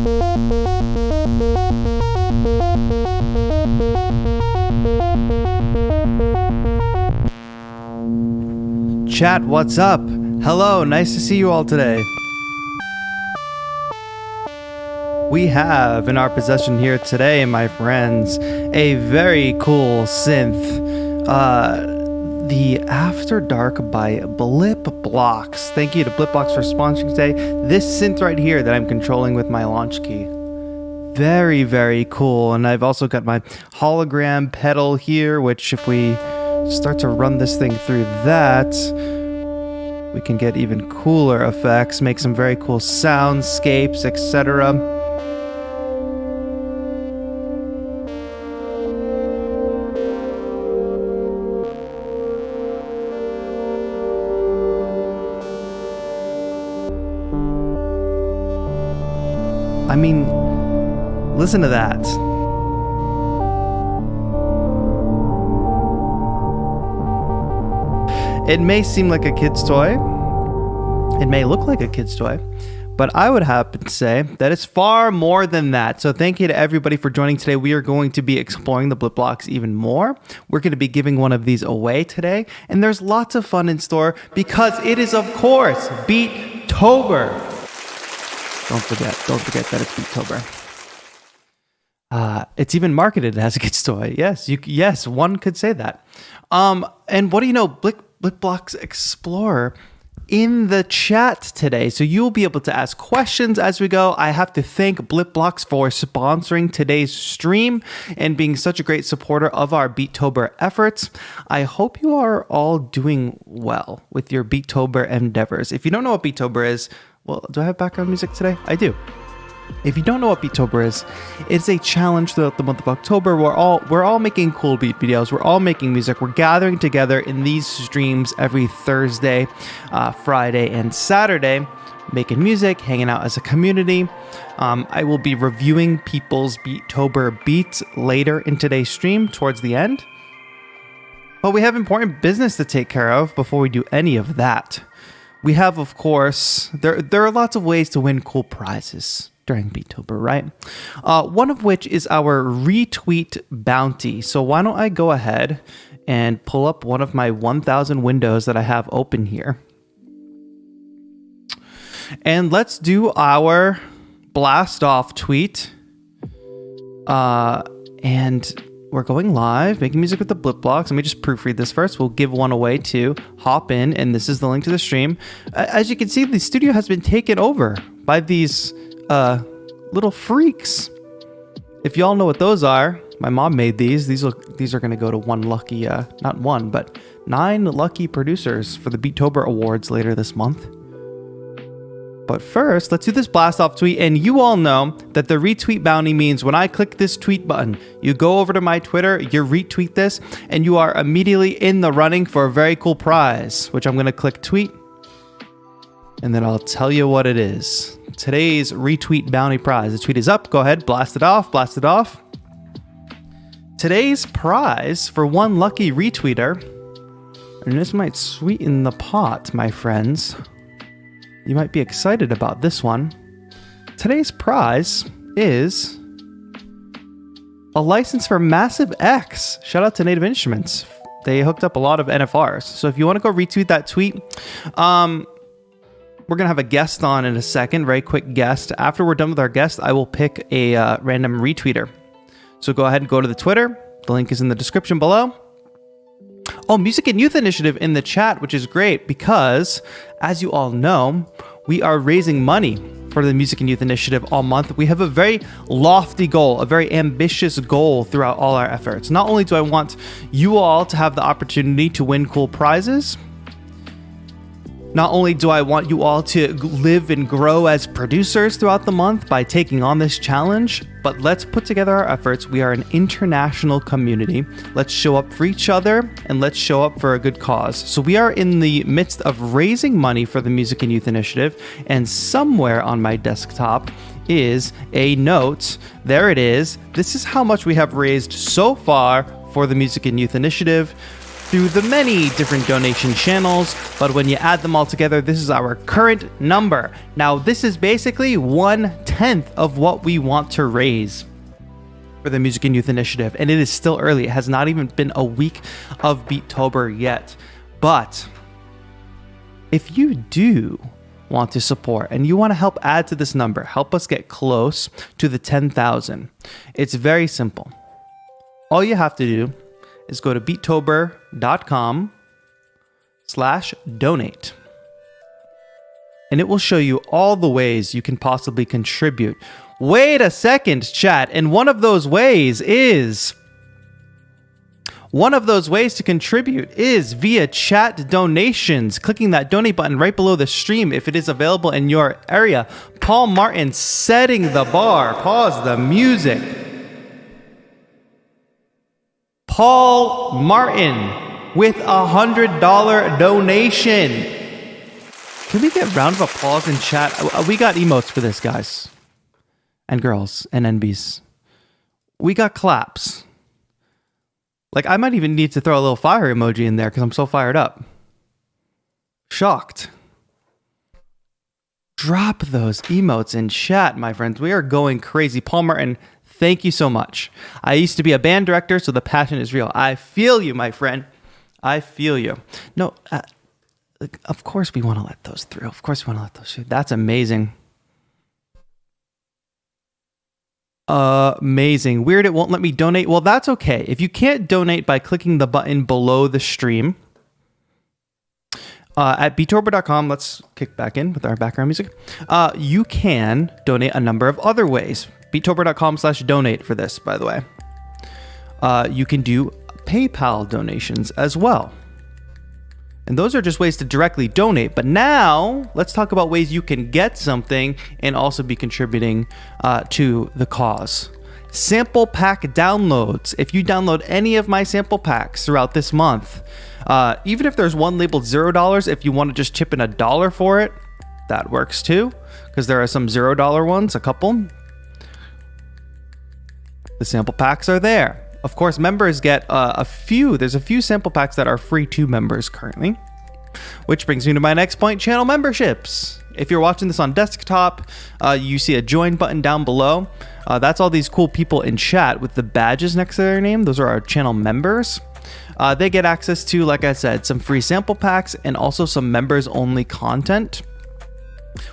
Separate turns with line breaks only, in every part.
Chat, what's up? Hello, nice to see you all today. We have in our possession here today, my friends, a very cool synth. The After Dark by BLIPBLOX. Thank you to BLIPBLOX for sponsoring today. This synth right here that I'm controlling with my launch key. Very, very cool. And I've also got my hologram pedal here, which if we start to run this thing through that, we can get even cooler effects, make some very cool soundscapes, etc. I mean, listen to that. It may seem like a kid's toy. It may look like a kid's toy, but I would happen to say that it's far more than that. So thank you to everybody for joining today. We are going to be exploring the BLIPBLOX even more. We're going to be giving one of these away today, and there's lots of fun in store because it is, of course, Beattober. Don't forget that it's Beattober. It's even marketed as a kid's toy. Yes, one could say that. And what do you know, BLIPBLOX Explorer in the chat today. So you'll be able to ask questions as we go. I have to thank BLIPBLOX for sponsoring today's stream and being such a great supporter of our Beattober efforts. I hope you are all doing well with your Beattober endeavors. If you don't know what Beattober is, well, do I have background music today? I do. If you don't know what Beattober is, it's a challenge throughout the month of October. We're all making cool beat videos. We're all making music. We're gathering together in these streams every Thursday, Friday, and Saturday, making music, hanging out as a community. I will be reviewing people's Beattober beats later in today's stream towards the end. But we have important business to take care of before we do any of that. We have, of course, there are lots of ways to win cool prizes during Beattober, right? One of which is our retweet bounty. So why don't I go ahead and pull up one of my 1,000 windows that I have open here. And let's do our blast off tweet. And we're going live, making music with the BLIPBLOX. Let me just proofread this first. We'll give one away to hop in, and this is the link to the stream. As you can see, the studio has been taken over by these little freaks. If y'all know what those are, my mom made these. These are going to go to one lucky, not one, but 9 lucky producers for the Beattober Awards later this month. But first, let's do this blast off tweet. And you all know that the retweet bounty means when I click this tweet button, you go over to my Twitter, you retweet this, and you are immediately in the running for a very cool prize, which I'm going to click tweet. And then I'll tell you what it is. Today's retweet bounty prize. The tweet is up. Go ahead, blast it off, blast it off. Today's prize for one lucky retweeter, and this might sweeten the pot, my friends. You might be excited about this one. Today's prize is a license for Massive X. Shout out to Native Instruments. They hooked up a lot of NFRs. So if you want to go retweet that tweet, we're going to have a guest on in a second, very quick guest. After we're done with our guest, I will pick a random retweeter. So go ahead and go to the Twitter. The link is in the description below. Oh, Music and Youth Initiative in the chat, which is great because, as you all know, we are raising money for the Music and Youth Initiative all month. We have a very lofty goal, a very ambitious goal throughout all our efforts. Not only do I want you all to have the opportunity to win cool prizes, not only do I want you all to live and grow as producers throughout the month by taking on this challenge, but let's put together our efforts. We are an international community. Let's show up for each other and let's show up for a good cause. So we are in the midst of raising money for the Music and Youth Initiative, and somewhere on my desktop is a note. There it is. This is how much we have raised so far for the Music and Youth Initiative. through the many different donation channels, but when you add them all together, this is our current number. Now, this is basically 1/10 of what we want to raise for the Music and Youth Initiative, and it is still early. It has not even been a week of Beattober yet. But if you do want to support and you want to help add to this number, help us get close to the 10,000, it's very simple. All you have to do is go to beattober.com/donate. And it will show you all the ways you can possibly contribute. Wait a second, chat. And one of those ways to contribute is via chat donations. Clicking that donate button right below the stream if it is available in your area. Paul Martin setting the bar. Pause the music. Paul Martin with $100 donation. Can we get a round of applause in chat? We got emotes for this, guys. And girls and NBs. We got claps. Like, I might even need to throw a little fire emoji in there because I'm so fired up. Shocked. Drop those emotes in chat, my friends. We are going crazy. Paul Martin, thank you so much. I used to be a band director, so the passion is real. I feel you, my friend. I feel you. No, of course we want to let those through. Of course we want to let those through. That's amazing. Amazing. Weird it won't let me donate. Well, that's okay. If you can't donate by clicking the button below the stream, at beattober.com, let's kick back in with our background music. You can donate a number of other ways. beattober.com/donate for this, by the way. You can do PayPal donations as well. And those are just ways to directly donate. But now let's talk about ways you can get something and also be contributing to the cause. Sample pack downloads. If you download any of my sample packs throughout this month, even if there's one labeled $0, if you want to just chip in $1 for it, that works too. Because there are some $0 ones, a couple. The sample packs are there. Of course, members get there's a few sample packs that are free to members currently. Which brings me to my next point, channel memberships. If you're watching this on desktop, you see a join button down below. That's all these cool people in chat with the badges next to their name. Those are our channel members. They get access to, like I said, some free sample packs and also some members only content.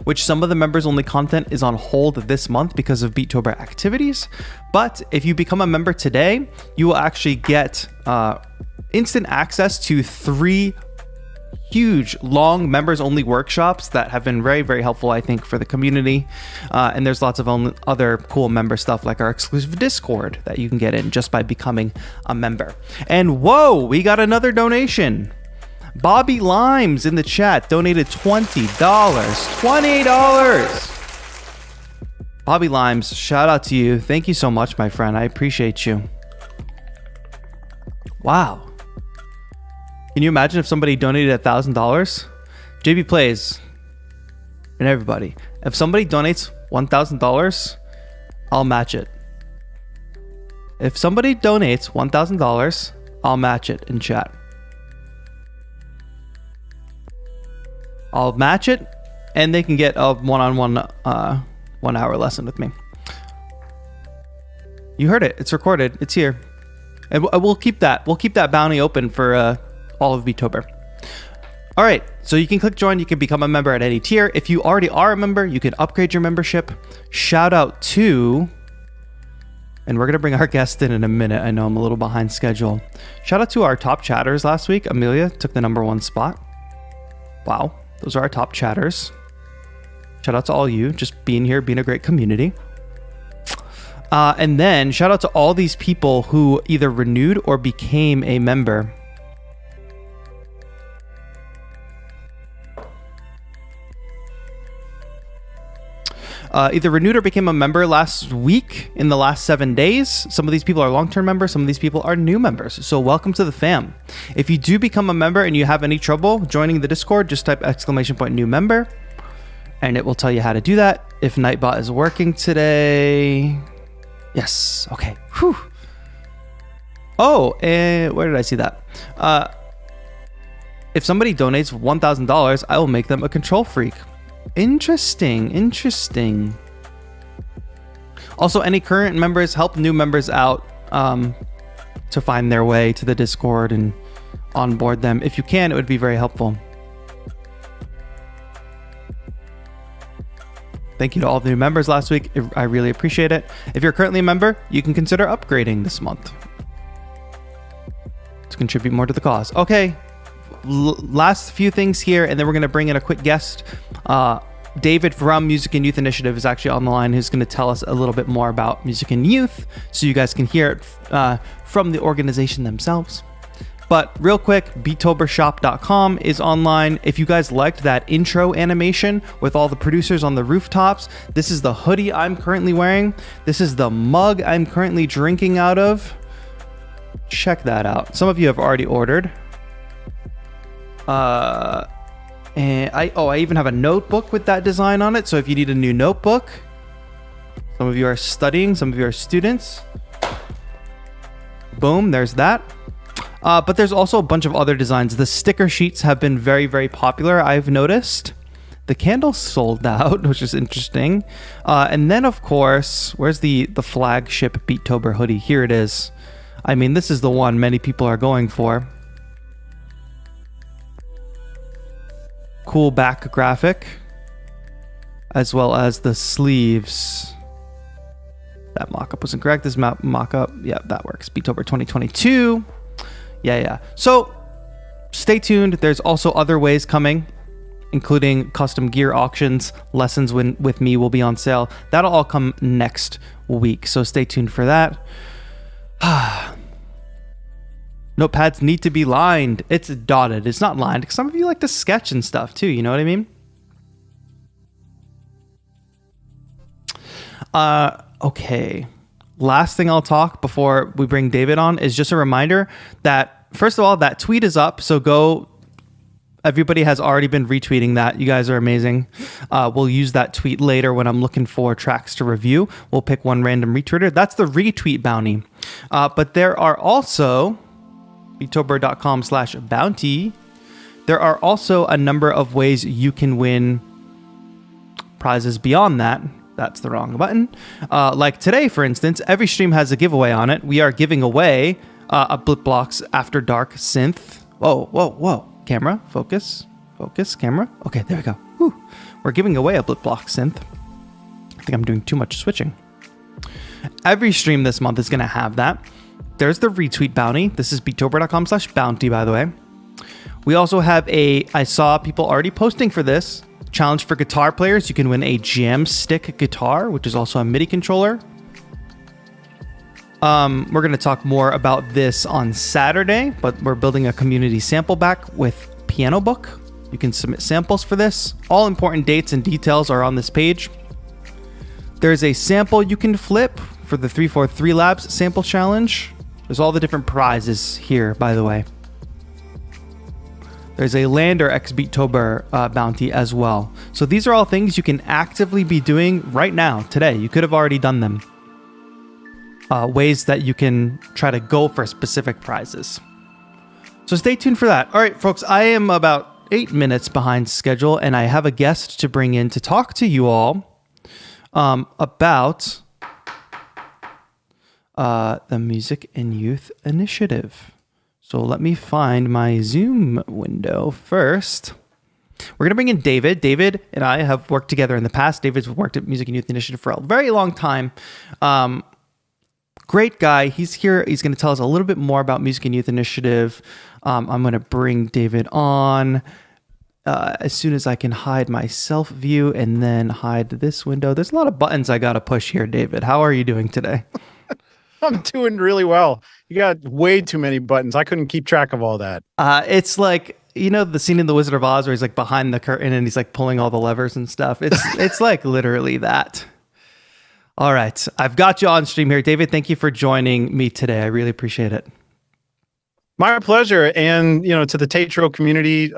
Which some of the members only content is on hold this month because of Beattober activities. But if you become a member today, you will actually get instant access to 3 huge, long members only workshops that have been very, very helpful, I think, for the community. And there's lots of other cool member stuff like our exclusive Discord that you can get in just by becoming a member. And whoa, we got another donation. Bobby Limes in the chat donated $20. $20! Bobby Limes, shout out to you. Thank you so much, my friend. I appreciate you. Wow. Can you imagine if somebody donated $1,000? JB Plays and everybody. If somebody donates $1,000, I'll match it. If somebody donates $1,000, I'll match it in chat. I'll match it, and they can get a one-on-one 1-hour lesson with me. You heard it. It's recorded. It's here. And we'll keep that. We'll keep that bounty open for all of Beattober. All right. So you can click join. You can become a member at any tier. If you already are a member, you can upgrade your membership. Shout out to... And we're going to bring our guest in a minute. I know I'm a little behind schedule. Shout out to our top chatters last week. Amelia took the #1 spot. Wow. Those are our top chatters. Shout out to all you just being here, being a great community. And then shout out to all these people who either renewed or became a member. Either renewed or became a member last week in the last 7 days. Some of these people are long-term members. Some of these people are new members. So welcome to the fam. If you do become a member and you have any trouble joining the Discord, just type !new member and it will tell you how to do that. If Nightbot is working today. Yes. Okay. Whew. Oh, and where did I see that? if somebody donates $1,000, I will make them a control freak. Interesting. Also, any current members help new members out to find their way to the Discord and onboard them. If you can, it would be very helpful. Thank you to all the new members last week. I really appreciate it. If you're currently a member, you can consider upgrading this month to contribute more to the cause. Okay, last few things here, and then we're going to bring in a quick guest. David from Music and Youth Initiative is actually on the line, who's going to tell us a little bit more about music and youth, so you guys can hear it from the organization themselves. But real quick, beattobershop.com is online. If you guys liked that intro animation with all the producers on the rooftops, this is the hoodie I'm currently wearing. This is the mug I'm currently drinking out of. Check that out. Some of you have already ordered. And I even have a notebook with that design on it. So if you need a new notebook, some of you are studying, some of you are students. Boom, there's that. But there's also a bunch of other designs. The sticker sheets have been very, very popular, I've noticed. The candles sold out, which is interesting. And then, of course, where's the flagship Beattober hoodie? Here it is. I mean, this is the one many people are going for. Cool back graphic, as well as the sleeves. That mock-up was incorrect. This mock-up, yeah, that works. Beattober 2022. Yeah. So stay tuned. There's also other ways coming, including custom gear auctions. Lessons with me will be on sale. That'll all come next week. So stay tuned for that. Notepads need to be lined. It's dotted. It's not lined, because some of you like to sketch and stuff too. You know what I mean? Okay. Last thing I'll talk before we bring David on is just a reminder that, first of all, that tweet is up. So go. Everybody has already been retweeting that. You guys are amazing. We'll use that tweet later when I'm looking for tracks to review. We'll pick one random retweeter. That's the retweet bounty. But there are also beattober.com/bounty. There are also a number of ways you can win prizes beyond that. That's the wrong button. Like today, for instance, every stream has a giveaway on it. We are giving away a BLIPBLOX After Dark Synth. Whoa. Camera, focus, camera. Okay, there we go. Whew. We're giving away a BLIPBLOX Synth. I think I'm doing too much switching. Every stream this month is going to have that. There's the retweet bounty. This is beattober.com/bounty, by the way. We also have I saw people already posting for this. Challenge for guitar players. You can win a jam stick guitar, which is also a MIDI controller. We're going to talk more about this on Saturday, but we're building a community sample back with Piano Book. You can submit samples for this. All important dates and details are on this page. There's a sample you can flip for the 343 Labs sample challenge. There's all the different prizes here, by the way. There's a Lander x Beattober bounty as well. So these are all things you can actively be doing right now, today. You could have already done them. Ways that you can try to go for specific prizes. So stay tuned for that. All right, folks, I am about 8 minutes behind schedule, and I have a guest to bring in to talk to you all about the Music and Youth Initiative. So let me find my Zoom window first. We're going to bring in David. David and I have worked together in the past. David's worked at Music and Youth Initiative for a very long time. Great guy. He's here. He's going to tell us a little bit more about Music and Youth Initiative. I'm going to bring David on as soon as I can hide my self view and then hide this window. There's a lot of buttons I got to push here, David. How are you doing today?
I'm doing really well. You got way too many buttons. I couldn't keep track of all that.
It's like, you know, the scene in The Wizard of Oz where he's like behind the curtain and he's like pulling all the levers and stuff. It's like literally that. All right. I've got you on stream here. David, thank you for joining me today. I really appreciate it.
My pleasure. And, you know, to the TAETRO community,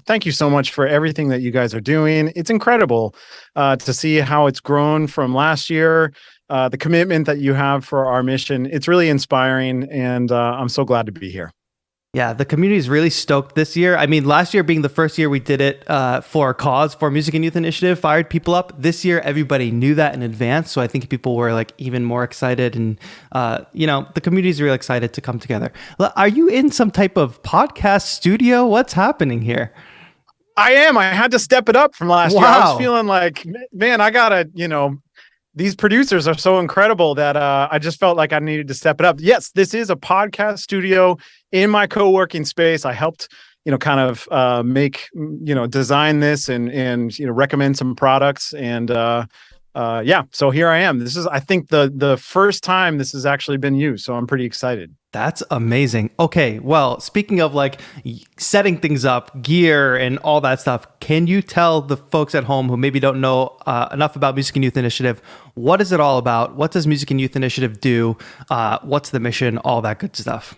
thank you so much for everything that you guys are doing. It's incredible to see how it's grown from last year. The commitment that you have for our mission, it's really inspiring, and I'm so glad to be here.
Yeah, the community is really stoked this year. I mean, last year being the first year we did it for a cause, for Music and Youth Initiative, fired people up. This year, everybody knew that in advance. So I think people were like even more excited. And, the community is really excited to come together. Are you in some type of podcast studio? What's happening here?
I am. I had to step it up from last year. I was
Wow.
feeling like, man, I gotta, these producers are so incredible that I just felt like I needed to step it up. Yes, this is a podcast studio in my co-working space. I helped, kind of make, design this and recommend some products. And so here I am. This is, I think, the first time this has actually been used. So I'm pretty excited.
That's amazing. Okay, well, speaking of like setting things up, gear and all that stuff, can you tell the folks at home who maybe don't know enough about Music and Youth Initiative, what is it all about? What does Music and Youth Initiative do? What's the mission? All that good stuff.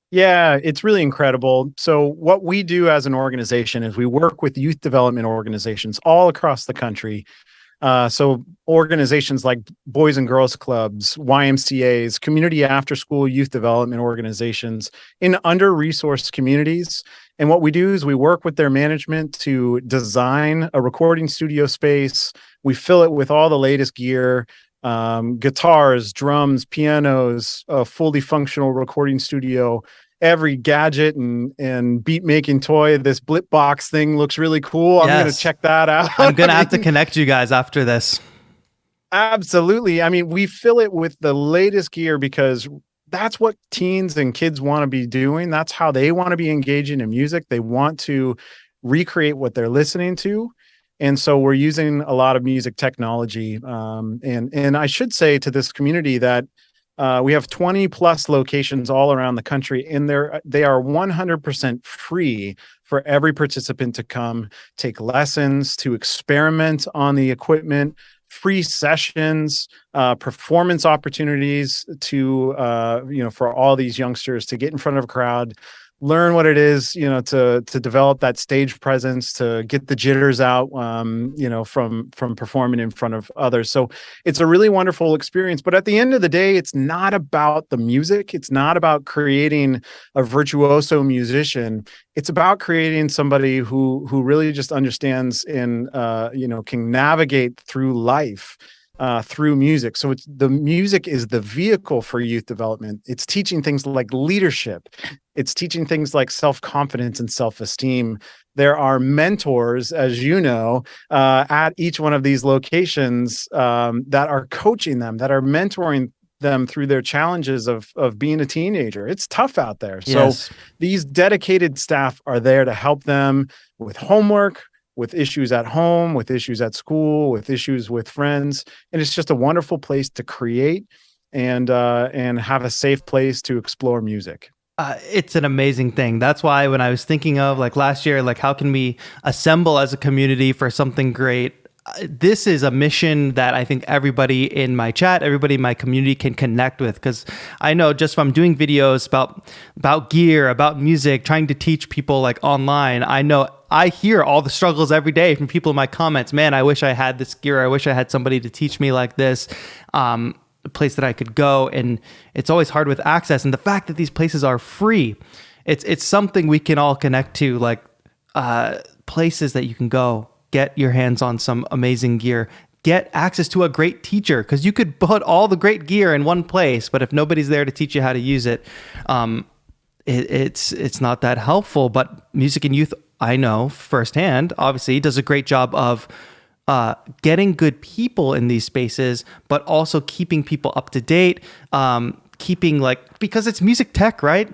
Yeah, it's really incredible. So what we do as an organization is we work with youth development organizations all across the country. So organizations like Boys and Girls Clubs, YMCAs, community after-school youth development organizations in under-resourced communities. And what we do is we work with their management to design a recording studio space. We fill it with all the latest gear, guitars, drums, pianos, a fully functional recording studio, every gadget and beat making toy. This BLIPBLOX thing looks really cool. I'm going to check that out.
I'm going to have to connect you guys after this.
Absolutely. I mean, we fill it with the latest gear because that's what teens and kids want to be doing. That's how they want to be engaging in music. They want to recreate what they're listening to. And so we're using a lot of music technology. And I should say to this community that we have 20 plus locations all around the country, and they are 100% free for every participant to come take lessons, to experiment on the equipment, free sessions, performance opportunities to, for all these youngsters to get in front of a crowd, learn what it is, to develop that stage presence, to get the jitters out, from performing in front of others. So it's a really wonderful experience. But at the end of the day, it's not about the music. It's not about creating a virtuoso musician. It's about creating somebody who really just understands and can navigate through life. Through music. So the music is the vehicle for youth development. It's teaching things like leadership. It's teaching things like self-confidence and self-esteem. There are mentors, as you know, at each one of these locations that are coaching them, that are mentoring them through their challenges of being a teenager. It's tough out there.
Yes.
So these dedicated staff are there to help them with homework, with issues at home, with issues at school, with issues with friends. And it's just a wonderful place to create and have a safe place to explore music.
It's an amazing thing. That's why when I was thinking of like last year, like how can we assemble as a community for something great? This is a mission that I think everybody in my chat, everybody in my community can connect with, because I know just from doing videos about gear, about music, trying to teach people like online, I know I hear all the struggles every day from people in my comments. Man, I wish I had this gear. I wish I had somebody to teach me like this, a place that I could go. And it's always hard with access. And the fact that these places are free, it's something we can all connect to, like places that you can go. Get your hands on some amazing gear. Get access to a great teacher, because you could put all the great gear in one place, but if nobody's there to teach you how to use it, it's not that helpful. But Music and Youth, I know firsthand, obviously, does a great job of getting good people in these spaces, but also keeping people up to date, because it's music tech, right?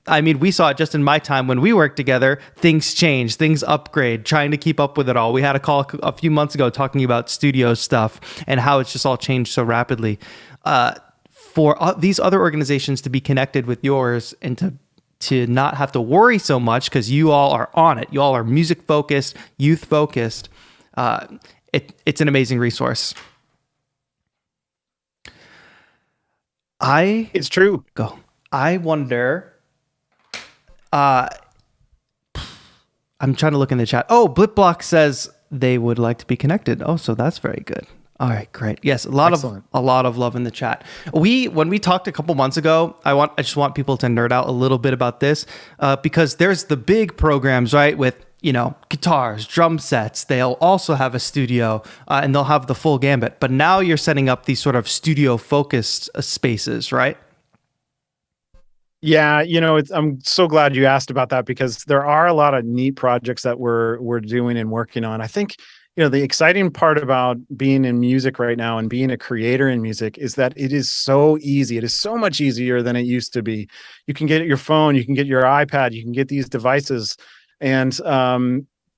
I mean, we saw it just in my time when we worked together. Things change, things upgrade, trying to keep up with it all. We had a call a few months ago talking about studio stuff and how it's just all changed so rapidly. For these other organizations to be connected with yours and to not have to worry so much because you all are on it. You all are music focused, youth focused. It's an amazing resource.
It's true.
Go. I wonder. I'm trying to look in the chat. Oh, BLIPBLOX says they would like to be connected. Oh, so that's very good. All right, great. Yes,
Excellent.
a lot of love in the chat. When we talked a couple months ago, I just want people to nerd out a little bit about this because there's the big programs, right? With guitars, drum sets. They'll also have a studio and they'll have the full gambit. But now you're setting up these sort of studio focused spaces, right?
Yeah, I'm so glad you asked about that because there are a lot of neat projects that we're doing and working on. I think, the exciting part about being in music right now and being a creator in music is that it is so easy. It is so much easier than it used to be. You can get your phone, you can get your iPad, you can get these devices and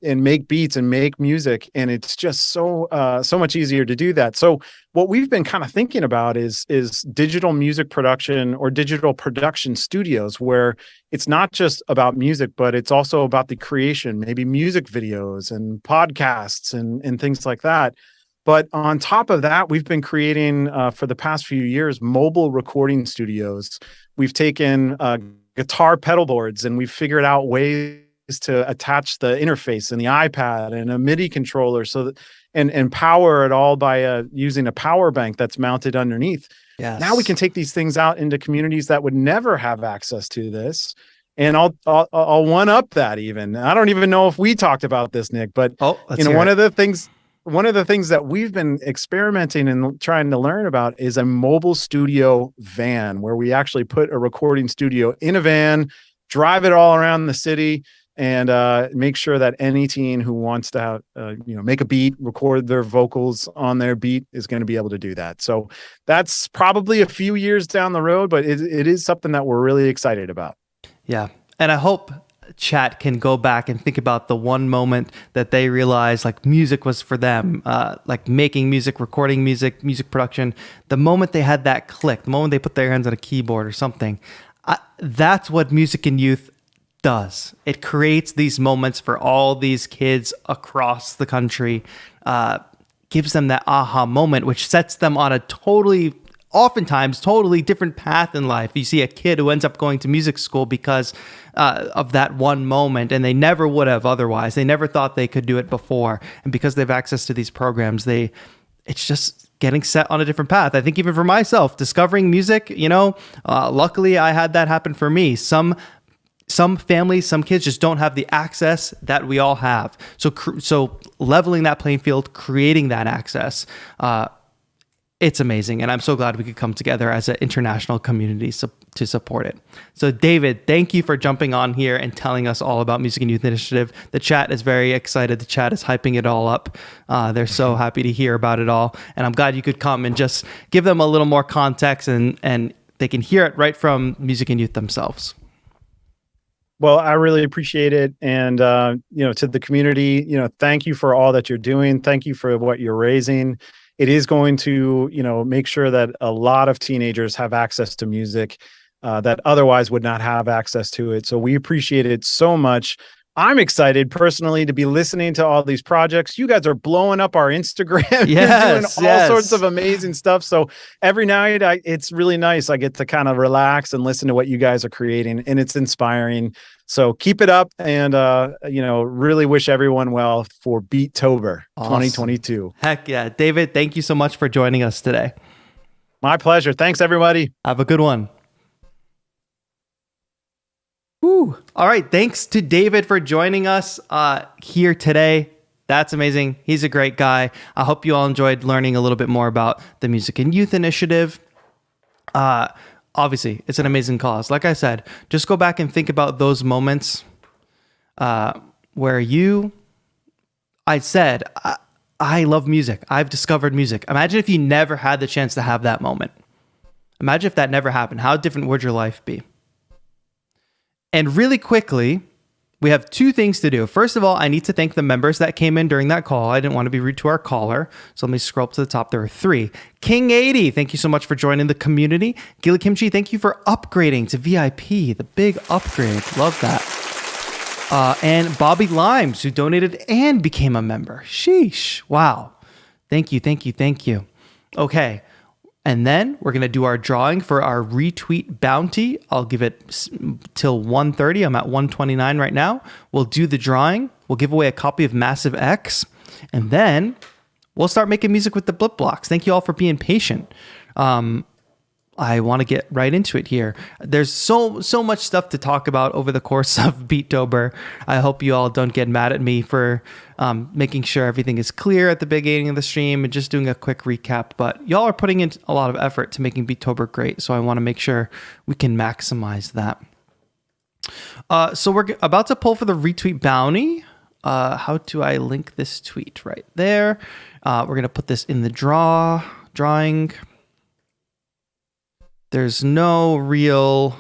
make beats and make music, and it's just so much easier to do that. So what we've been kind of thinking about is digital music production or digital production studios, where it's not just about music, but it's also about the creation, maybe music videos and podcasts and things like that. But on top of that, we've been creating for the past few years mobile recording studios. We've taken guitar pedal boards and we've figured out ways to attach the interface and the iPad and a MIDI controller and power it all by using a power bank that's mounted underneath.
Yes.
Now we can take these things out into communities that would never have access to this. And I'll one up that even. I don't even know if we talked about this, Nick, but one of the things that we've been experimenting and trying to learn about is a mobile studio van, where we actually put a recording studio in a van, drive it all around the city, and make sure that any teen who wants to make a beat, record their vocals on their beat is going to be able to do that. So that's probably a few years down the road, but it is something that we're really excited about.
Yeah. And I hope chat can go back and think about the one moment that they realized like music was for them, like making music, recording music, music production. The moment they had that click, the moment they put their hands on a keyboard or something, that's what Music and Youth does. It creates these moments for all these kids across the country, gives them that aha moment, which sets them on a oftentimes totally different path in life. You see a kid who ends up going to music school because of that one moment, and they never would have otherwise. They never thought they could do it before. And because they have access to these programs, it's just getting set on a different path. I think even for myself, discovering music, luckily I had that happen for me. Some families, some kids just don't have the access that we all have. So leveling that playing field, creating that access, it's amazing. And I'm so glad we could come together as an international community to support it. So David, thank you for jumping on here and telling us all about Music and Youth Initiative. The chat is very excited. The chat is hyping it all up. They're so happy to hear about it all. And I'm glad you could come and just give them a little more context and they can hear it right from Music and Youth themselves.
Well, I really appreciate it. And, to the community, thank you for all that you're doing. Thank you for what you're raising. It is going to, make sure that a lot of teenagers have access to music that otherwise would not have access to it. So we appreciate it so much. I'm excited personally to be listening to all these projects. You guys are blowing up our Instagram.
Yes,
You're doing all sorts of amazing stuff. So every night it's really nice. I get to kind of relax and listen to what you guys are creating, and it's inspiring. So keep it up, and really wish everyone well for Beattober 2022.
Heck yeah. David, thank you so much for joining us today.
My pleasure. Thanks, everybody.
Have a good one. Woo. All right. Thanks to David for joining us here today. That's amazing. He's a great guy. I hope you all enjoyed learning a little bit more about the Music and Youth Initiative. Obviously, it's an amazing cause. Like I said, just go back and think about those moments where I said, I love music. I've discovered music. Imagine if you never had the chance to have that moment. Imagine if that never happened. How different would your life be? And really quickly, we have two things to do. First of all, I need to thank the members that came in during that call. I didn't want to be rude to our caller. So let me scroll up to the top. There were 3. King 80, thank you so much for joining the community. Gila Kimchi, thank you for upgrading to VIP, the big upgrade. Love that. And Bobby Limes, who donated and became a member. Sheesh. Wow. Thank you, thank you, thank you. Okay. And then we're going to do our drawing for our retweet bounty. I'll give it till 1:30. I'm at 1:29 right now. We'll do the drawing. We'll give away a copy of Massive X. And then we'll start making music with the BLIPBLOX. Thank you all for being patient. I want to get right into it here. There's so much stuff to talk about over the course of Beattober. I hope you all don't get mad at me for making sure everything is clear at the beginning of the stream and just doing a quick recap. But y'all are putting in a lot of effort to making Beattober great, so I want to make sure we can maximize that. So we're about to pull for the retweet bounty. How do I link this tweet? Right there. We're going to put this in the drawing. There's no real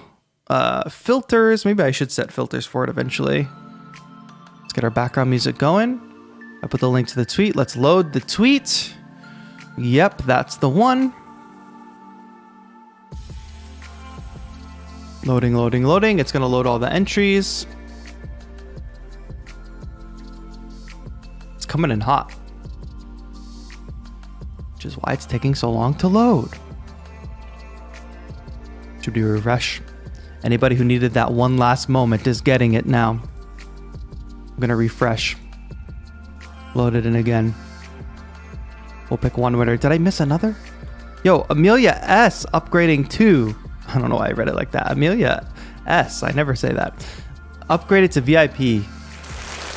filters. Maybe I should set filters for it eventually. Let's get our background music going. I put the link to the tweet. Let's load the tweet. Yep, that's the one. Loading, loading, loading. It's going to load all the entries. It's coming in hot, which is why it's taking so long to load. Should we refresh? Anybody who needed that one last moment is getting it now. I'm gonna refresh. Load it in again. We'll pick one winner. Did I miss another? Yo, Amelia S upgrading to, I don't know why I read it like that. Amelia S, I never say that. Upgraded to VIP.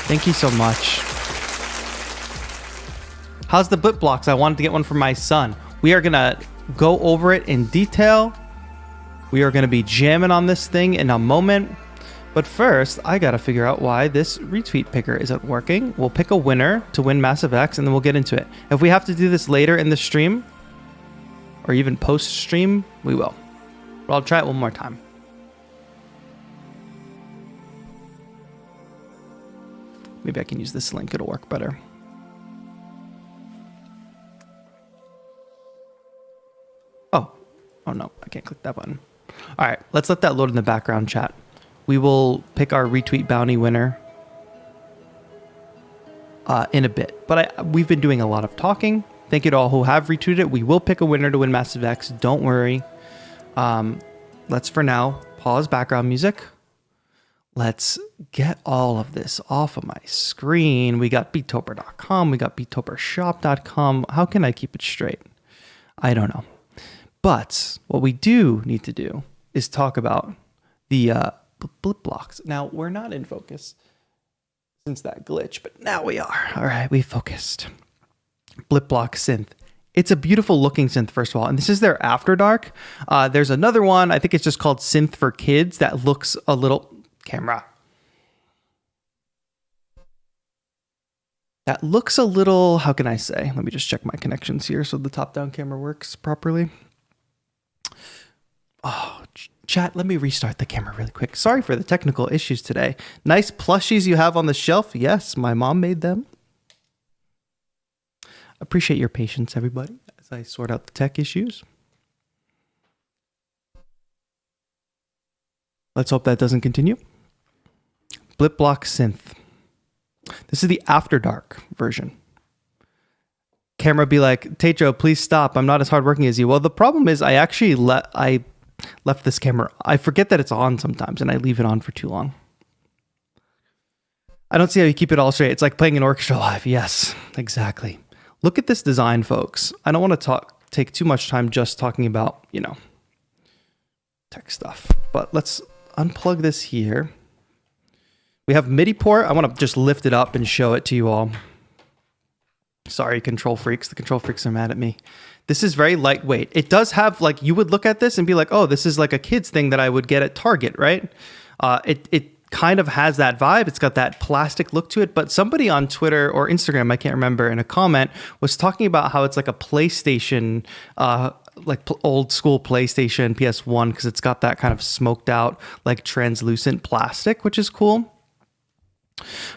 Thank you so much. How's the BLIPBLOX? I wanted to get one for my son. We are gonna go over it in detail. We are going to be jamming on this thing in a moment. But first, I got to figure out why this retweet picker isn't working. We'll pick a winner to win Massive X, and then we'll get into it. If we have to do this later in the stream, or even post-stream, we will. But I'll try it one more time. Maybe I can use this link. It'll work better. Oh no, I can't click that button. All right, let's let that load in the background chat. We will pick our retweet bounty winner in a bit. But we've been doing a lot of talking. Thank you to all who have retweeted it. We will pick a winner to win Massive X. Don't worry. Let's, for now, pause background music. Let's get all of this off of my screen. We got Beattober.com. We got BeattoberShop.com. How can I keep it straight? I don't know. But what we do need to do is talk about the BLIPBLOX. Now, we're not in focus since that glitch, but now we are. All right, we focused. BLIPBLOX Synth. It's a beautiful looking synth, first of all. And this is their After Dark. There's another one. I think it's just called Synth for Kids that looks a little... Camera. That looks a little... How can I say? Let me just check my connections here so the top-down camera works properly. Oh, chat, let me restart the camera really quick. Sorry for the technical issues today. Nice plushies you have on the shelf. Yes, my mom made them. Appreciate your patience, everybody, as I sort out the tech issues. Let's hope that doesn't continue. BLIPBLOX Synth. This is the After Dark version. Camera be like, TAETRO, please stop. I'm not as hardworking as you. Well, the problem is I actually left this camera. I forget that it's on sometimes, and I leave it on for too long. I don't see how you keep it all straight. It's like playing an orchestra live. Yes, exactly. Look at this design, folks. I don't want to take too much time just talking about, tech stuff. But let's unplug this here. We have MIDI port. I want to just lift it up and show it to you all. Sorry, control freaks. The control freaks are mad at me. This is very lightweight. It does have, you would look at this and be like, oh, this is like a kid's thing that I would get at Target, right? It kind of has that vibe. It's got that plastic look to it. But somebody on Twitter or Instagram, I can't remember, in a comment was talking about how it's like a PlayStation, old school PlayStation PS1, because it's got that kind of smoked out, translucent plastic, which is cool.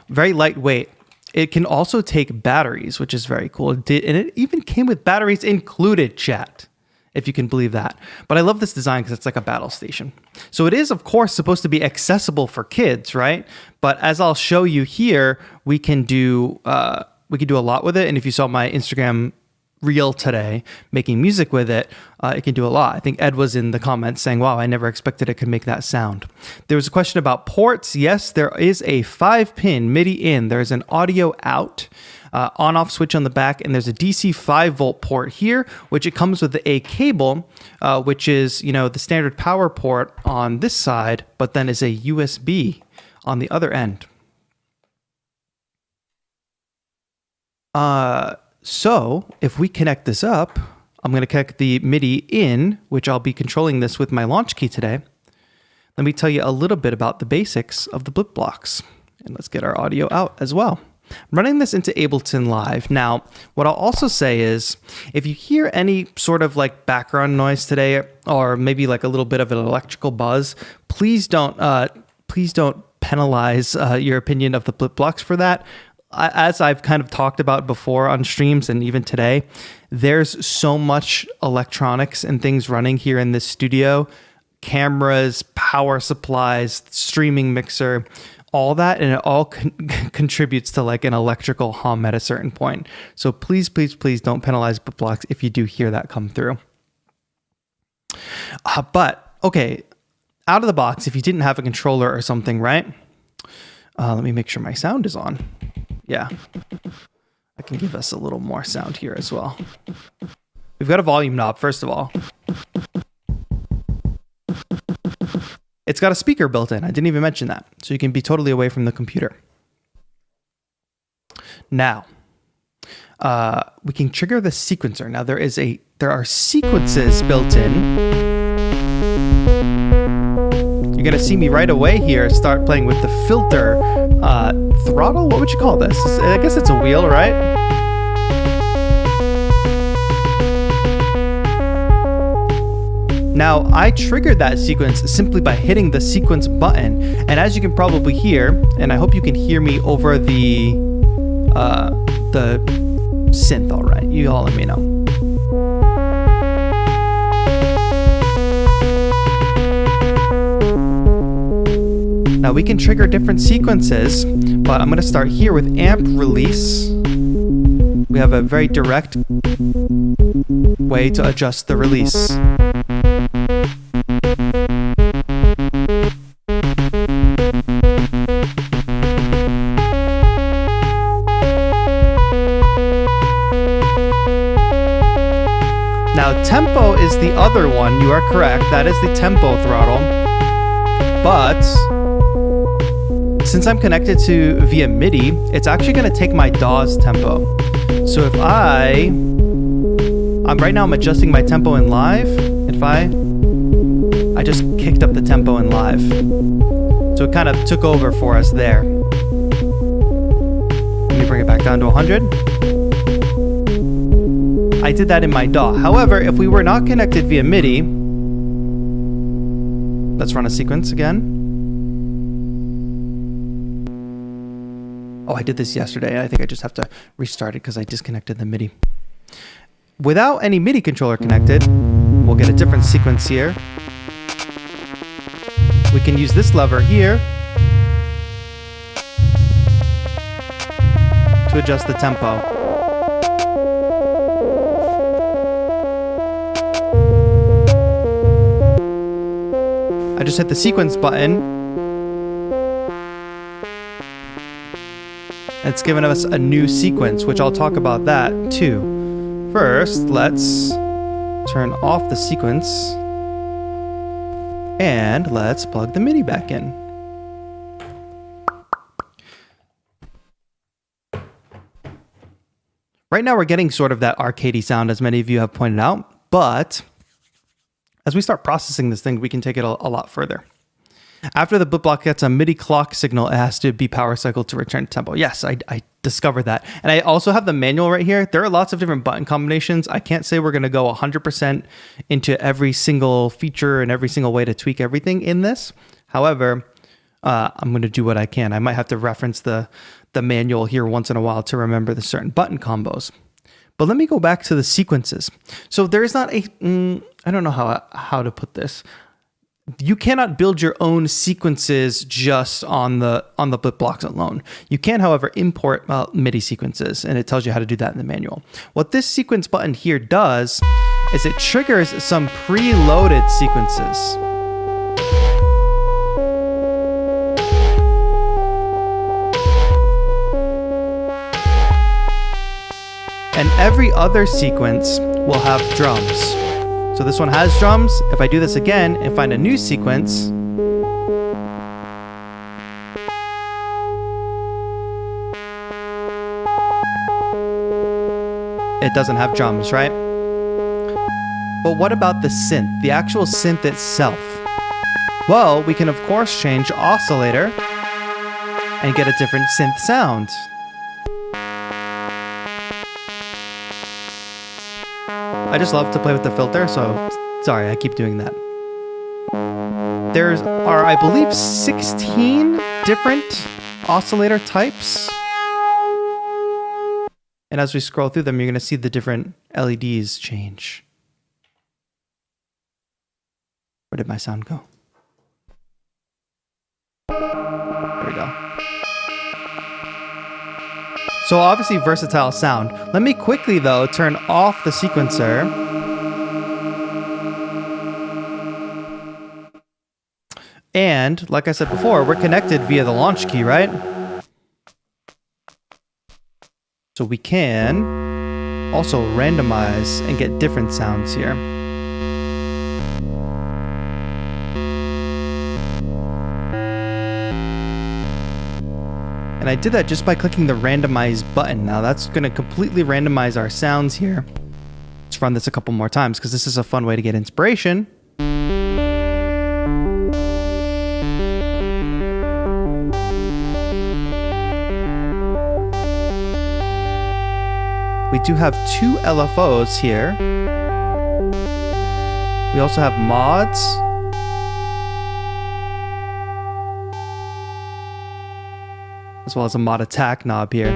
Very lightweight. It can also take batteries, which is very cool. And it even came with batteries included, chat, if you can believe that. But I love this design because it's like a battle station. So it is, of course, supposed to be accessible for kids, right? But as I'll show you here, we can do a lot with it. And if you saw my Instagram reel today, making music with it, it can do a lot. I think Ed was in the comments saying, wow, I never expected it could make that sound. There was a question about ports. Yes, there is a 5-pin MIDI in. There's an audio out, on-off switch on the back, and there's a DC 5-volt port here, which it comes with a cable, which is, the standard power port on this side, but then is a USB on the other end. So if we connect this up, I'm going to connect the MIDI in, which I'll be controlling this with my launch key today. Let me tell you a little bit about the basics of the BLIPBLOX. And let's get our audio out as well. I'm running this into Ableton Live. Now, what I'll also say is, if you hear any sort of like background noise today, or maybe like a little bit of an electrical buzz, please don't penalize your opinion of the BLIPBLOX for that. As I've kind of talked about before on streams and even today, there's so much electronics and things running here in this studio, cameras, power supplies, streaming mixer, all that, and it all contributes to like an electrical hum at a certain point. So please, please, please don't penalize BLIPBLOX if you do hear that come through. But okay, out of the box, if you didn't have a controller or something, right? Let me make sure my sound is on. Yeah, I can give us a little more sound here as well. We've got a volume knob, first of all. It's got a speaker built in. I didn't even mention that. So you can be totally away from the computer. Now, we can trigger the sequencer. Now there are sequences built in. You're gonna see me right away here start playing with the filter throttle. What would you call this? I guess it's a wheel, right? Now, I triggered that sequence simply by hitting the sequence button. And as you can probably hear, and I hope you can hear me over the synth, all right? You all let me know. Now we can trigger different sequences, but I'm going to start here with amp release. We have a very direct way to adjust the release. Now tempo is the other one. You are correct. That is the tempo throttle. But since I'm connected to via MIDI, it's actually going to take my DAW's tempo. So if right now I'm adjusting my tempo in live. If I just kicked up the tempo in live. So it kind of took over for us there. Let me bring it back down to 100. I did that in my DAW. However, if we were not connected via MIDI, let's run a sequence again. Oh, I did this yesterday. I think I just have to restart it because I disconnected the MIDI. Without any MIDI controller connected, we'll get a different sequence here. We can use this lever here to adjust the tempo. I just hit the sequence button. It's given us a new sequence, which I'll talk about that too. First, let's turn off the sequence and let's plug the MIDI back in. Right now we're getting sort of that arcadey sound, as many of you have pointed out, but as we start processing this thing, we can take it a lot further. After the BLIPBLOX gets a MIDI clock signal, it has to be power cycled to return to tempo. Yes, I discovered that. And I also have the manual right here. There are lots of different button combinations. I can't say we're going to go 100% into every single feature and every single way to tweak everything in this. However, I'm going to do what I can. I might have to reference the manual here once in a while to remember the certain button combos. But let me go back to the sequences. So there is not I don't know how to put this. you cannot build your own sequences just on the BLIPBLOX alone. You can, however, import MIDI sequences, and it tells you how to do that in the manual. What this sequence button here does is it triggers some preloaded sequences. And every other sequence will have drums. So this one has drums. If I do this again and find a new sequence, it doesn't have drums, right? But what about the synth, the actual synth itself? Well, we can of course change oscillator and get a different synth sound. I just love to play with the filter, so sorry, I keep doing that. There are, I believe, 16 different oscillator types. And as we scroll through them, you're going to see the different LEDs change. Where did my sound go? There we go. So obviously versatile sound. Let me quickly though turn off the sequencer. And like I said before, we're connected via the launch key, right? So we can also randomize and get different sounds here. And I did that just by clicking the randomize button. Now that's going to completely randomize our sounds here. Let's run this a couple more times because this is a fun way to get inspiration. We do have 2 LFOs here. We also have mods. As well as a mod attack knob here.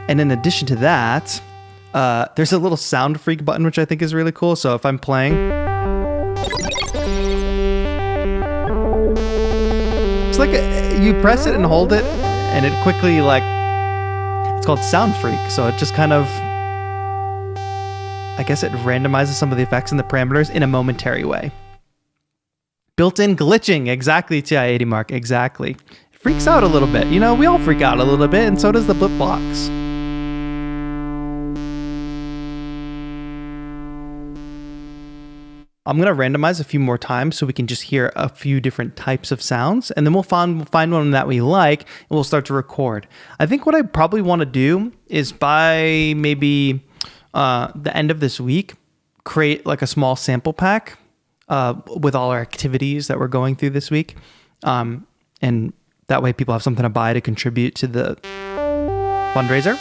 And in addition to that, there's a little sound freak button, which I think is really cool. So if I'm playing, it's like you press it and hold it, and it quickly it's called sound freak. So it just kind of, I guess it randomizes some of the effects and the parameters in a momentary way. Built-in glitching, exactly, TI-80 Mark, exactly. It freaks out a little bit. You know, we all freak out a little bit, and so does the BLIPBLOX. I'm going to randomize a few more times so we can just hear a few different types of sounds, and then we'll find one that we like, and we'll start to record. I think what I probably want to do is by maybe the end of this week, create like a small sample pack with all our activities that we're going through this week. And that way people have something to buy to contribute to the fundraiser.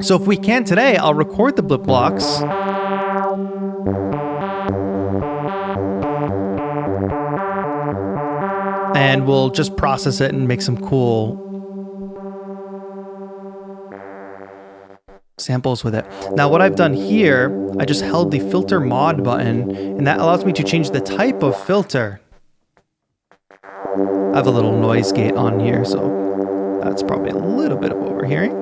So if we can today, I'll record the BLIPBLOX. And we'll just process it and make some cool samples with it. Now what I've done here, I just held the filter mod button, and that allows me to change the type of filter. I have a little noise gate on here, so that's probably a little bit of what we're hearing.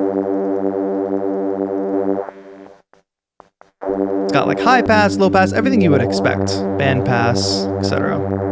It's got like high pass, low pass, everything you would expect. Band pass, etc.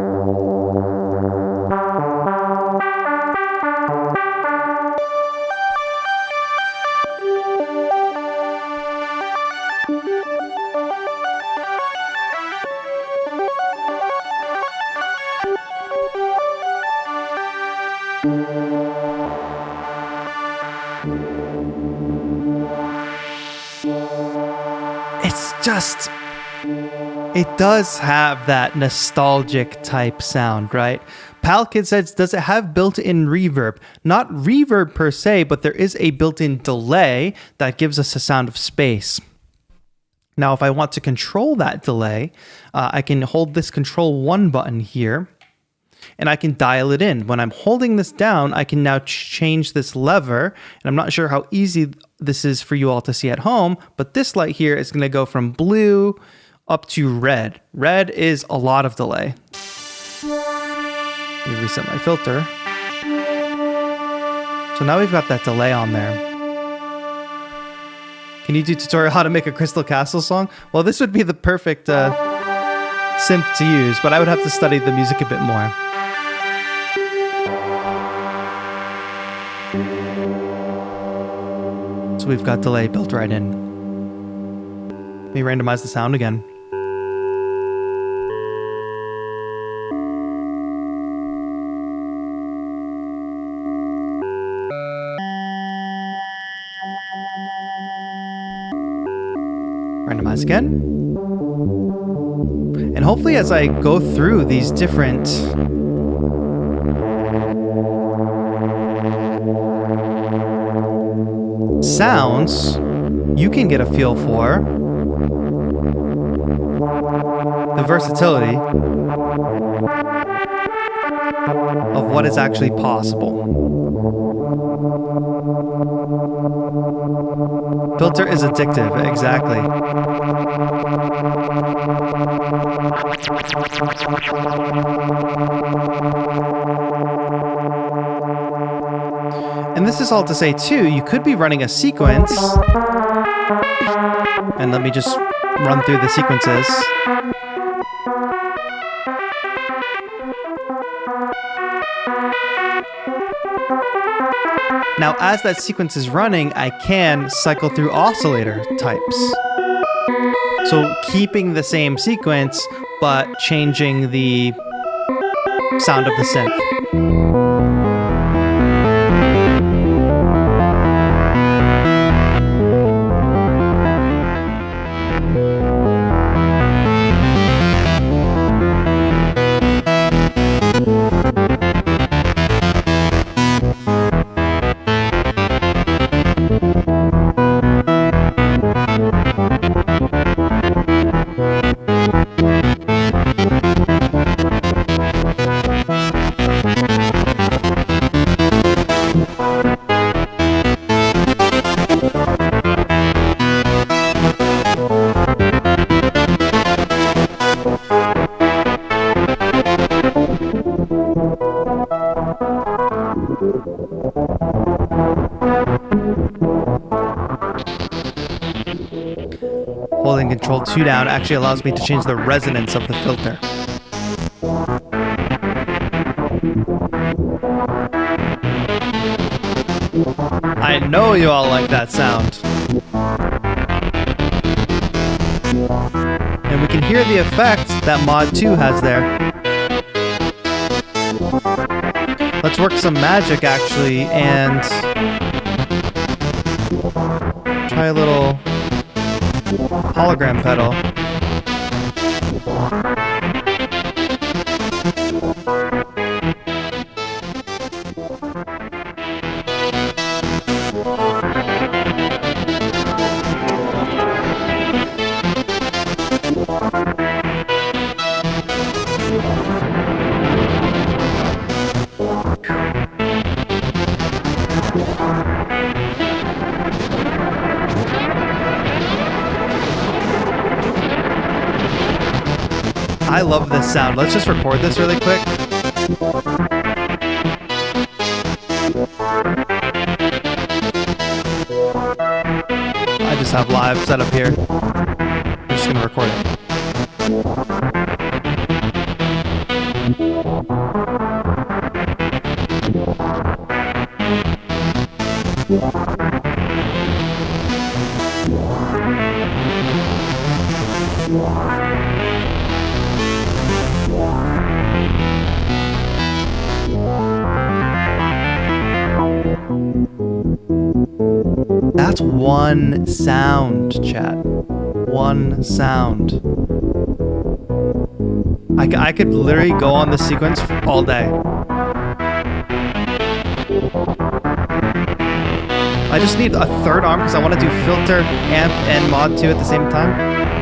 It does have that nostalgic type sound, right? PalKid says, does it have built-in reverb? Not reverb per se, but there is a built-in delay that gives us a sound of space. Now, if I want to control that delay, I can hold this Control 1 button here, and I can dial it in. When I'm holding this down, I can now change this lever, and I'm not sure how easy this is for you all to see at home, but this light here is going to go from blue up to red. Red is a lot of delay. Let me reset my filter. So now we've got that delay on there. Can you do tutorial how to make a Crystal Castle song? Well, this would be the perfect synth to use, but I would have to study the music a bit more. So we've got delay built right in. Let me randomize the sound again. Randomize again. And hopefully as I go through these different sounds, you can get a feel for the versatility of what is actually possible. Filter is addictive, exactly. And this is all to say too, you could be running a sequence, and let me just run through the sequences. Now, as that sequence is running, I can cycle through oscillator types. So keeping the same sequence, but changing the sound of the synth. Holding Control 2 down actually allows me to change the resonance of the filter. I know you all like that sound. And we can hear the effect that Mod 2 has there. Let's work some magic actually and try a little hologram pedal. I love this sound. Let's just record this really quick. I just have live set up here. I'm just gonna record it. That's one sound, chat. One sound. I could literally go on the sequence all day. I just need a third arm because I want to do filter, amp, and mod 2 at the same time.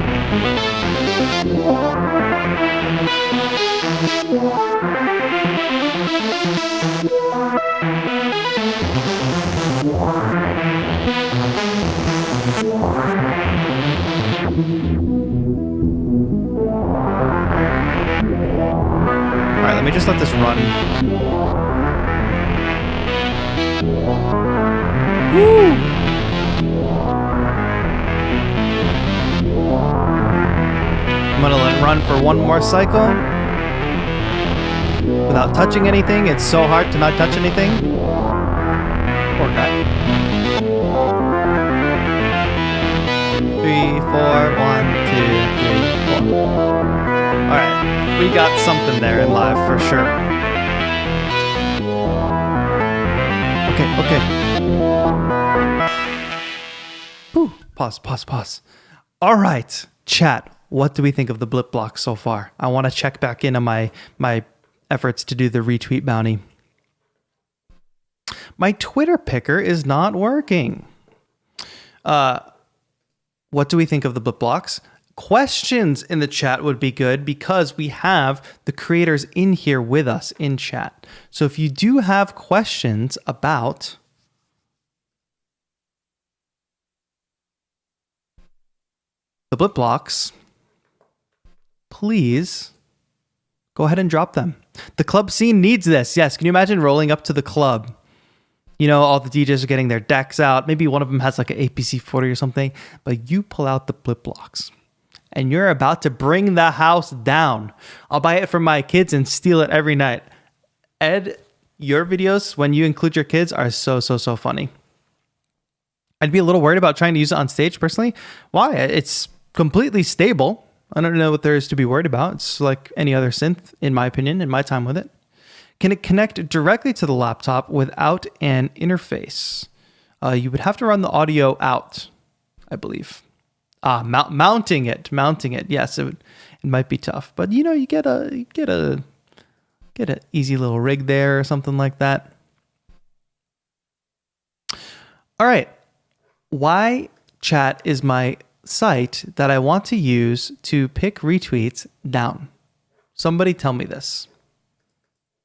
me just let this run. Woo! I'm gonna let it run for one more cycle without touching anything. It's so hard to not touch anything. Poor guy. 3, 4, 1, 2, 3, 4. All right, we got something there in live for sure. Okay. Whew. Pause. All right, chat. What do we think of the BLIPBLOX so far? I want to check back in on my efforts to do the retweet bounty. My Twitter picker is not working. What do we think of the BLIPBLOX? Questions in the chat would be good because we have the creators in here with us in chat. So if you do have questions about the BLIPBLOX, please go ahead and drop them. The club scene needs this. Yes, can you imagine rolling up to the club? You know, all the DJs are getting their decks out. Maybe one of them has like an APC 40 or something, but you pull out the BLIPBLOX and you're about to bring the house down. I'll buy it for my kids and steal it every night. Ed, your videos, when you include your kids, are so funny. I'd be a little worried about trying to use it on stage personally. Why? It's completely stable. I don't know what there is to be worried about. It's like any other synth, in my opinion, in my time with it. Can it connect directly to the laptop without an interface? You would have to run the audio out, I believe. Mounting it. Yes, it might be tough, but you know, you get an easy little rig there or something like that. All right, why chat is my site that I want to use to pick retweets down? Somebody tell me this.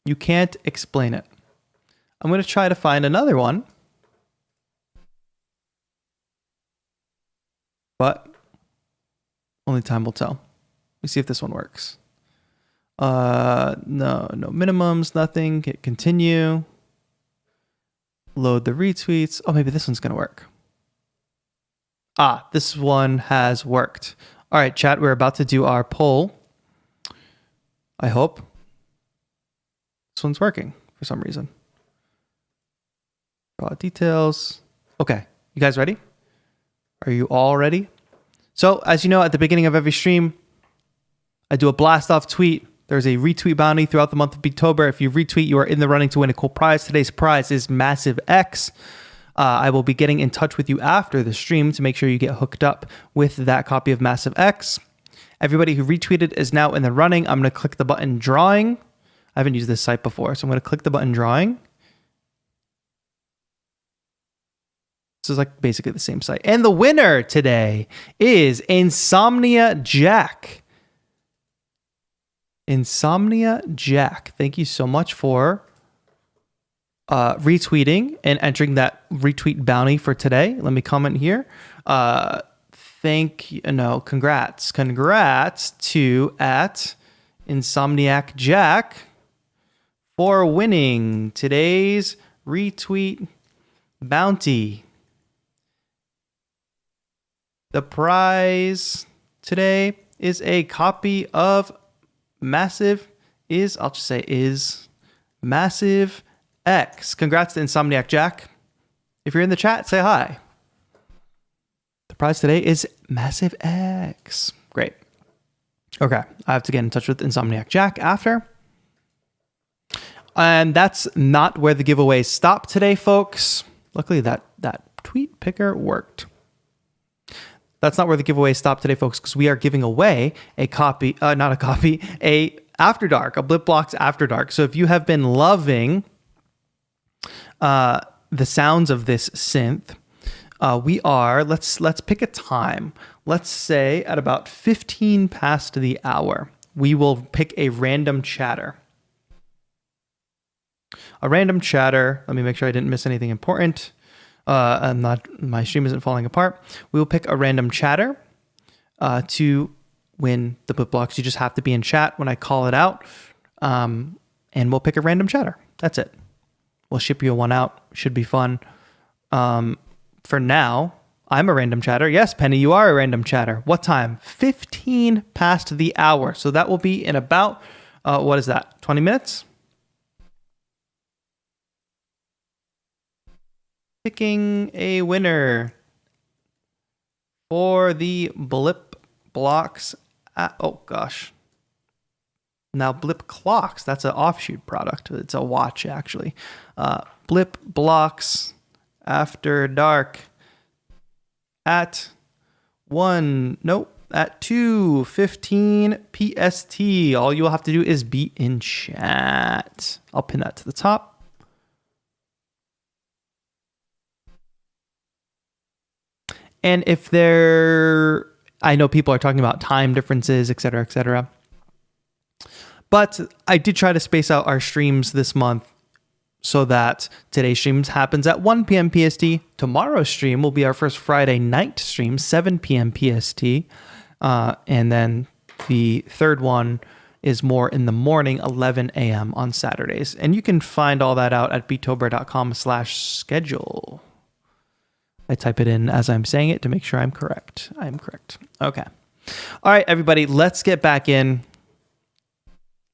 You can't explain it. I'm going to try to find another one. But only time will tell. Let me see if this one works. No minimums, nothing. Hit continue. Load the retweets. Oh, maybe this one's going to work. This one has worked. All right, chat, we're about to do our poll. I hope this one's working for some reason. Raw details. Okay, you guys ready? Are you all ready? So, as you know, at the beginning of every stream, I do a blast off tweet. There's a retweet bounty throughout the month of Beattober. If you retweet, you are in the running to win a cool prize. Today's prize is Massive X. I will be getting in touch with you after the stream to make sure you get hooked up with that copy of Massive X. Everybody who retweeted is now in the running. I'm going to click the button drawing. I haven't used this site before, so I'm going to click the button drawing. This is like basically the same site. And the winner today is Insomnia Jack. Insomnia Jack. Thank you so much for retweeting and entering that retweet bounty for today. Let me comment here. Congrats to @Insomniac Jack for winning today's retweet bounty. The prize today is a copy of Massive X. Congrats to Insomniac Jack. If you're in the chat, say hi. The prize today is Massive X. Great. Okay, I have to get in touch with Insomniac Jack after. And that's not where the giveaways stop today, folks. Luckily, that tweet picker worked. That's not where the giveaways stop today, folks, because we are giving away a After Dark, a BLIPBLOX After Dark. So if you have been loving the sounds of this synth, let's pick a time. Let's say at about 15 past the hour, we will pick a random chatter. Let me make sure I didn't miss anything important. My stream isn't falling apart. We will pick a random chatter to win the BLIPBLOX. You just have to be in chat when I call it out. and we'll pick a random chatter. That's it. We'll ship you one out. Should be fun. For now, I'm a random chatter. Yes, Penny, you are a random chatter. What time? 15 past the hour. So that will be in about, what is that? 20 minutes? Picking a winner for the BLIPBLOX. Oh, gosh. Now, BLIPBLOX, that's an offshoot product. It's a watch, actually. BLIPBLOX After Dark at 2:15 PST. All you'll have to do is be in chat. I'll pin that to the top. And if I know people are talking about time differences, et cetera, et cetera. But I did try to space out our streams this month so that today's stream happens at 1 p.m. PST. Tomorrow's stream will be our first Friday night stream, 7 p.m. PST. And then the third one is more in the morning, 11 a.m. on Saturdays. And you can find all that out at beattober.com/schedule. I type it in as I'm saying it to make sure I'm correct. I'm correct. Okay. All right, everybody, let's get back in.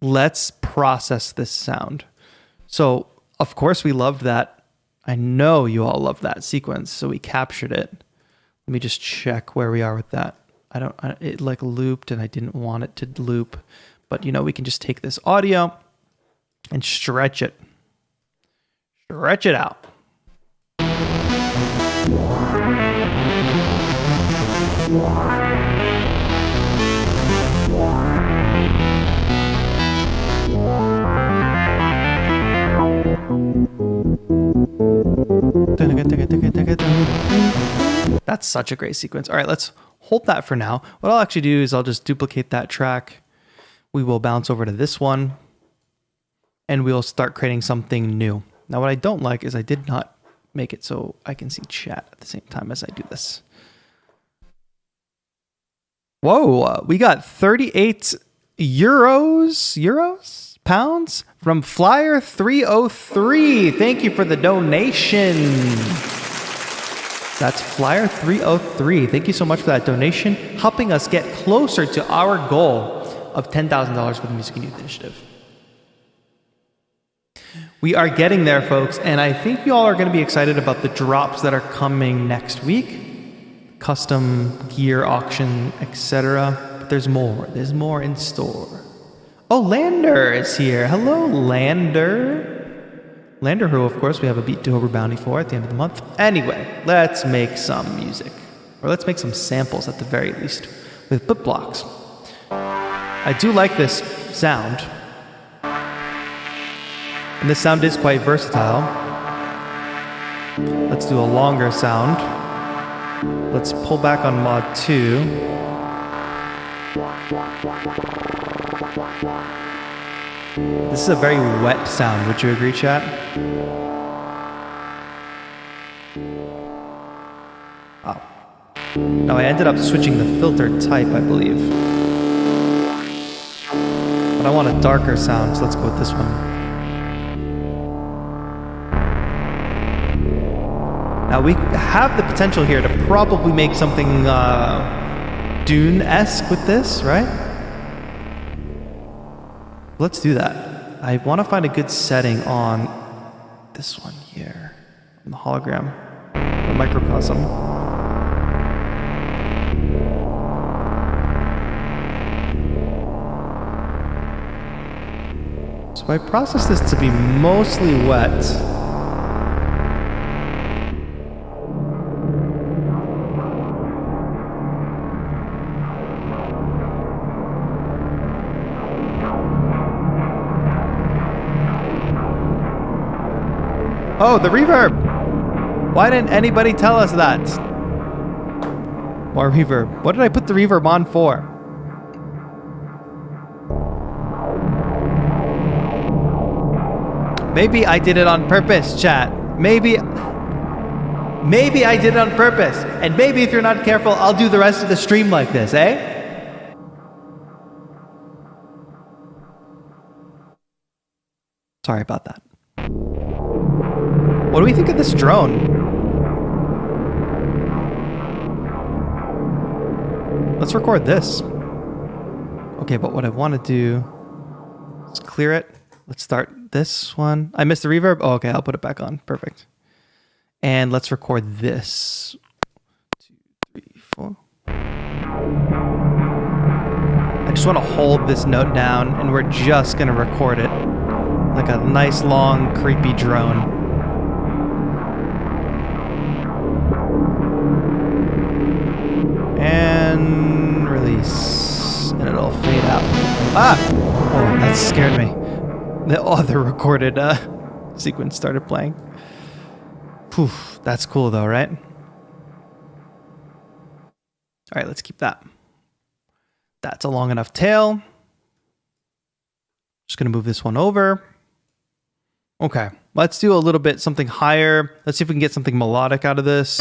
Let's process this sound. So, of course, we loved that. I know you all love that sequence, so we captured it. Let me just check where we are with that. It like looped and I didn't want it to loop, but we can just take this audio and stretch it. Stretch it out. That's such a great sequence. All right, let's hold that for now. What I'll actually do is I'll just duplicate that track. We will bounce over to this one and we'll start creating something new. Now, what I don't like is I did not make it so I can see chat at the same time as I do this. Whoa, we got 38 pounds from Flyer 303. Thank you for the donation. That's Flyer 303. Thank you so much for that donation, helping us get closer to our goal of $10,000 for the Music and Youth Initiative. We are getting there, folks, and I think you all are going to be excited about the drops that are coming next week. Custom gear auction, etc. But there's more. There's more in store. Oh, Lander is here. Hello, Lander. Lander, who, of course, we have a Beattober bounty for at the end of the month. Anyway, let's make some music. Or let's make some samples at the very least with BLIPBLOX. I do like this sound. And this sound is quite versatile. Let's do a longer sound. Let's pull back on mod 2. This is a very wet sound. Would you agree, chat? Oh. No, I ended up switching the filter type, I believe. But I want a darker sound, so let's go with this one. Now, we have the potential here to probably make something Dune-esque with this, right? Let's do that. I want to find a good setting on this one here, on the hologram, the microcosm. So I process this to be mostly wet. Oh, the reverb! Why didn't anybody tell us that? More reverb. What did I put the reverb on for? Maybe I did it on purpose, chat. Maybe I did it on purpose. And maybe if you're not careful, I'll do the rest of the stream like this, eh? Sorry about that. What do we think of this drone? Let's record this. Okay, but what I want to do is clear it. Let's start this one. I missed the reverb. Oh, okay, I'll put it back on. Perfect. And let's record this. 2, 3, 4. I just want to hold this note down, and we're just going to record it like a nice, long, creepy drone. And release. And it'll fade out. Ah! Oh, that scared me. The other recorded sequence started playing. Poof. That's cool though, right? Alright, let's keep that. That's a long enough tail. Just gonna move this one over. Okay, let's do a little bit something higher. Let's see if we can get something melodic out of this.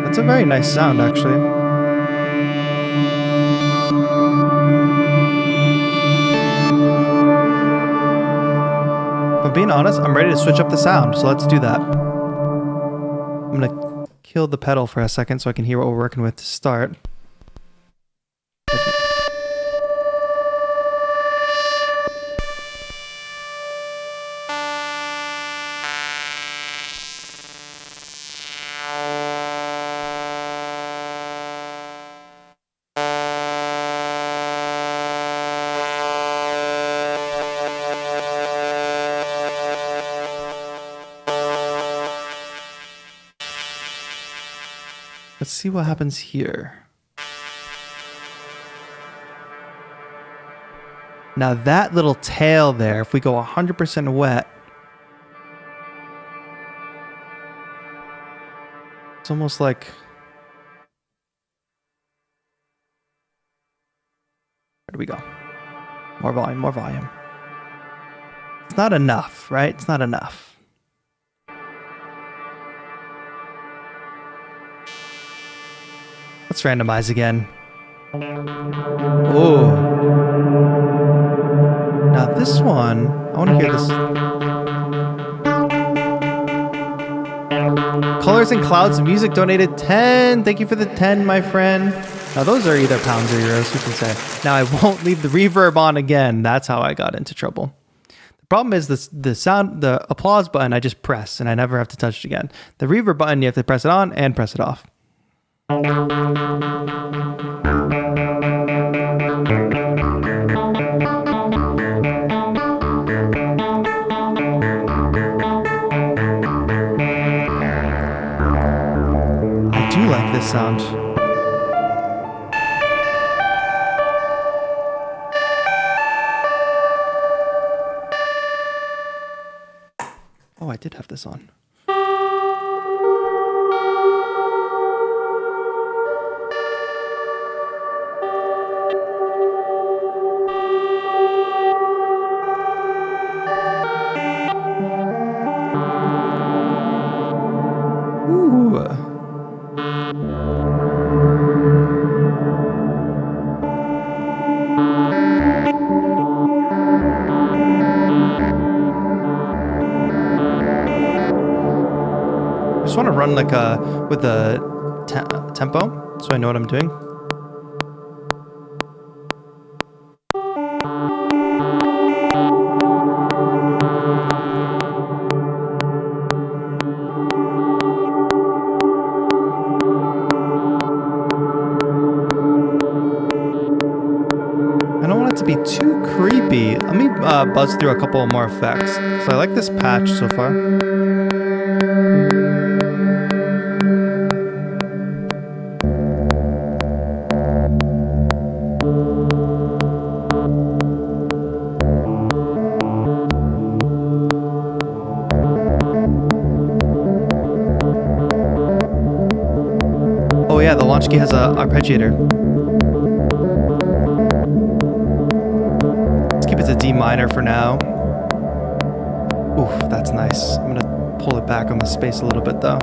That's a very nice sound, actually. But being honest, I'm ready to switch up the sound, so let's do that. I'm gonna kill the pedal for a second so I can hear what we're working with to start. Let's see what happens here. Now that little tail there, if we go 100% wet, it's almost like... Where do we go? More volume, more volume. It's not enough, right? It's not enough. Let's randomize again. Oh. Now this one, I want to hear this. Colors and Clouds of Music donated 10. Thank you for the 10, my friend. Now those are either pounds or euros, you can say. Now I won't leave the reverb on again. That's how I got into trouble. The problem is the sound, the applause button I just press and I never have to touch it again. The reverb button, you have to press it on and press it off. I do like this sound. Oh, I did have this on. I just want to run like with a tempo so I know what I'm doing. I don't want it to be too creepy. Let me buzz through a couple more effects. So I like this patch so far. Oh yeah, the launch key has a arpeggiator. Let's keep it to D minor for now. Oof, that's nice. I'm gonna pull it back on the space a little bit though.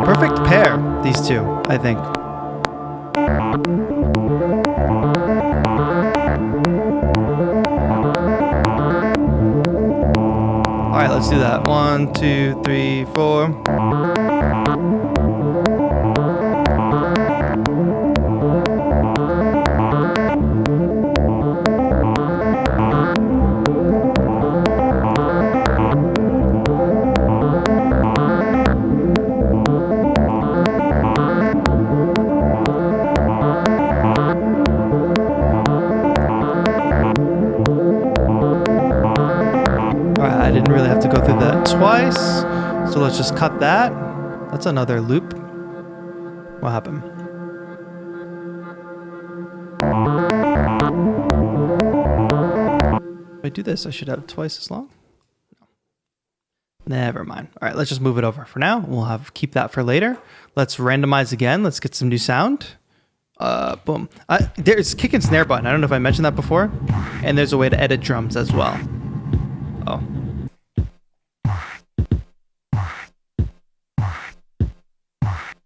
Perfect pair, these two, I think. All right, let's do that. 1, 2, 3, 4. I didn't really have to go through that twice, so let's just cut that. That's another loop. What happened? If I do this, I should have twice as long. Never mind. All right, let's just move it over for now. We'll keep that for later. Let's randomize again. Let's get some new sound. Boom. There's kick and snare button. I don't know if I mentioned that before. And there's a way to edit drums as well. Oh.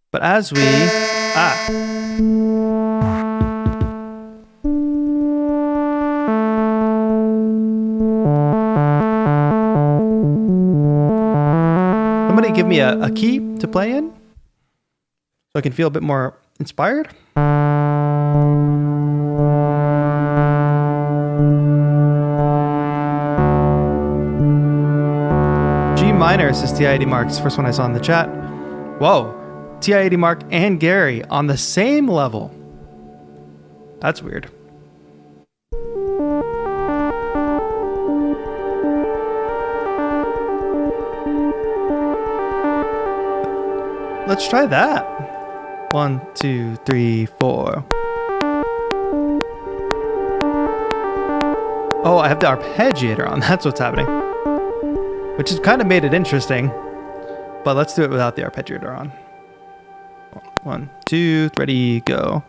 But as we... Somebody give me a key to play in so I can feel a bit more inspired. G minor, says TAETRO Marks. First one I saw in the chat. Whoa. TAETRO Mark and Gary on the same level. That's weird. Let's try that. 1, 2, 3, 4. Oh, I have the arpeggiator on. That's what's happening. Which has kind of made it interesting. But let's do it without the arpeggiator on. 1, 2, ready, go.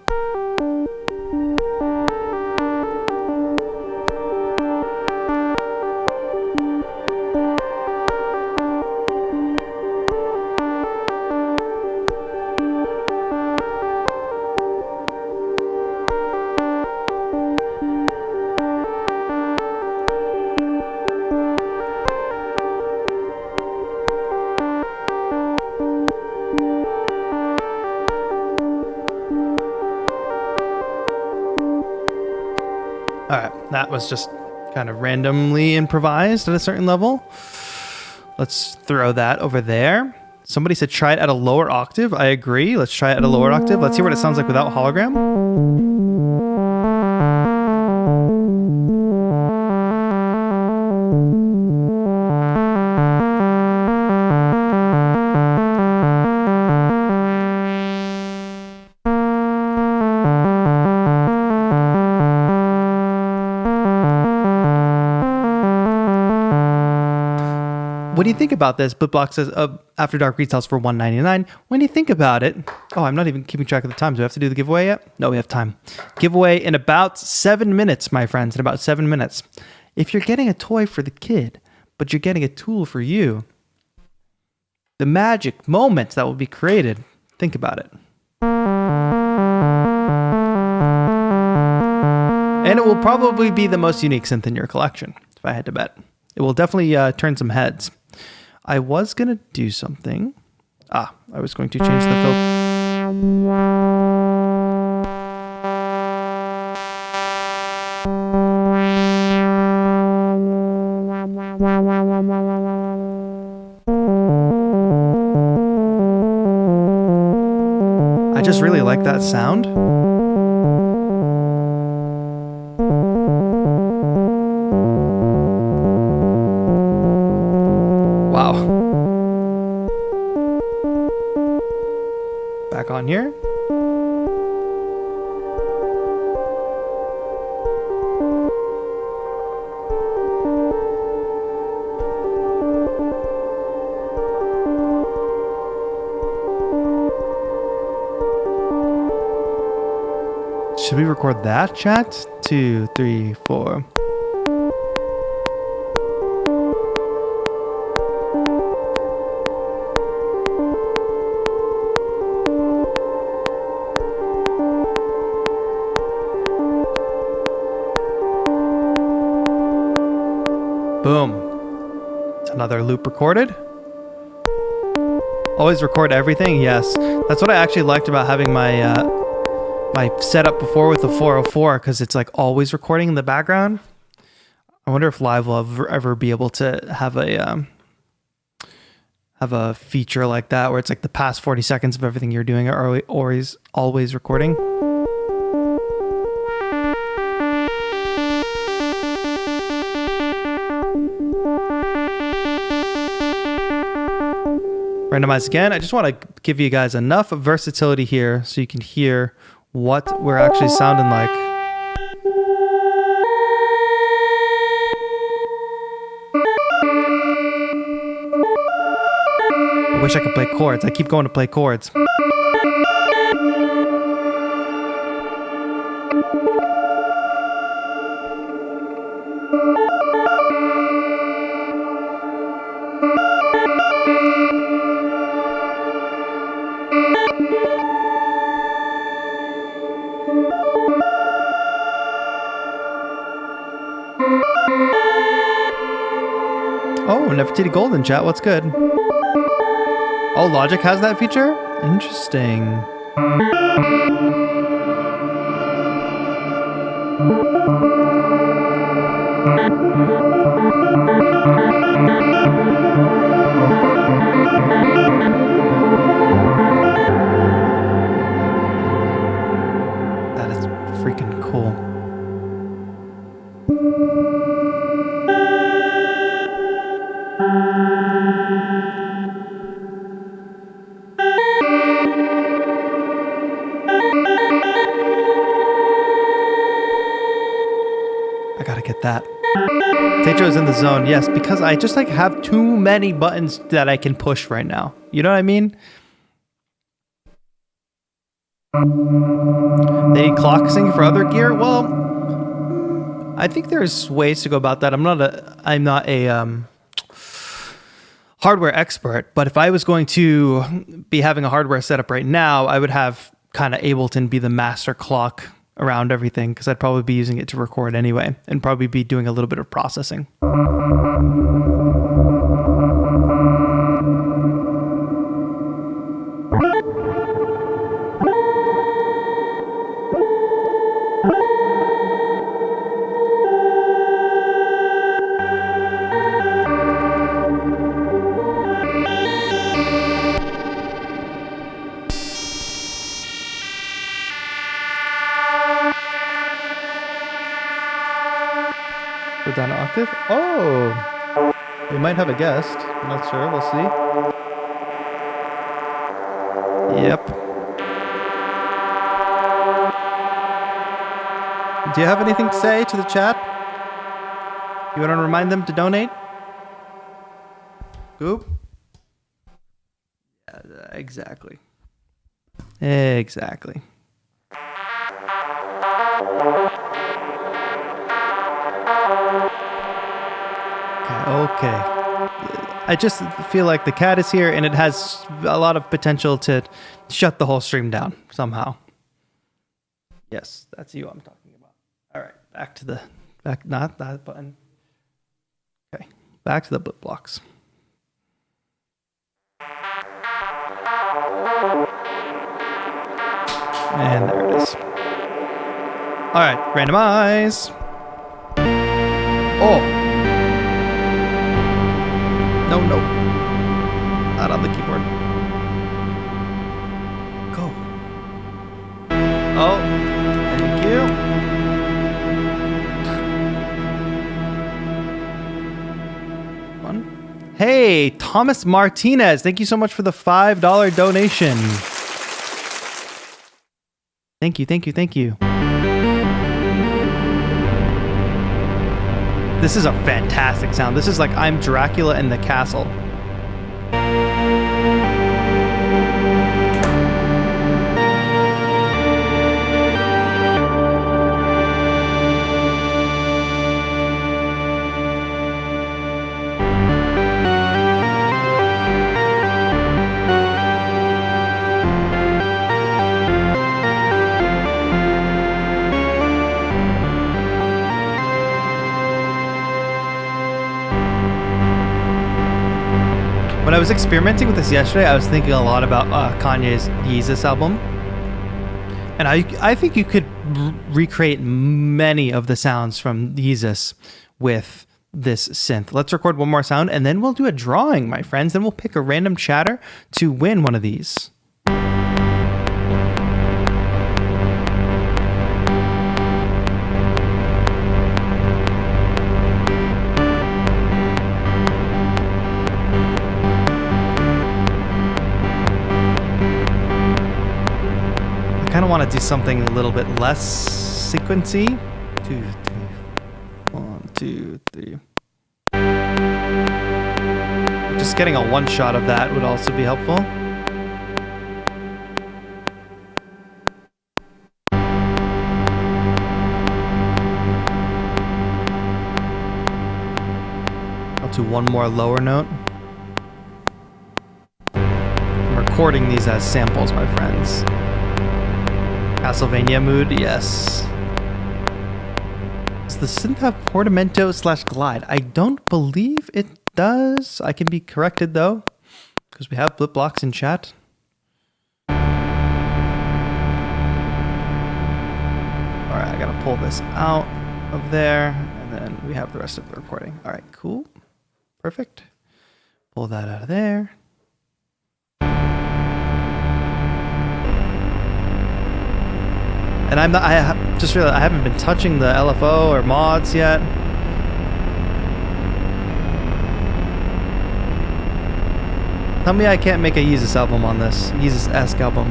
Alright, that was just kind of randomly improvised at a certain level. Let's throw that over there. Somebody said try it at a lower octave. I agree. Let's try it at a lower octave. Let's hear what it sounds like without hologram. When you think about this, BLIPBLOX says After Dark retails for $199. When you think about it, oh, I'm not even keeping track of the time. Do we have to do the giveaway yet? No, we have time. Giveaway in about 7 minutes, my friends, in about 7 minutes. If you're getting a toy for the kid, but you're getting a tool for you, the magic moments that will be created, think about it. And it will probably be the most unique synth in your collection, if I had to bet. It will definitely turn some heads. I was going to do something. I was going to change the filter. I just really like that sound. Back on here. Should we record that, chat? 2, 3, 4. Boom. It's another loop recorded. Always record everything. Yes. That's what I actually liked about having my my setup before with the 404, because it's like always recording in the background. I wonder if Live will ever be able to have a feature like that where it's like the past 40 seconds of everything you're doing are always recording. Randomize again. I just want to give you guys enough versatility here so you can hear what we're actually sounding like. I wish I could play chords. I keep going to play chords. Oh, Nefertiti Golden chat. What's good? Oh, Logic has that feature? Interesting. That is freaking cool. I gotta get that. TAETRO is in the zone. Yes, because I just like have too many buttons that I can push right now. You know what I mean? They need clock syncing for other gear. Well, I think there's ways to go about that. I'm not a hardware expert, but if I was going to be having a hardware setup right now, I would have kind of Ableton be the master clock around everything, because I'd probably be using it to record anyway and probably be doing a little bit of processing. Go down an octave. Oh, we might have a guest. I'm not sure. We'll see. Yep. Do you have anything to say to the chat? You want to remind them to donate? Goop? Yeah, exactly. Exactly. Okay. I just feel like the cat is here and it has a lot of potential to shut the whole stream down somehow. Yes, that's you I'm talking about. All right, not that button. Okay, back to the BLIPBLOX. And there it is. All right, randomize. Oh. No. Not on the keyboard. Go. Oh, thank you. One. Hey, Thomas Martinez. Thank you so much for the $5 donation. Thank you. This is a fantastic sound. This is like I'm Dracula in the castle. When I was experimenting with this yesterday, I was thinking a lot about Kanye's Yeezus album. And I think you could recreate many of the sounds from Yeezus with this synth. Let's record one more sound and then we'll do a drawing, my friends. Then we'll pick a random chatter to win one of these. I kind of want to do something a little bit less sequency. 2, 3, 1, 2, 3. Just getting a one shot of that would also be helpful. I'll do one more lower note. I'm recording these as samples, my friends. Castlevania mood, yes. Does the synth have portamento / glide? I don't believe it does. I can be corrected though, because we have BLIPBLOX in chat. Alright, I gotta pull this out of there, and then we have the rest of the recording. Alright, cool. Perfect. Pull that out of there. And I just realized I haven't been touching the LFO or mods yet. Tell me I can't make a Yeezus album on this. Yeezus-esque album.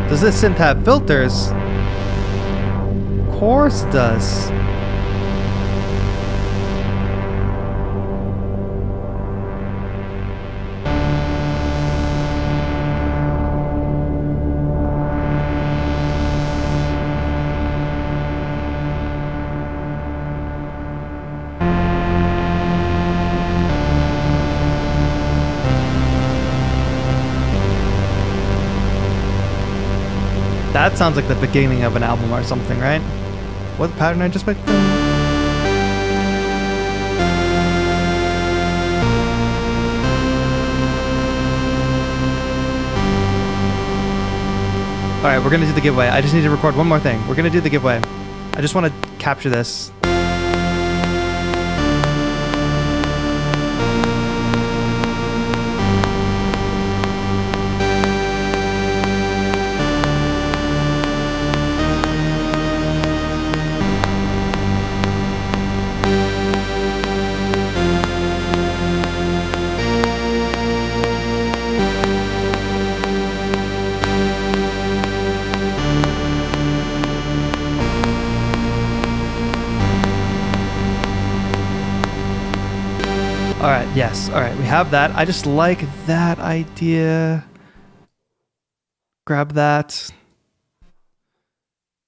Does this synth have filters? Of course it does. That sounds like the beginning of an album or something, right? What pattern I just picked? Alright, we're gonna do the giveaway. I just need to record one more thing. We're gonna do the giveaway. I just want to capture this. Alright, yes. Alright, we have that. I just like that idea. Grab that.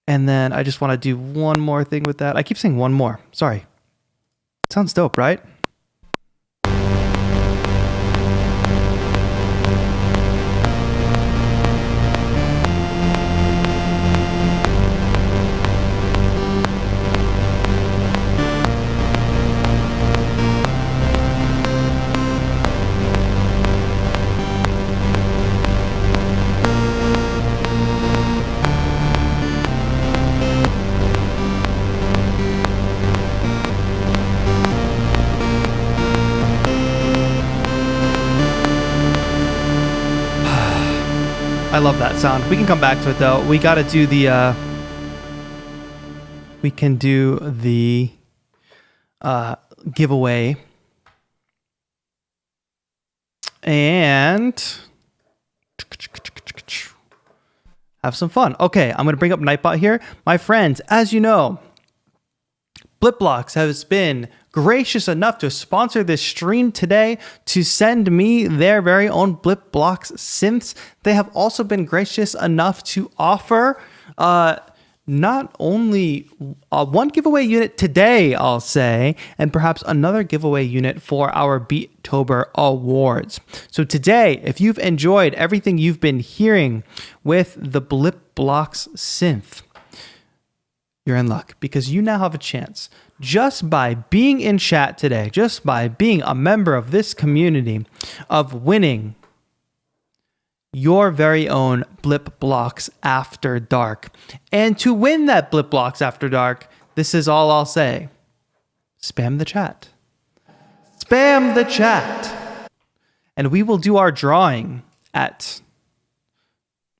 And then I just want to do one more thing with that. I keep saying one more. Sorry. Sounds dope, right? I love that sound. We can come back to it though. We got to do the we can do the giveaway. And have some fun. Okay, I'm going to bring up Nightbot here. My friends, as you know, BLIPBLOX has been gracious enough to sponsor this stream today to send me their very own BLIPBLOX synths. They have also been gracious enough to offer not only one giveaway unit today, I'll say, and perhaps another giveaway unit for our Beattober awards. So today, if you've enjoyed everything you've been hearing with the BLIPBLOX synth, you're in luck because you now have a chance just by being in chat today, just by being a member of this community, of winning your very own BLIPBLOX After Dark. And to win that BLIPBLOX After Dark, this is all I'll say. Spam the chat. Spam the chat. And we will do our drawing at,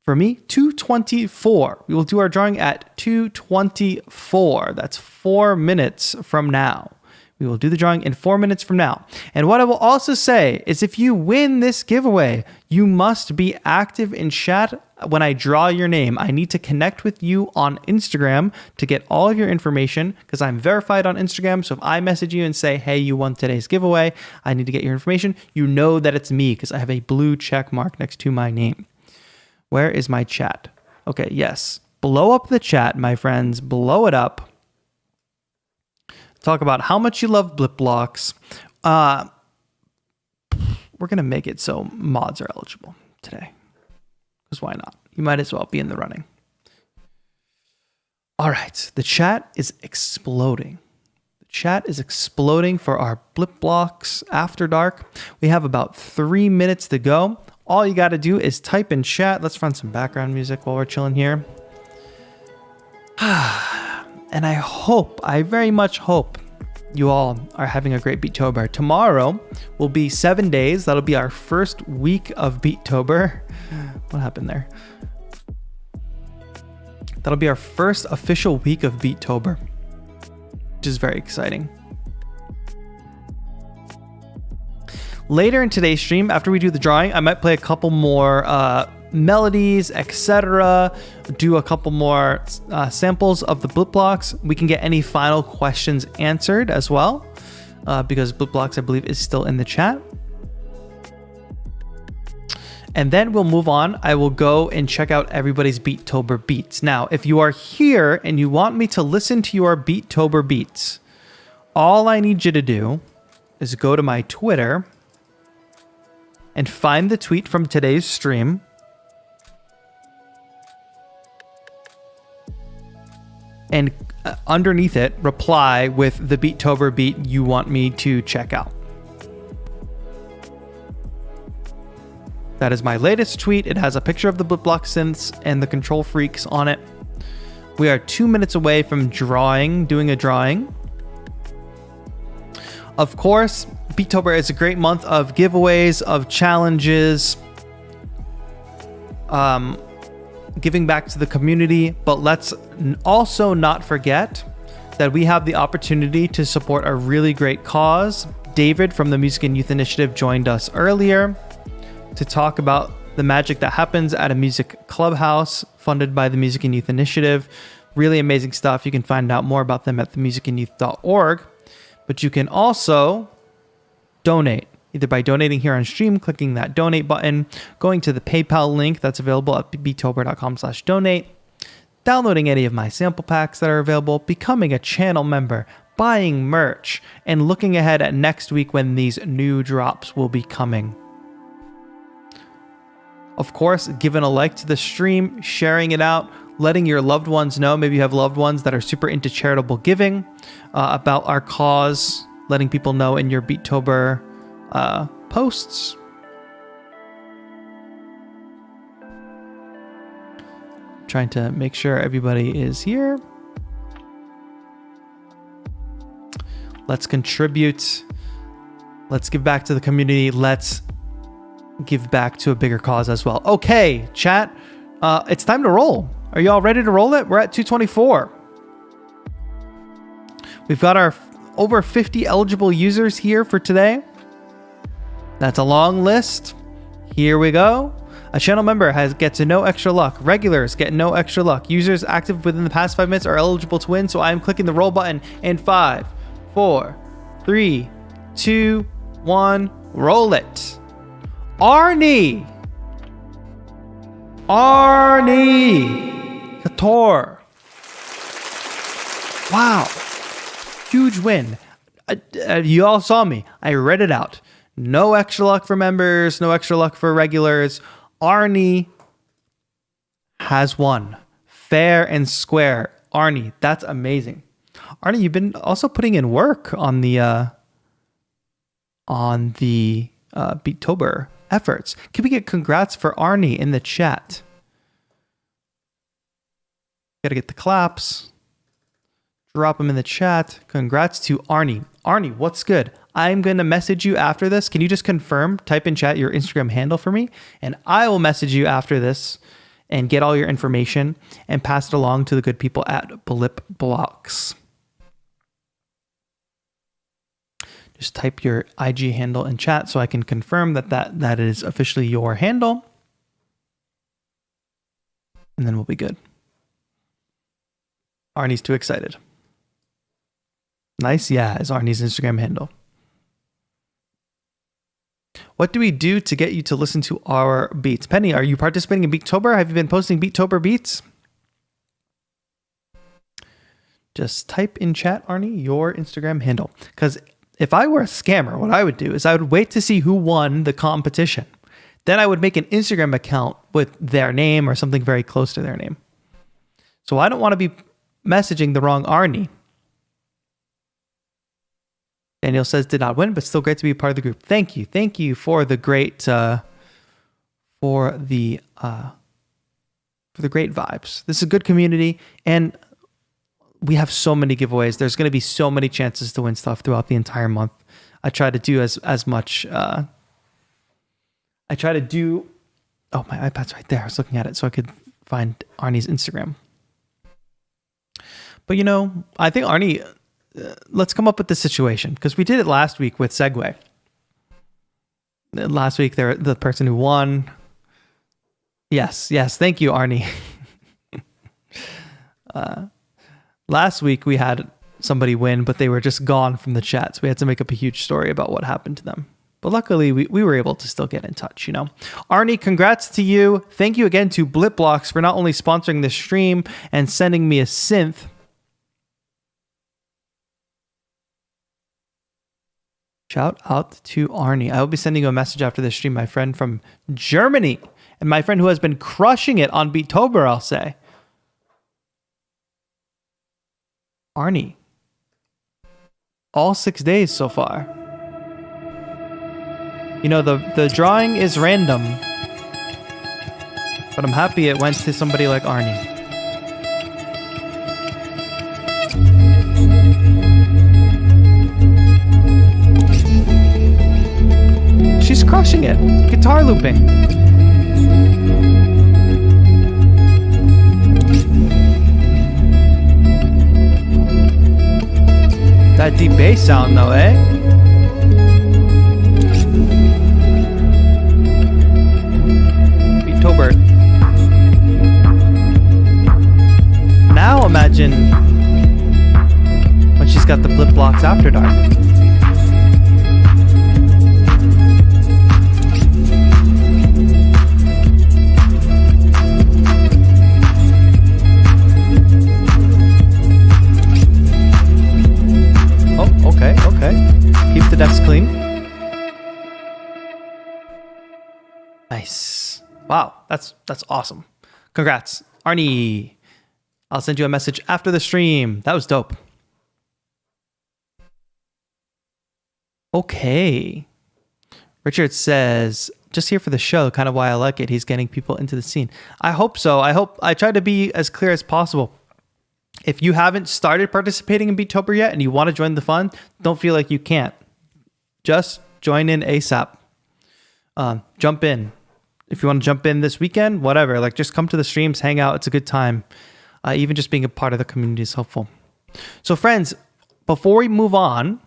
for me, 2:24. We will do our drawing at 2:24. That's 4 minutes from now. We will do the drawing in 4 minutes from now. And what I will also say is if you win this giveaway, you must be active in chat when I draw your name. I need to connect with you on Instagram to get all of your information because I'm verified on Instagram. So if I message you and say, hey, you won today's giveaway, I need to get your information. You know that it's me because I have a blue check mark next to my name. Where is my chat? Okay, yes. Blow up the chat, my friends. Blow it up. Talk about how much you love BLIPBLOX. We're going to make it so mods are eligible today. Because why not? You might as well be in the running. All right. The chat is exploding. The chat is exploding for our BLIPBLOX After Dark. We have about 3 minutes to go. All you got to do is type in chat. Let's run some background music while we're chilling here. And I very much hope you all are having a great Beattober. Tomorrow will be 7 days. That'll be our first week of Beattober. What happened there? That'll be our first official week of Beattober, which is very exciting. Later in today's stream, after we do the drawing, I might play a couple more melodies, etc. Do a couple more samples of the BLIPBLOX. We can get any final questions answered as well, because BLIPBLOX, I believe, is still in the chat. And then we'll move on. I will go and check out everybody's Beattober beats. Now, if you are here and you want me to listen to your Beattober beats, all I need you to do is go to my Twitter and find the tweet from today's stream. And underneath it, reply with the Beattober beat you want me to check out. That is my latest tweet. It has a picture of the BLIPBLOX synths and the control freaks on it. We are 2 minutes away from doing a drawing. Of course, Beattober is a great month of giveaways, of challenges, giving back to the community, but let's also not forget that we have the opportunity to support a really great cause. David from the Music and Youth Initiative joined us earlier to talk about the magic that happens at a music clubhouse funded by the Music and Youth Initiative. Really amazing stuff. You can find out more about them at themusicandyouth.org, but you can also donate, either by donating here on stream, clicking that donate button, going to the PayPal link that's available at beattober.com/donate, downloading any of my sample packs that are available, becoming a channel member, buying merch, and looking ahead at next week when these new drops will be coming. Of course, giving a like to the stream, sharing it out, letting your loved ones know. Maybe you have loved ones that are super into charitable giving, about our cause, letting people know in your Beattober posts. Trying to make sure everybody is here. Let's contribute. Let's give back to the community. Let's give back to a bigger cause as well. Okay, chat. It's time to roll. Are you all ready to roll it? We're at 224. We've got our over 50 eligible users here for today. That's a long list. Here we go. A channel member gets no extra luck. Regulars get no extra luck. Users active within the past 5 minutes are eligible to win. So I am clicking the roll button in 5, 4, 3, 2, 1. Roll it. Arnie Couture. Wow. Huge win. You all saw me. I read it out. No extra luck for members, no extra luck for regulars. Arnie has won. Fair and square. Arnie, that's amazing. Arnie, you've been also putting in work on the Beattober efforts. Can we get congrats for Arnie in the chat? Gotta get the claps. Drop them in the chat. Congrats to Arnie. Arnie, what's good? I'm going to message you after this. Can you just confirm, type in chat your Instagram handle for me? And I will message you after this and get all your information and pass it along to the good people at BLIPBLOX. Just type your IG handle in chat so I can confirm that is officially your handle. And then we'll be good. Arnie's too excited. Nice, yeah, is Arnie's Instagram handle. What do we do to get you to listen to our beats? Penny, are you participating in Beattober? Have you been posting Beattober beats? Just type in chat, Arnie, your Instagram handle. Because if I were a scammer, what I would do is I would wait to see who won the competition. Then I would make an Instagram account with their name or something very close to their name. So I don't want to be messaging the wrong Arnie. Daniel says did not win, but still great to be a part of the group. Thank you. Thank you for the great great vibes. This is a good community, and we have so many giveaways. There's going to be so many chances to win stuff throughout the entire month. I try to do as much. I try to do. Oh, my iPad's right there. I was looking at it so I could find Arnie's Instagram. But I think Arnie. Let's come up with the situation, because we did it last week with Segway. Last week, the person who won. Yes. Thank you, Arnie. Last week, we had somebody win, but they were just gone from the chat. So we had to make up a huge story about what happened to them. But luckily, we were able to still get in touch, Arnie, congrats to you. Thank you again to BLIPBLOX for not only sponsoring this stream and sending me a synth. Shout out to Arnie. I will be sending you a message after this stream, my friend from Germany, and my friend who has been crushing it on Beattober, I'll say. Arnie. All 6 days so far. The drawing is random, but I'm happy it went to somebody like Arnie. She's crushing it. Guitar looping. That deep bass sound though, eh? Beattober. Now imagine when she's got the BLIPBLOX After Dark. Okay. Keep the decks clean. Nice. Wow, that's awesome. Congrats, Arnie. I'll send you a message after the stream. That was dope. Okay. Richard says, just here for the show, kind of why I like it. He's getting people into the scene. I hope so. I try to be as clear as possible. If you haven't started participating in Beattober yet and you want to join the fun, don't feel like you can't. Just join in ASAP. Jump in. If you want to jump in this weekend, whatever. Just come to the streams, hang out. It's a good time. Even just being a part of the community is helpful. So friends, before we move on,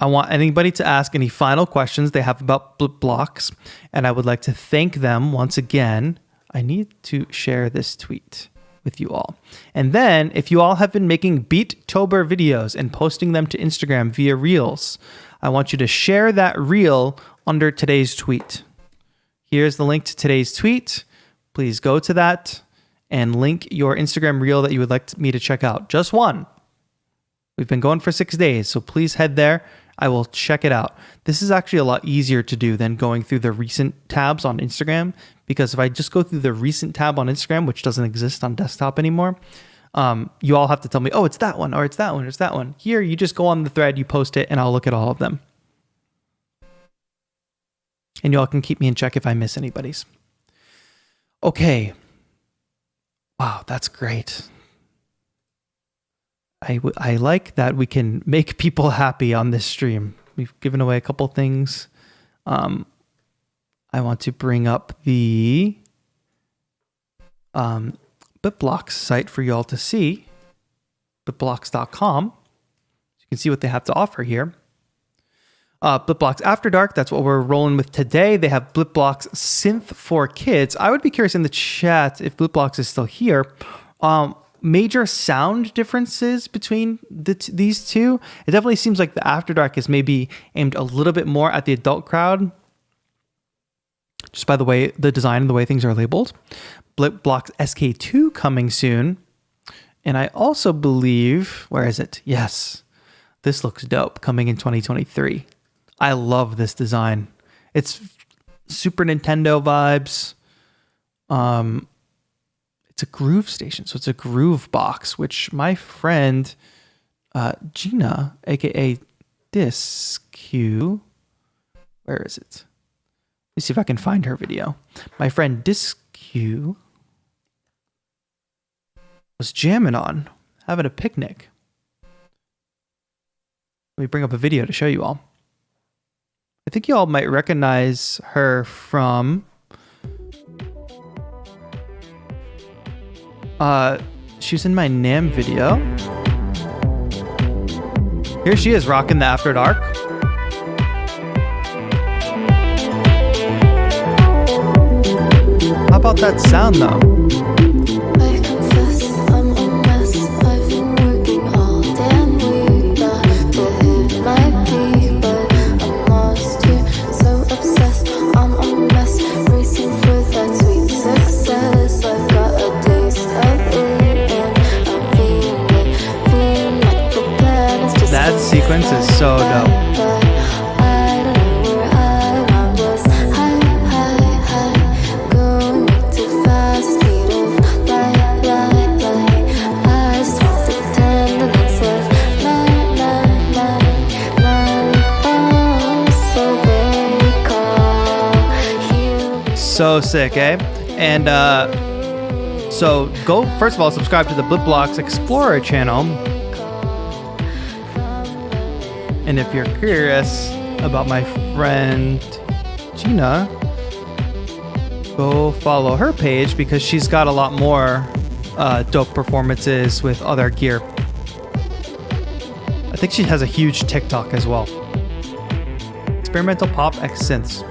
I want anybody to ask any final questions they have about BLIPBLOX. And I would like to thank them once again. I need to share this tweet with you all. And then if you all have been making Beattober videos and posting them to Instagram via Reels, I want you to share that reel under today's tweet. Here's the link to today's tweet. Please go to that and link your Instagram reel that you would like me to check out. Just one. We've been going for 6 days, so please head there. I will check it out. This is actually a lot easier to do than going through the recent tabs on Instagram, because if I just go through the recent tab on Instagram, which doesn't exist on desktop anymore, you all have to tell me, oh, it's that one, or it's that one, or it's that one. Here, you just go on the thread, you post it, and I'll look at all of them. And you all can keep me in check if I miss anybody's. Okay. Wow, that's great. I like that we can make people happy on this stream. We've given away a couple things. I want to bring up the BLIPBLOX site for you all to see. BLIPBLOX.com. You can see what they have to offer here. BLIPBLOX After Dark, that's what we're rolling with today. They have BLIPBLOX Synth for Kids. I would be curious in the chat if BLIPBLOX is still here. Major sound differences between these two. It definitely seems like the After Dark is maybe aimed a little bit more at the adult crowd, just by the way, the design and the way things are labeled. BLIPBLOX SK2 coming soon. And I also believe, where is it? Yes, this looks dope, coming in 2023. I love this design. It's Super Nintendo vibes. It's a groove station, so it's a groove box, which my friend Gina, aka Disq, where is it? Let me see if I can find her video. My friend Disq was jamming on, having a picnic. Let me bring up a video to show you all. I think you all might recognize her from she was in my NAMM video. Here she is rocking the After Dark. How about that sound though?
I confess I'm a mess. I've been working all damn week to hit my peak, but I'm lost here, so obsessed. I'm a mess, racing for that sweet success. I've got a taste of it, and I'm feeling like the plan is just
That sequence is so dope. So sick, eh? And so go, first of all, subscribe to the BLIPBLOX Explorer channel. And if you're curious about my friend Gina, go follow her page because she's got a lot more dope performances with other gear. I think she has a huge TikTok as well. Experimental Pop X Synths.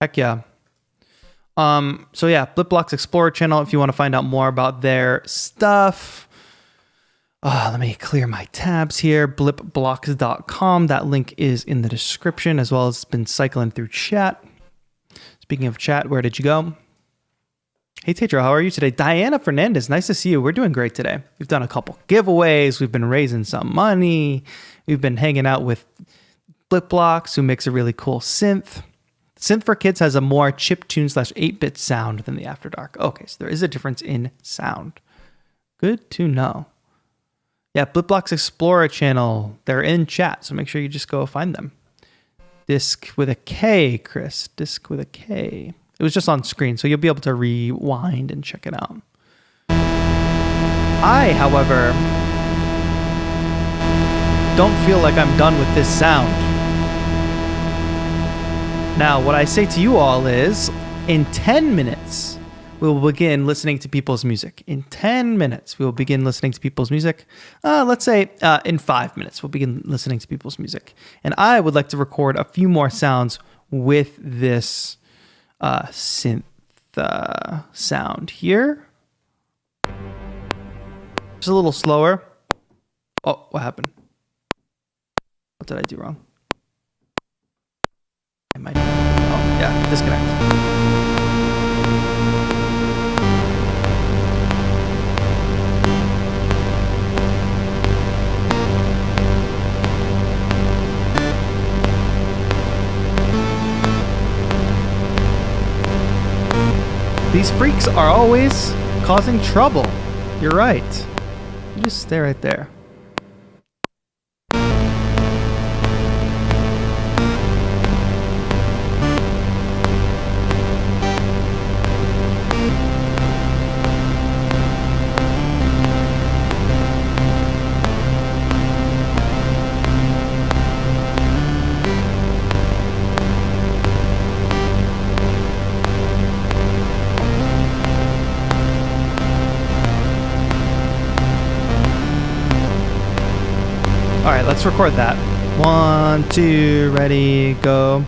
Heck yeah. So yeah, BLIPBLOX Explorer channel if you want to find out more about their stuff. Let me clear my tabs here. BLIPBLOX.com. That link is in the description, as well as it's been cycling through chat. Speaking of chat, where did you go? Hey TAETRO, how are you today? Diana Fernandez, nice to see you. We're doing great today. We've done a couple giveaways. We've been raising some money. We've been hanging out with BLIPBLOX, who makes a really cool synth. Synth for Kids has a more chiptune / 8-bit sound than the After Dark. Okay, so there is a difference in sound. Good to know. Yeah, BLIPBLOX Explorer channel. They're in chat, so make sure you just go find them. Disc with a K, Chris. Disc with a K. It was just on screen, so you'll be able to rewind and check it out. I, however, don't feel like I'm done with this sound. Now, what I say to you all is, in 10 minutes, we will begin listening to people's music. In 10 minutes, we will begin listening to people's music. Let's say in 5 minutes, we'll begin listening to people's music. And I would like to record a few more sounds with this synth sound here. Just a little slower. Oh, what happened? What did I do wrong? Oh, yeah, disconnect. These freaks are always causing trouble. You're right. You just stay right there. All right, let's record that. 1, 2, ready, go.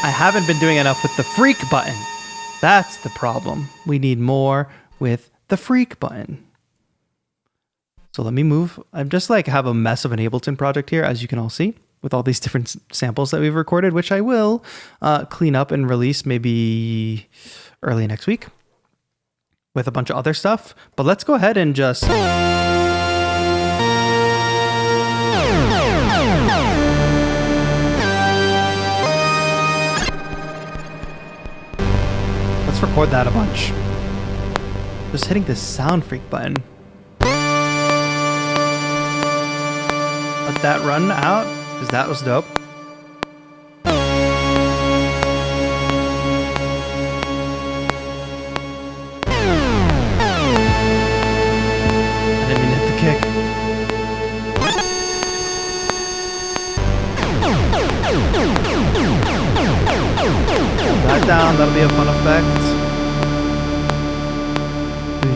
I haven't been doing enough with the freak button. That's the problem. We need more with the freak button. So let me move. I'm just like have a mess of an Ableton project here, as you can all see, with all these different samples that we've recorded, which I will clean up and release maybe early next week with a bunch of other stuff. But let's go ahead and just... let's record that a bunch. Just hitting this sound freak button. Let that run out, because that was dope. I didn't mean to hit the kick. Hold that down, that'll be a fun effect. 3,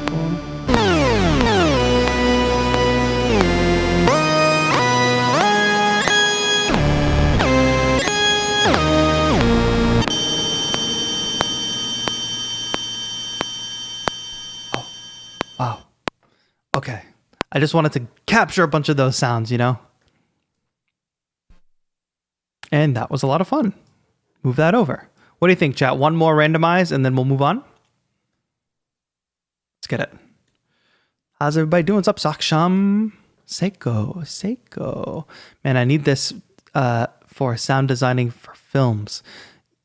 4. Wow. Okay. I just wanted to capture a bunch of those sounds, you know? And that was a lot of fun. Move that over. What do you think, chat? One more randomize and then we'll move on? Let's get it. How's everybody doing? What's up, Saksham? Seiko. Man, I need this for sound designing for films.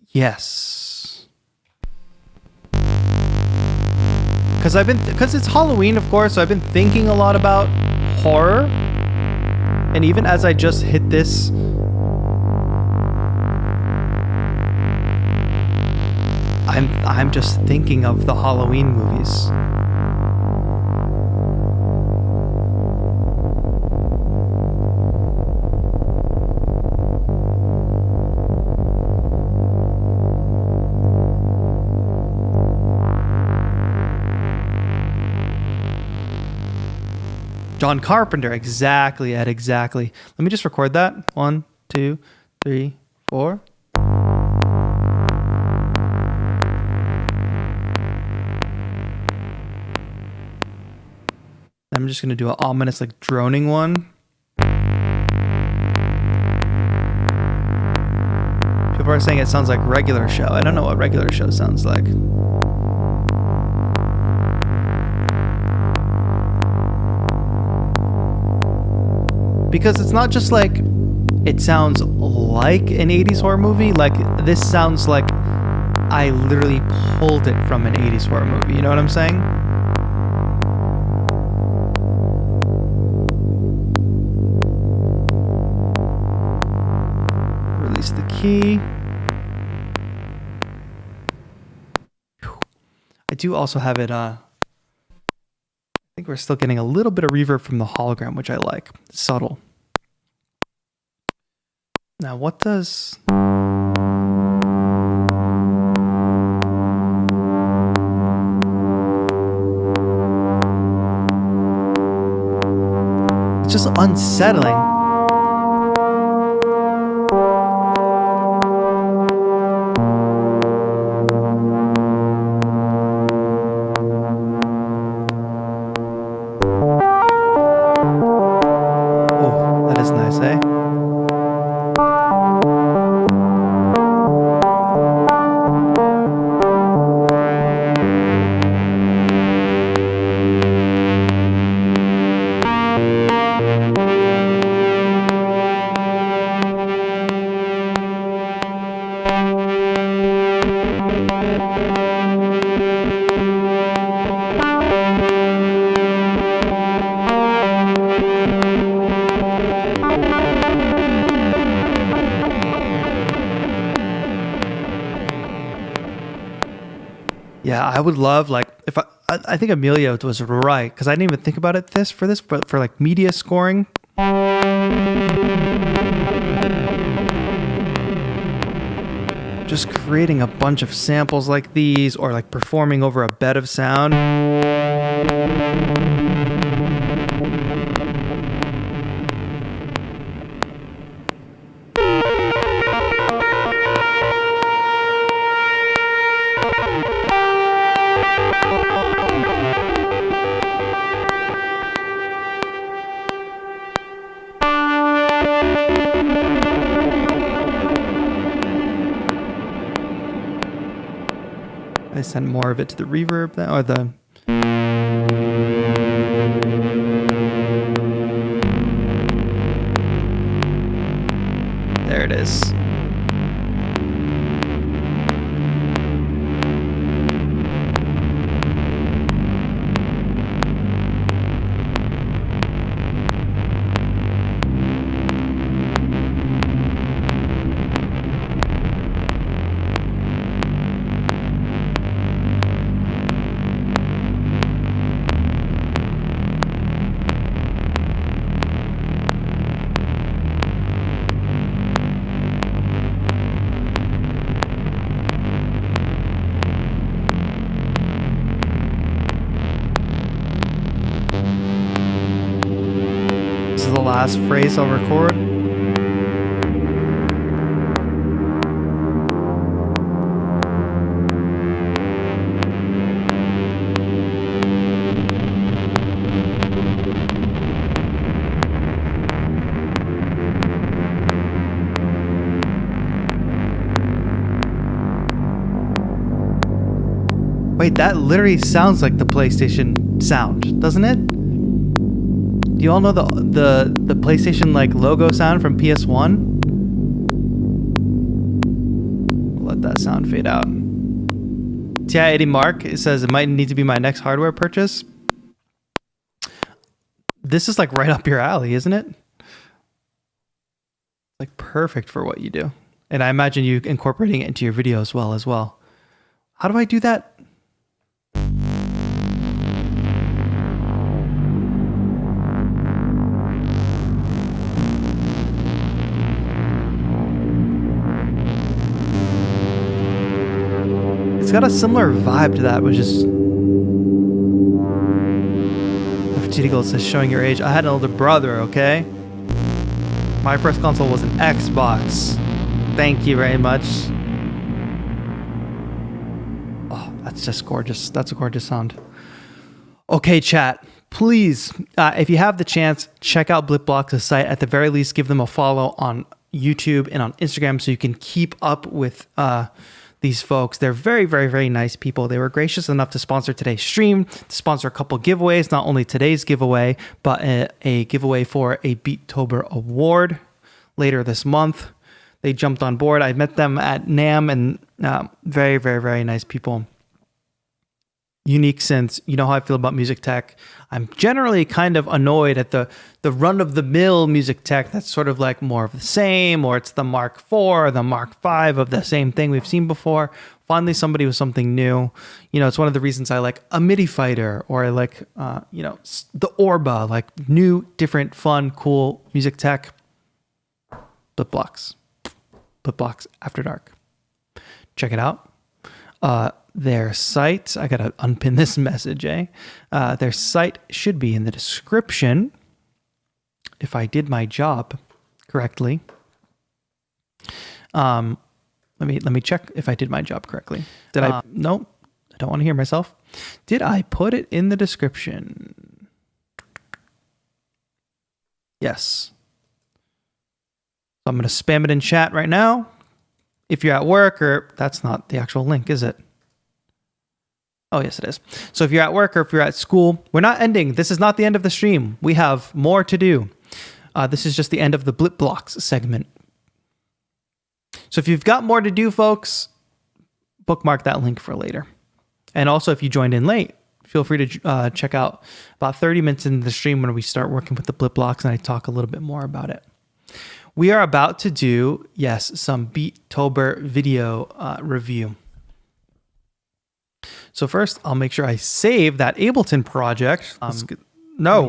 Yes. Because it's Halloween, of course, so I've been thinking a lot about horror. And even as I just hit this, I'm just thinking of the Halloween movies. John Carpenter, exactly, Ed, exactly. Let me just record that. 1, 2, 3, 4. I'm just going to do an ominous, like, droning one. People are saying it sounds like regular show. I don't know what regular show sounds like. Because it's not just like it sounds like an 80s horror movie. Like, this sounds like I literally pulled it from an 80s horror movie. You know what I'm saying? Release the key. I do also have it, I think we're still getting a little bit of reverb from the hologram, which I like. It's subtle. Now, what does... It's just unsettling. Yeah, I would love like if I think Amelia was right because I didn't even think about it but for like media scoring. Just creating a bunch of samples like these or like performing over a bed of sound. I send more of it to the reverb or the. There it is. Last phrase I'll record. Wait, that literally sounds like the PlayStation sound, doesn't it? Do you all know the PlayStation like logo sound from PS1? Let that sound fade out. TI-80 Mark, it says it might need to be my next hardware purchase. This is like right up your alley, isn't it? Like perfect for what you do. And I imagine you incorporating it into your video as well. How do I do that? It's got a similar vibe to that, which is Eagle says showing your age. I had an older brother, okay? My first console was an Xbox. Thank you very much. Oh, that's just gorgeous. That's a gorgeous sound. Okay, chat. Please, if you have the chance, check out BLIPBLOX's site. At the very least, give them a follow on YouTube and on Instagram so you can keep up with these folks. They're very, very, very nice people. They were gracious enough to sponsor today's stream, to sponsor a couple giveaways, not only today's giveaway, but a giveaway for a Beattober award later this month. They jumped on board. I met them at NAMM and very, very, very nice people. Unique Synths. You know how I feel about music tech. I'm generally kind of annoyed at the run-of-the-mill music tech that's sort of like more of the same, or it's the Mark IV or the Mark V of the same thing we've seen before. Finally, somebody with something new. You know, it's one of the reasons I like a MIDI fighter, or I like, the Orba, like new, different, fun, cool music tech. BLIPBLOX. BLIPBLOX After Dark. Check it out. Their site, I gotta unpin this message, their site should be in the description if I did my job correctly. Let me check if I did my job correctly. Did I? No, I don't want to hear myself. Did I put it in the description? Yes. So I'm gonna spam it in chat right now. If you're at work, or that's not the actual link, is it? Oh, yes, it is. So if you're at work or if you're at school, we're not ending. This is not the end of the stream. We have more to do. This is just the end of the BLIPBLOX segment. So if you've got more to do, folks, bookmark that link for later. And also, if you joined in late, feel free to check out about 30 minutes into the stream when we start working with the BLIPBLOX and I talk a little bit more about it. We are about to do, yes, some Beattober video review. So first, I'll make sure I save that Ableton project. No.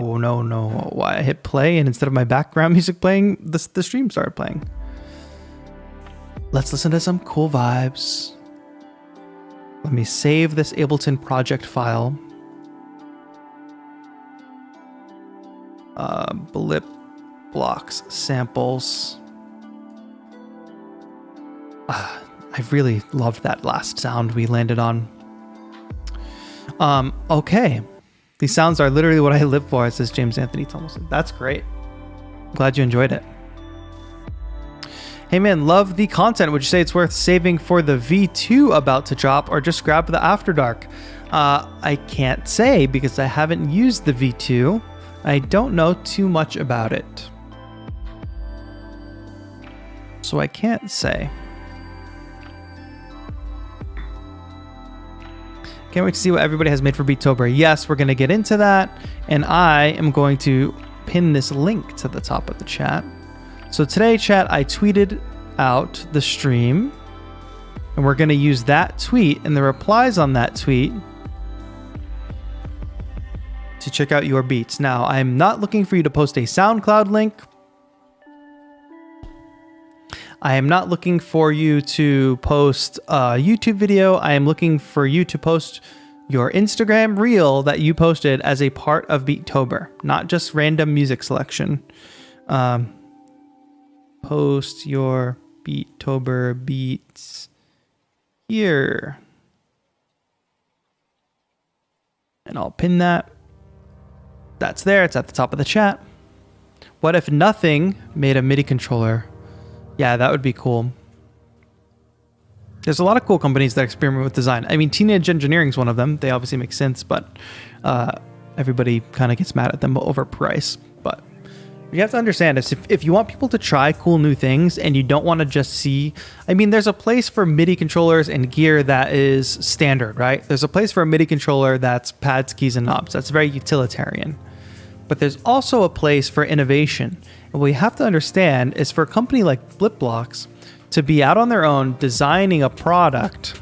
Why I hit play and instead of my background music playing, the stream started playing. Let's listen to some cool vibes. Let me save this Ableton project file. BLIPBLOX samples. I really loved that last sound we landed on. Okay. These sounds are literally what I live for, says James Anthony Thomason. That's great. Glad you enjoyed it. Hey man, love the content. Would you say it's worth saving for the V2 about to drop or just grab the After Dark? I can't say because I haven't used the V2. I don't know too much about it. So I can't say. Can't wait to see what everybody has made for Beattober. Yes, we're going to get into that. And I am going to pin this link to the top of the chat. So today, chat, I tweeted out the stream. And we're going to use that tweet and the replies on that tweet to check out your beats. Now, I'm not looking for you to post a SoundCloud link. I am not looking for you to post a YouTube video. I am looking for you to post your Instagram reel that you posted as a part of Beattober, not just random music selection. Post your Beattober beats here. And I'll pin that. That's there. It's at the top of the chat. What if nothing made a MIDI controller? Yeah, that would be cool. There's a lot of cool companies that experiment with design. I mean, Teenage Engineering is one of them. They obviously make sense, but everybody kind of gets mad at them over price. But you have to understand is if you want people to try cool new things and you don't want to just see, I mean, there's a place for MIDI controllers and gear that is standard, right? There's a place for a MIDI controller that's pads, keys, and knobs. That's very utilitarian. But there's also a place for innovation. And what we have to understand is for a company like BLIPBLOX to be out on their own designing a product,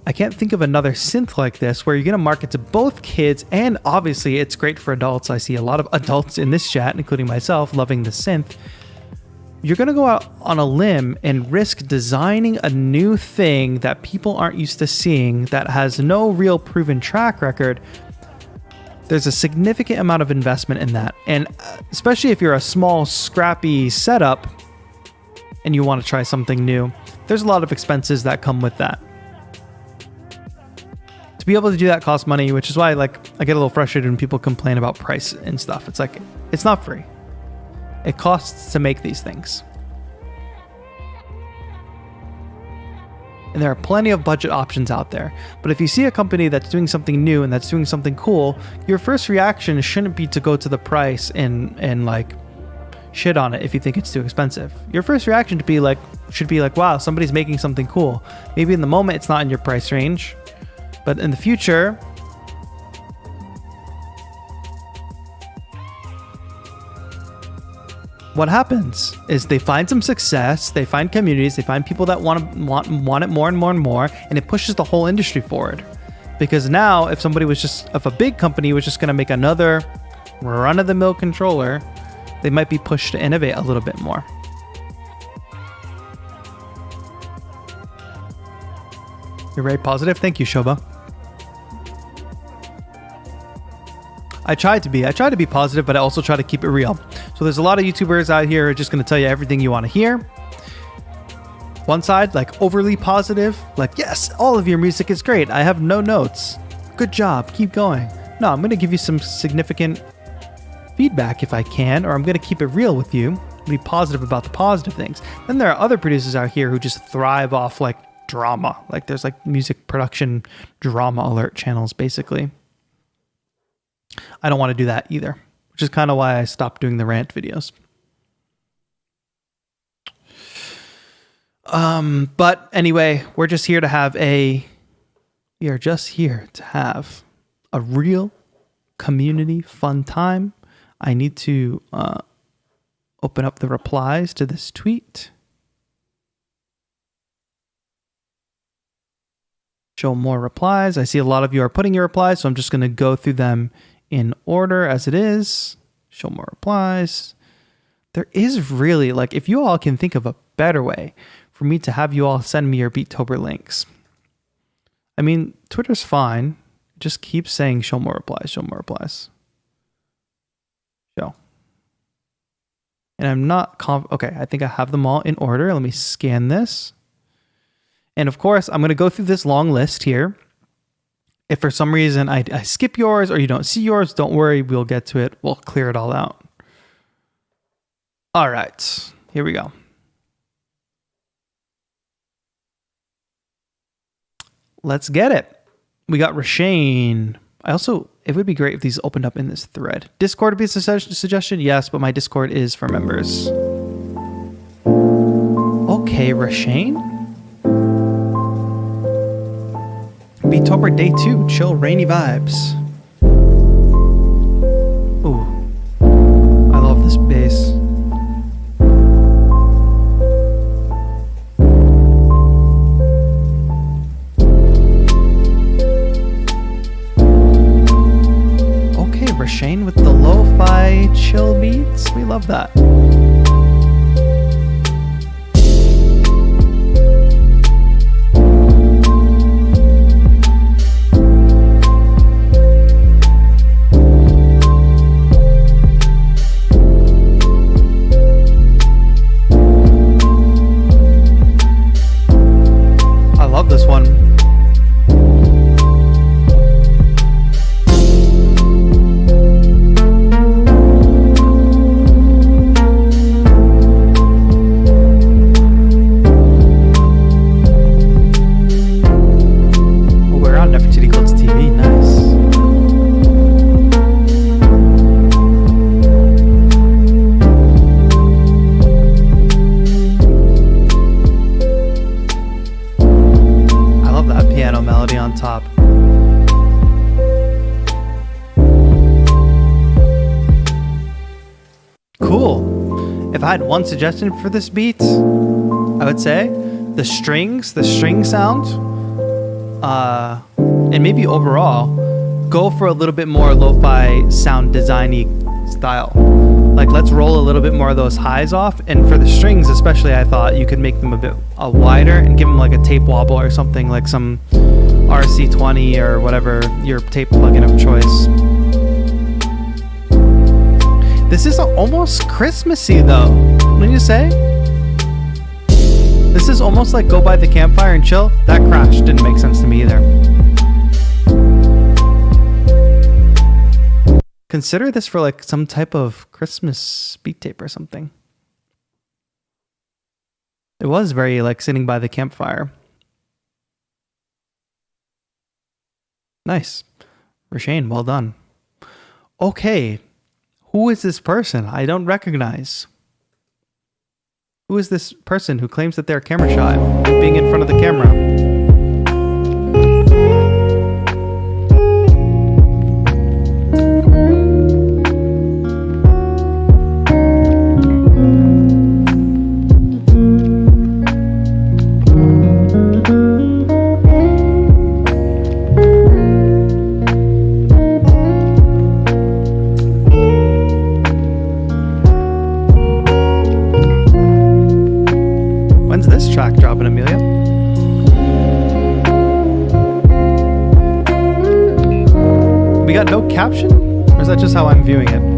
I can't think of another synth like this where you're going to market to both kids and obviously it's great for adults. I see a lot of adults in this chat, including myself, loving the synth. You're going to go out on a limb and risk designing a new thing that people aren't used to seeing that has no real proven track record. There's a significant amount of investment in that. And especially if you're a small, scrappy setup and you want to try something new, there's a lot of expenses that come with that. To be able to do that costs money, which is why I get a little frustrated when people complain about price and stuff. It's like, it's not free. It costs to make these things. And there are plenty of budget options out there. But if you see a company that's doing something new and that's doing something cool, your first reaction shouldn't be to go to the price and like shit on it if you think it's too expensive. Your first reaction should be like, wow, somebody's making something cool. Maybe in the moment it's not in your price range, but in the future, what happens is they find some success, they find communities, they find people that want it more and more and more, and it pushes the whole industry forward. Because now, if a big company was just going to make another run-of-the-mill controller, they might be pushed to innovate a little bit more. You're very positive. Thank you, Shoba. I try to be positive, but I also try to keep it real. So there's a lot of YouTubers out here who are just going to tell you everything you want to hear. One side, overly positive, yes, all of your music is great. I have no notes. Good job. Keep going. No, I'm going to give you some significant feedback if I can, or I'm going to keep it real with you. Be positive about the positive things. Then there are other producers out here who just thrive off drama. There's music production drama alert channels, basically. I don't want to do that either, which is kind of why I stopped doing the rant videos. But anyway, we're just here to have a real community fun time. I need to open up the replies to this tweet. Show more replies. I see a lot of you are putting your replies, so I'm just going to go through them in order as it is. Show more replies. There is really, like, if you all can think of a better way for me to have you all send me your Beattober links. I mean, Twitter's fine. Just keep saying show more replies, show more replies. Show. And I'm not okay, I think I have them all in order. Let me scan this. And of course, I'm going to go through this long list here. If for some reason I skip yours or you don't see yours, don't worry, we'll get to it. We'll clear it all out. All right, here we go. Let's get it. We got Rashane. It would be great if these opened up in this thread. Discord would be a suggestion? Yes, but my Discord is for members. Okay, Rashane. Beattober Day 2, chill, rainy vibes. Ooh, I love this bass. Okay, Rashane with the lo-fi chill beats. We love that. This one. Oh, we're on Nefertiti Gold's TV. Nice. Piano melody on top. Cool. If I had one suggestion for this beat, I would say the string sound, and maybe overall, go for a little bit more lo-fi sound designy style. Like, let's roll a little bit more of those highs off, and for the strings especially, I thought you could make them a bit wider and give them like a tape wobble or something, like some RC20 or whatever your tape plugin of choice. This is almost Christmassy though, wouldn't you say? This is almost like go by the campfire and chill. That crash didn't make sense to me either. Consider this for like some type of Christmas beat tape or something. It was very like sitting by the campfire. Nice. Rashane, well done. Okay. Who is this person? I don't recognize. Who is this person who claims that they're camera shy, being in front of the camera? Track dropping, Amelia. We got no caption? Or is that just how I'm viewing it?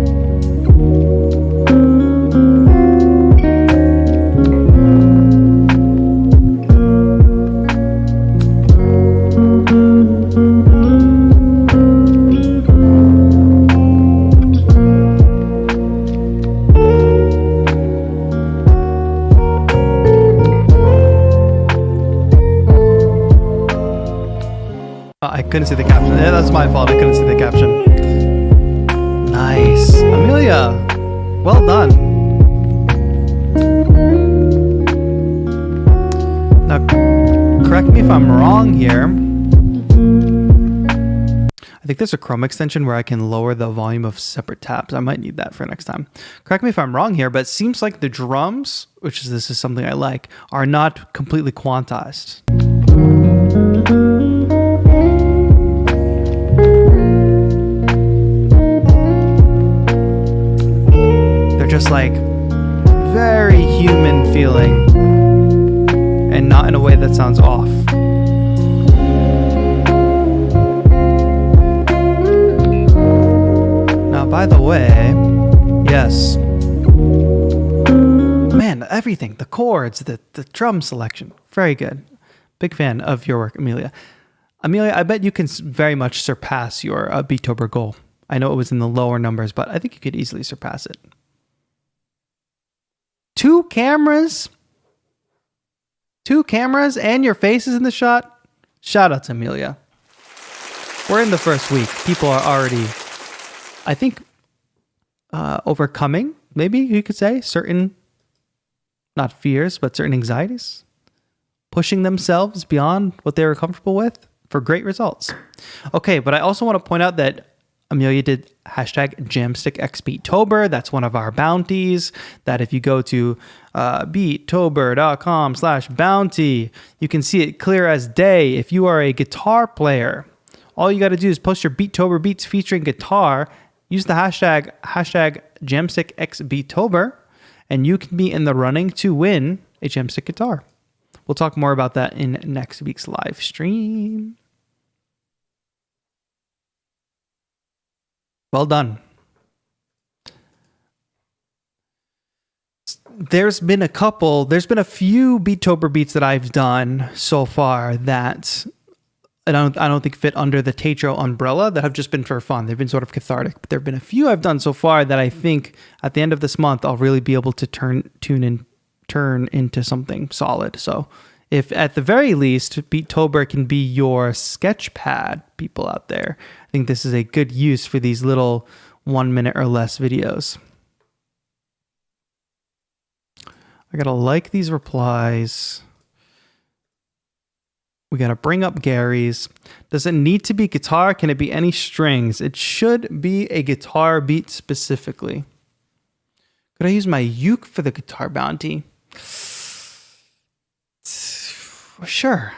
I couldn't see the caption. Yeah, that's my fault. I couldn't see the caption. Nice. Amelia, well done. Now, correct me if I'm wrong here. I think there's a Chrome extension where I can lower the volume of separate tabs. I might need that for next time. Correct me if I'm wrong here, but it seems like the drums, this is something I like, are not completely quantized. just like very human feeling and not in a way that sounds off. Now, by the way, yes. Man, everything, the chords, the drum selection, very good. Big fan of your work, Amelia. Amelia, I bet you can very much surpass your Beattober goal. I know it was in the lower numbers, but I think you could easily surpass it. 2 cameras and your face is in the shot. Shout out to Amelia. We're in the first week. People are already, I think, overcoming, maybe you could say, certain, not fears, but certain anxieties. Pushing themselves beyond what they were comfortable with for great results. Okay, but I also want to point out that Amelia did #JamstickXBeattober. That's one of our bounties that if you go to beattober.com/bounty, you can see it clear as day. If you are a guitar player, all you got to do is post your Beattober beats featuring guitar, use the hashtag #JamstickXBeattober, and you can be in the running to win a Jamstick guitar. We'll talk more about that in next week's live stream. Well done. There's been a few Beattober beats that I've done so far that I don't think fit under the TAETRO umbrella, that have just been for fun. They've been sort of cathartic. But there have been a few I've done so far that I think at the end of this month I'll really be able to turn into something solid. So if at the very least Beattober can be your sketch pad, people out there, I think this is a good use for these little 1 minute or less videos. I gotta like these replies. We gotta bring up Gary's. Does it need to be guitar? Can it be any strings? It should be a guitar beat specifically. Could I use my uke for the guitar bounty? Sure.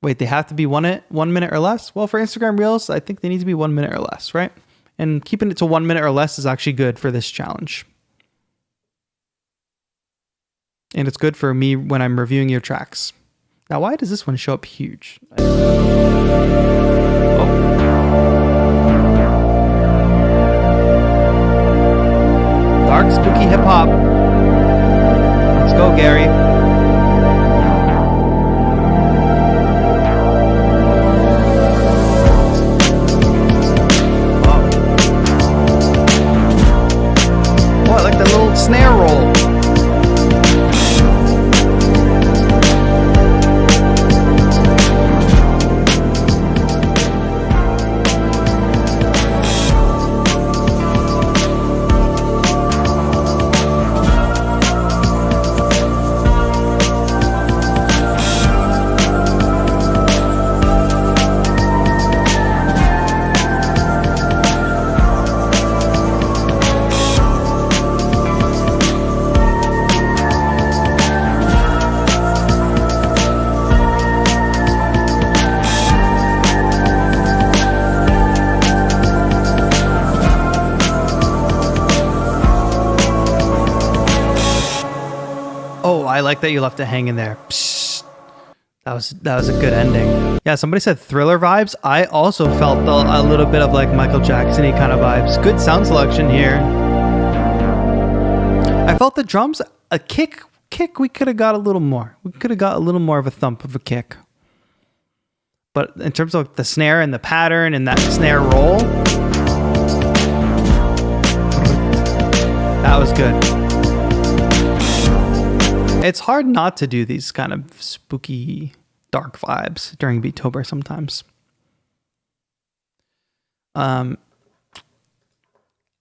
Wait, they have to be 1 minute or less? Well, for Instagram Reels, I think they need to be 1 minute or less, right? And keeping it to 1 minute or less is actually good for this challenge. And it's good for me when I'm reviewing your tracks. Now, why does this one show up huge? Dark, spooky hip-hop. Let's go, Gary. Oh, I like the little snare roll. I like that you left it hanging there. Psst. That was a good ending. Yeah, somebody said thriller vibes. I also felt a little bit of like Michael Jackson-y kind of vibes. Good sound selection here. I felt the drums, a kick. We could have got a little more. We could have got a little more of a thump of a kick. But in terms of the snare and the pattern and that snare roll, that was good. It's hard not to do these kind of spooky, dark vibes during Beattober sometimes.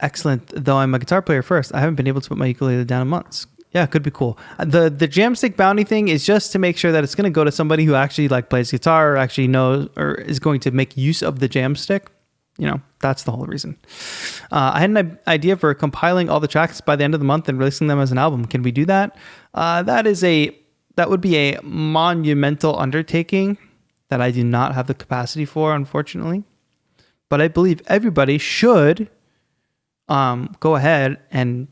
Excellent. Though I'm a guitar player first, I haven't been able to put my ukulele down in months. Yeah, it could be cool. The Jamstick bounty thing is just to make sure that it's going to go to somebody who actually like plays guitar or actually knows or is going to make use of the Jamstick. You know, that's the whole reason. I had an idea for compiling all the tracks by the end of the month and releasing them as an album. Can we do that? That would be a monumental undertaking that I do not have the capacity for, unfortunately. But I believe everybody should go ahead and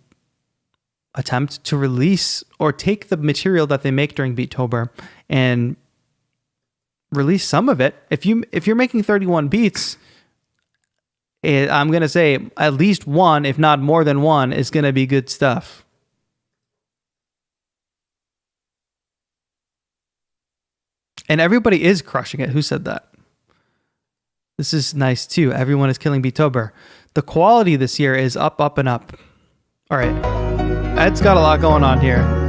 attempt to release or take the material that they make during Beattober and release some of it. If you're making 31 beats, I'm going to say at least one, if not more than one, is going to be good stuff. And everybody is crushing it. Who said that? This is nice too. Everyone is killing Beattober. The quality this year is up, up, and up. All right. Ed's got a lot going on here.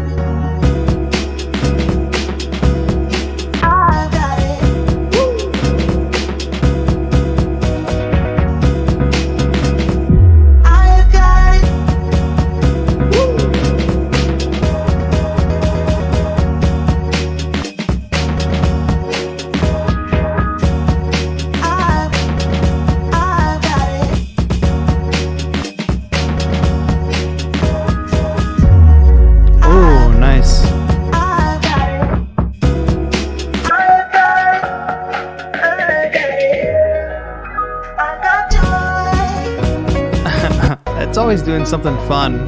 It's always doing something fun.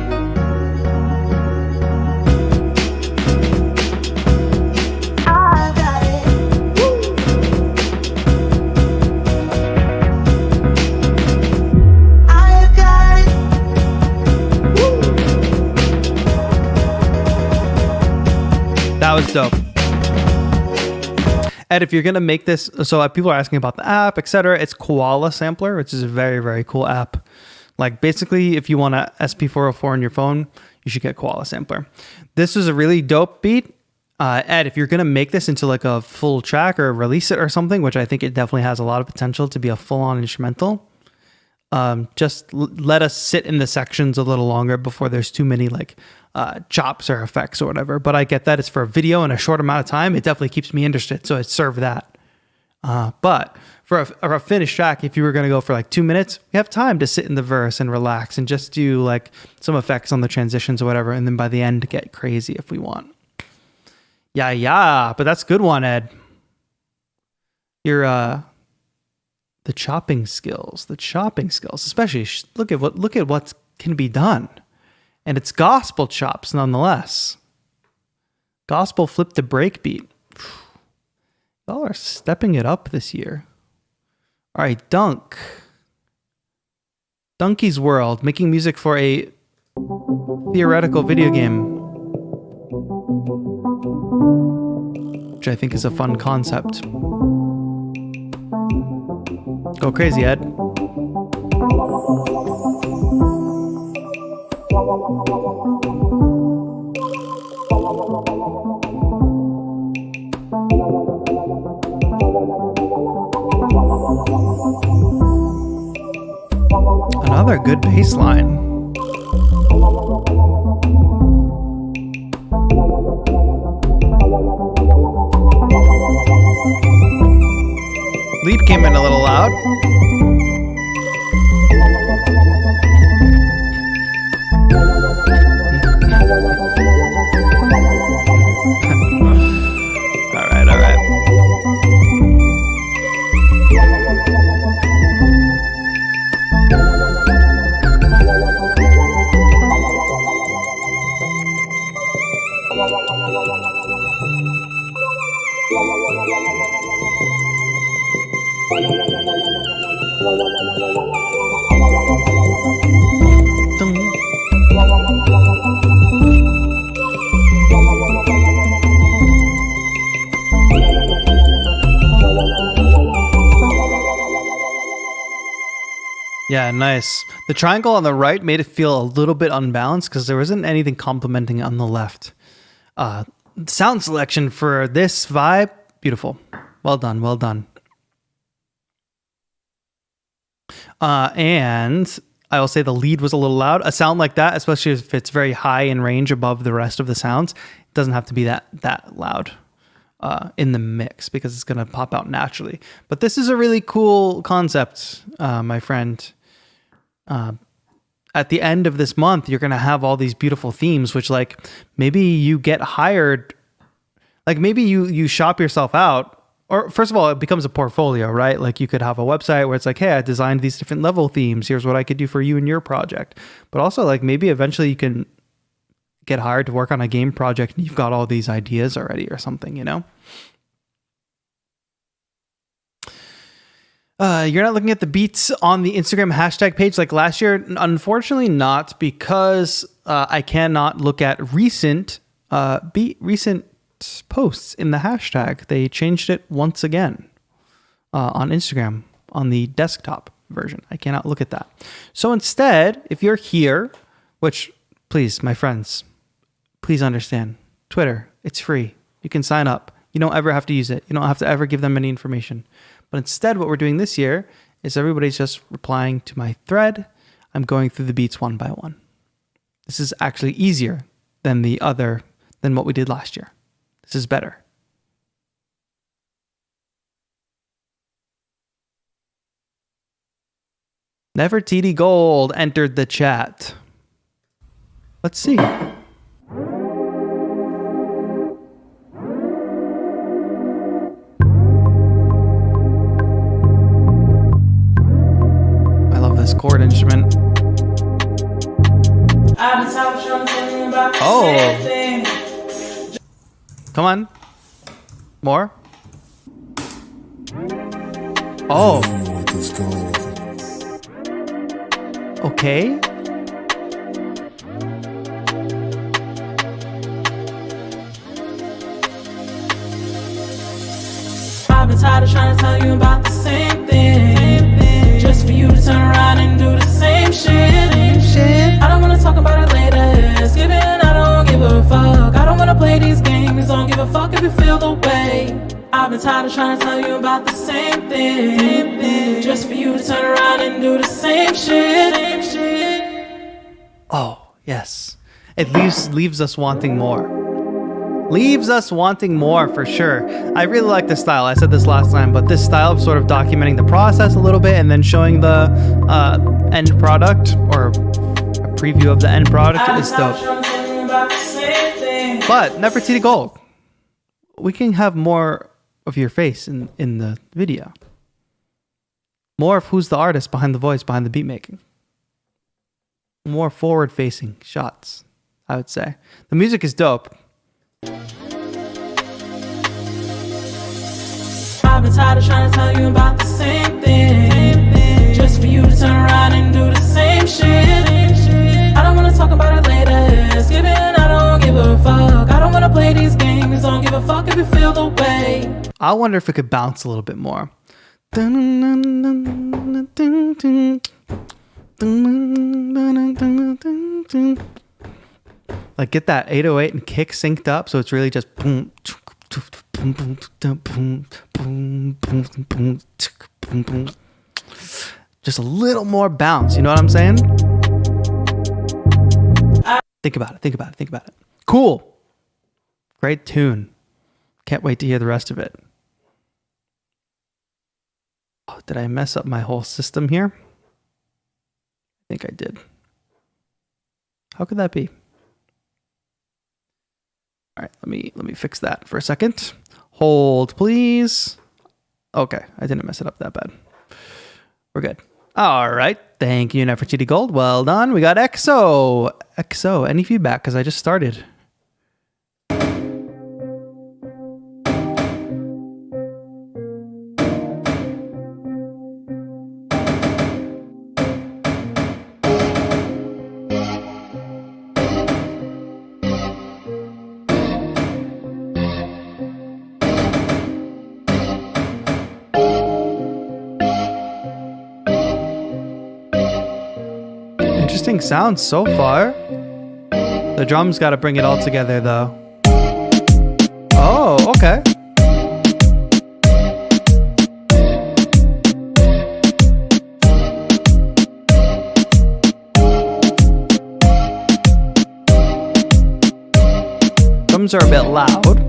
That was dope. Ed, if you're going to make this, so people are asking about the app, etc. It's Koala Sampler, which is a very, very cool app. Like basically, if you want a SP404 on your phone, you should get Koala Sampler. This was a really dope beat. Ed, if you're going to make this into like a full track or release it or something, which I think it definitely has a lot of potential to be a full-on instrumental, just let us sit in the sections a little longer before there's too many like chops or effects or whatever. But I get that it's for a video in a short amount of time. It definitely keeps me interested, so it served that. But for a finished track, if you were going to go for like 2 minutes, we have time to sit in the verse and relax and just do like some effects on the transitions or whatever. And then by the end, get crazy if we want. Yeah. But that's a good one, Ed. Your, the chopping skills, especially look at what can be done. And it's gospel chops nonetheless. Gospel flip to breakbeat. Y'all are stepping it up this year. All right, Dunk. Donkey's World, making music for a theoretical video game, which I think is a fun concept. Go crazy, Ed. Another good bass line. Lead came in a little loud. All right. Yeah, nice. The triangle on the right made it feel a little bit unbalanced because there wasn't anything complementing on the left. Sound selection for this vibe, beautiful. Well done. And I will say the lead was a little loud. A sound like that, especially if it's very high in range above the rest of the sounds, it doesn't have to be that loud in the mix because it's going to pop out naturally. But this is a really cool concept, my friend. At the end of this month, you're going to have all these beautiful themes, which like maybe you get hired, like maybe you shop yourself out. Or first of all, it becomes a portfolio, right? Like you could have a website where it's like, hey, I designed these different level themes. Here's what I could do for you and your project. But also like maybe eventually you can get hired to work on a game project and you've got all these ideas already or something, you know? You're not looking at the beats on the Instagram hashtag page like last year. Unfortunately not, because I cannot look at recent posts in the hashtag. They changed it once again on Instagram on the desktop version. I cannot look at that. So instead, if you're here, which please, my friends, please understand, Twitter, it's free. You can sign up. You don't ever have to use it. You don't have to ever give them any information. But instead, what we're doing this year is everybody's just replying to my thread. I'm going through the beats one by one. This is actually easier than what we did last year. This is better. Nefertiti Gold entered the chat. Let's see. I love this chord instrument. Oh. Come on. More. Oh. Okay.
I've been tired of trying to tell you about the same thing, just for you to turn around and do the same shit. I don't wanna talk about it later. It's given, I don't give a fuck. I don't wanna play these games. Don't give a fuck if you feel the way. I've been tired of trying to tell you about the same thing, just for you to turn around and do the same shit.
Oh, yes. It leaves us wanting more. Leaves us wanting more for sure. I really like this style. I said this last time, but this style of sort of documenting the process a little bit and then showing the end product or a preview of the end product is dope. But Nefertiti Gold, we can have more of your face in the video. More of who's the artist behind the voice, behind the beat making. More forward-facing shots, I would say. The music is dope.
I've been tired of trying to tell you about the same thing, just for you to turn around and do the same shit. I don't wanna talk about it later. It's given, I don't give a fuck. I don't wanna play these games. Don't give a fuck if you feel the way.
I wonder if it could bounce a little bit more. Like get that 808 and kick synced up so it's really just boom, just a little more bounce, you know what I'm saying? Think about it. Cool. Great tune. Can't wait to hear the rest of it. Oh, did I mess up my whole system here? I think I did. How could that be? All right, let me fix that for a second. Hold, please. Okay, I didn't mess it up that bad. We're good. All right, thank you, Nefertiti Gold. Well done. We got EXO. EXO, any feedback? Because I just started. Interesting sound so far. The drums got to bring it all together though. Oh, okay. Drums are a bit loud.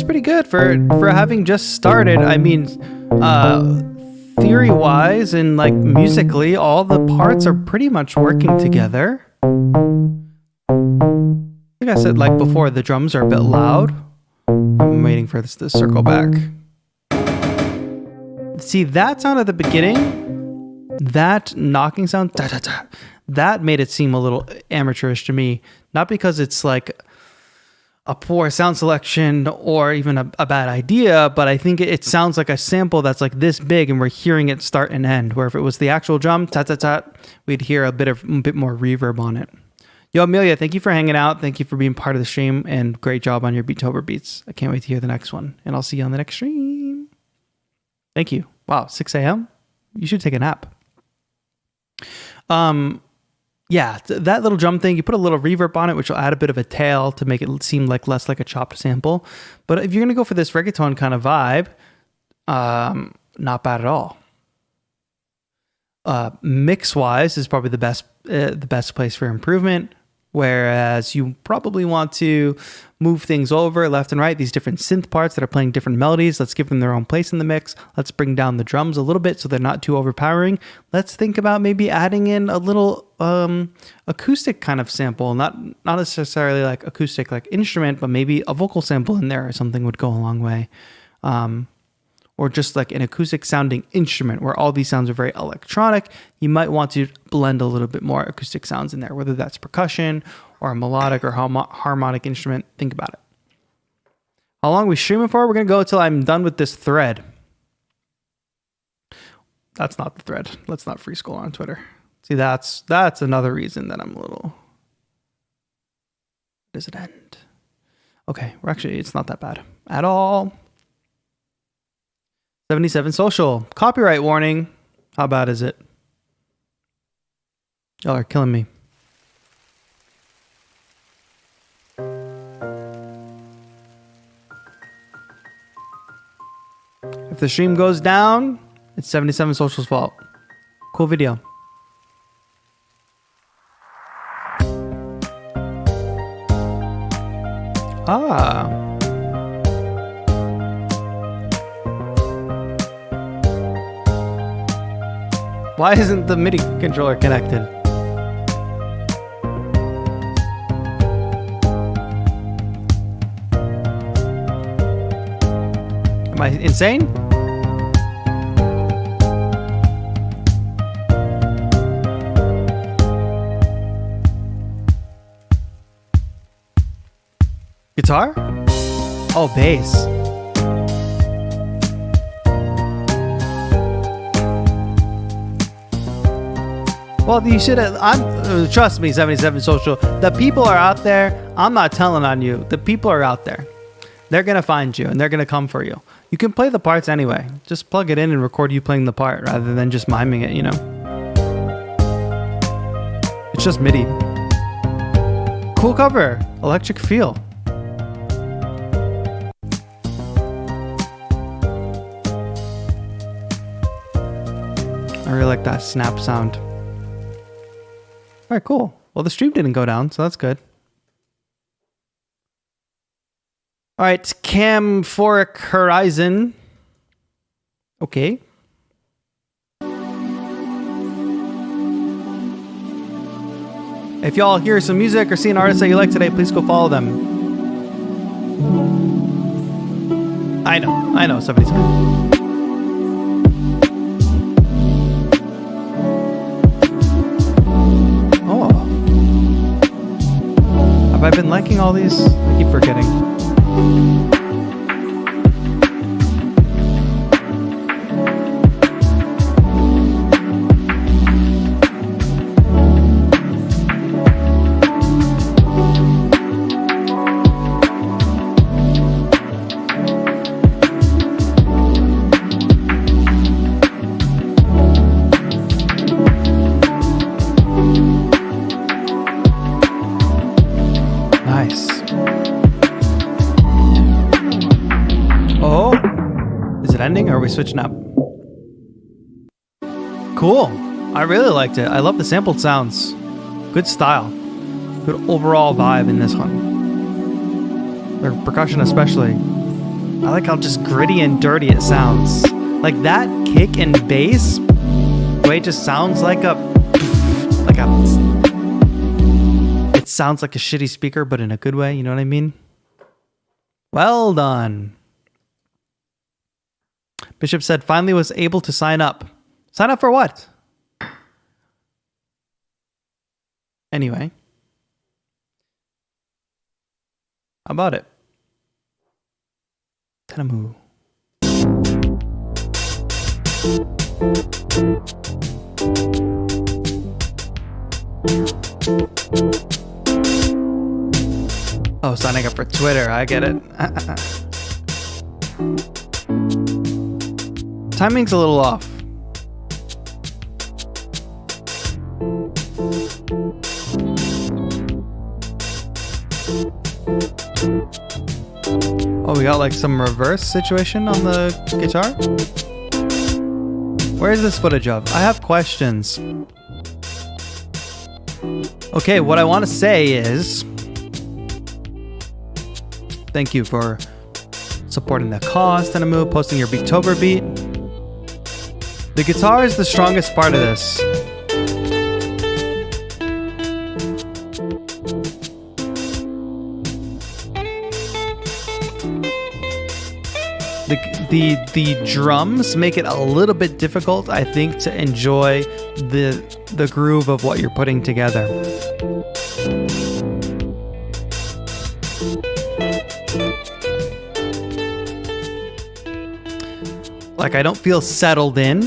pretty good for having just started. I mean, theory wise and like musically, all the parts are pretty much working together. Like I said, like before, the drums are a bit loud. I'm waiting for this to circle back. See that sound at the beginning, that knocking sound, da, da, da, that made it seem a little amateurish to me. Not because it's like a poor sound selection or even a bad idea, but I think it sounds like a sample that's like this big and we're hearing it start and end, where if it was the actual drum, ta-ta-ta, we'd hear a bit more reverb on it. Yo, Amelia, thank you for hanging out. Thank you for being part of the stream, and great job on your Beattober beats. I can't wait to hear the next one, and I'll see you on the next stream. Thank you. Wow, 6 a.m.? You should take a nap. Yeah, that little drum thing, you put a little reverb on it, which will add a bit of a tail to make it seem like less like a chopped sample. But if you're going to go for this reggaeton kind of vibe, not bad at all. Mix-wise is probably the best place for improvement. Whereas you probably want to move things over left and right, these different synth parts that are playing different melodies. Let's give them their own place in the mix. Let's bring down the drums a little bit so they're not too overpowering. Let's think about maybe adding in a little acoustic kind of sample, not necessarily like acoustic like instrument, but maybe a vocal sample in there or something would go a long way. Or just like an acoustic sounding instrument where all these sounds are very electronic. You might want to blend a little bit more acoustic sounds in there, whether that's percussion or a melodic or harmonic instrument. Think about it. How long are we streaming for? We're going to go until I'm done with this thread. That's not the thread. Let's not free scroll on Twitter. See, that's another reason that I'm a little... Does it end? Okay, it's not that bad at all. 77 social. Copyright warning. How bad is it? Y'all are killing me. If the stream goes down, it's 77 social's fault. Cool video. Ah. Why isn't the MIDI controller connected? Am I insane? Guitar? Oh, bass. Well, you should have, trust me, 77 social. The people are out there. I'm not telling on you. The people are out there. They're going to find you and they're going to come for you. You can play the parts anyway. Just plug it in and record you playing the part rather than just miming it, you know. It's just MIDI. Cool cover. Electric feel. I really like that snap sound. All right, cool. Well, the stream didn't go down, so that's good. All right, Camphoric Horizon. Okay. If y'all hear some music or see an artist that you like today, please go follow them. I know, 77. Have I been liking all these? I keep forgetting. Or are we switching up? Cool. I really liked it. I love the sampled sounds. Good style. Good overall vibe in this one. The percussion especially. I like how just gritty and dirty it sounds. Like that kick and bass, the way it just sounds like a. It sounds like a shitty speaker, but in a good way. You know what I mean? Well done. Bishop said, finally was able to sign up. Sign up for what? Anyway. How about it? Tenamu. Oh, signing up for Twitter. I get it. Timing's a little off. Oh, we got like some reverse situation on the guitar? Where is this footage of? I have questions. Okay, what I want to say is thank you for supporting the cause, Tenamu, posting your Beattober beat. The guitar is the strongest part of this. The drums make it a little bit difficult, I think, to enjoy the groove of what you're putting together. Like, I don't feel settled in,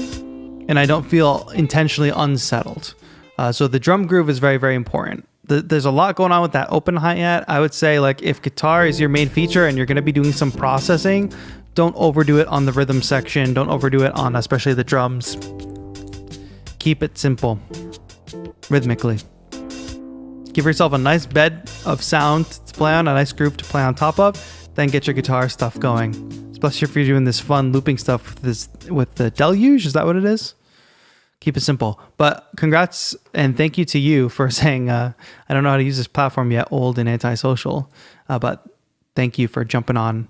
and I don't feel intentionally unsettled. So the drum groove is very, very important. There's a lot going on with that open hi-hat. I would say, like, if guitar is your main feature and you're going to be doing some processing, don't overdo it on the rhythm section. Don't overdo it on especially the drums. Keep it simple, rhythmically. Give yourself a nice bed of sound to play on, a nice groove to play on top of, then get your guitar stuff going. Especially if you're doing this fun looping stuff with the deluge. Is that what it is? Keep it simple. But congrats and thank you to you for saying, I don't know how to use this platform yet, old and antisocial. But thank you for jumping on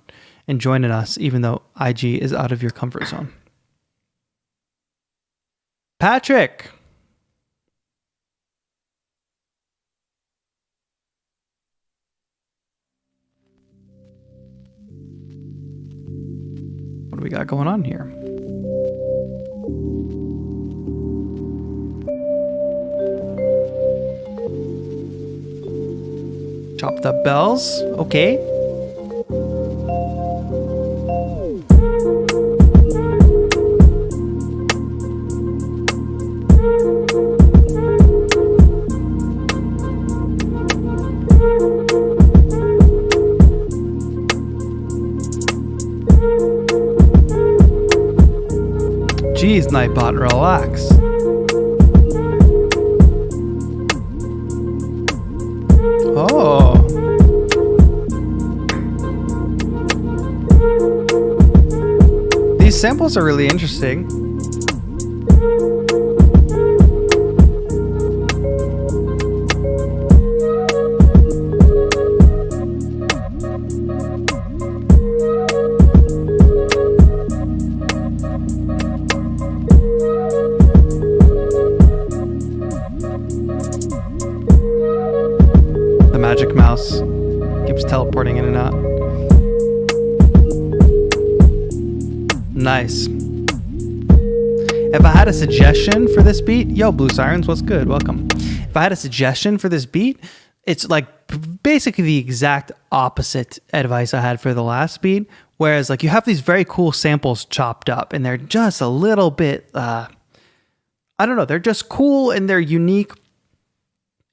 and joining us, even though IG is out of your comfort zone. Patrick. What do we got going on here? Chopped up bells. Okay. Jeez, Nightbot, relax. Oh. These samples are really interesting. Magic mouse keeps teleporting in and out. Nice. If I had a suggestion for this beat, yo, Blue Sirens, what's good? Welcome. If I had a suggestion for this beat, it's like basically the exact opposite advice I had for the last beat. Whereas like you have these very cool samples chopped up and they're just a little bit, I don't know, they're just cool and they're unique.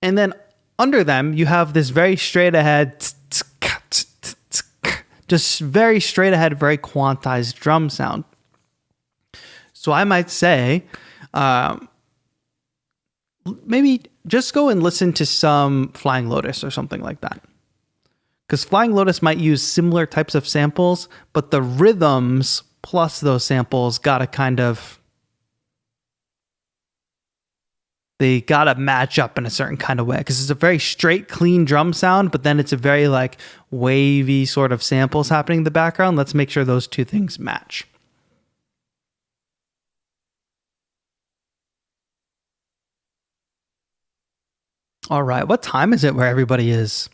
And then under them, you have this very straight ahead, just very straight ahead, very quantized drum sound. So I might say, maybe just go and listen to some Flying Lotus or something like that. Because Flying Lotus might use similar types of samples, but the rhythms plus those samples got to kind of they gotta match up in a certain kind of way because it's a very straight, clean drum sound, but then it's a very like wavy sort of samples happening in the background. Let's make sure those two things match. All right, what time is it where everybody is?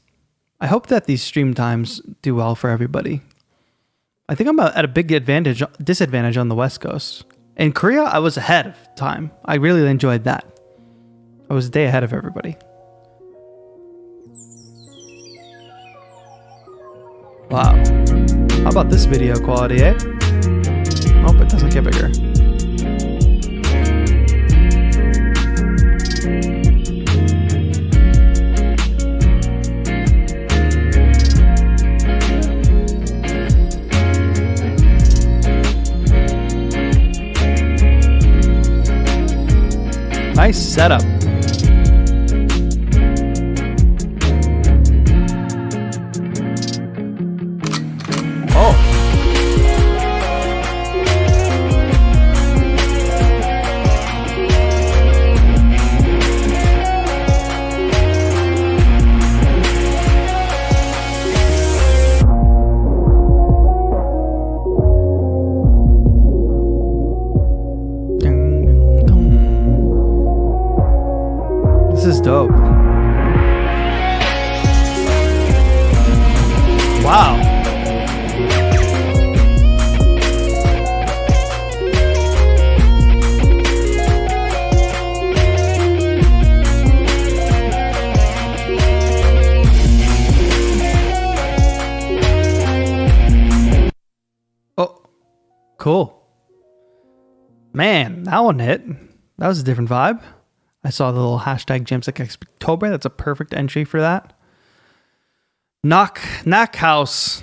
I hope that these stream times do well for everybody. I think I'm at a big disadvantage on the West Coast. In Korea, I was ahead of time. I really enjoyed that. I was a day ahead of everybody. Wow. How about this video quality, eh? Hope it doesn't get bigger. Nice setup. Oh. This is dope. Wow. Oh, cool. Man, that one hit. That was a different vibe. I saw the little hashtag Beattober. That's a perfect entry for that. Knock House.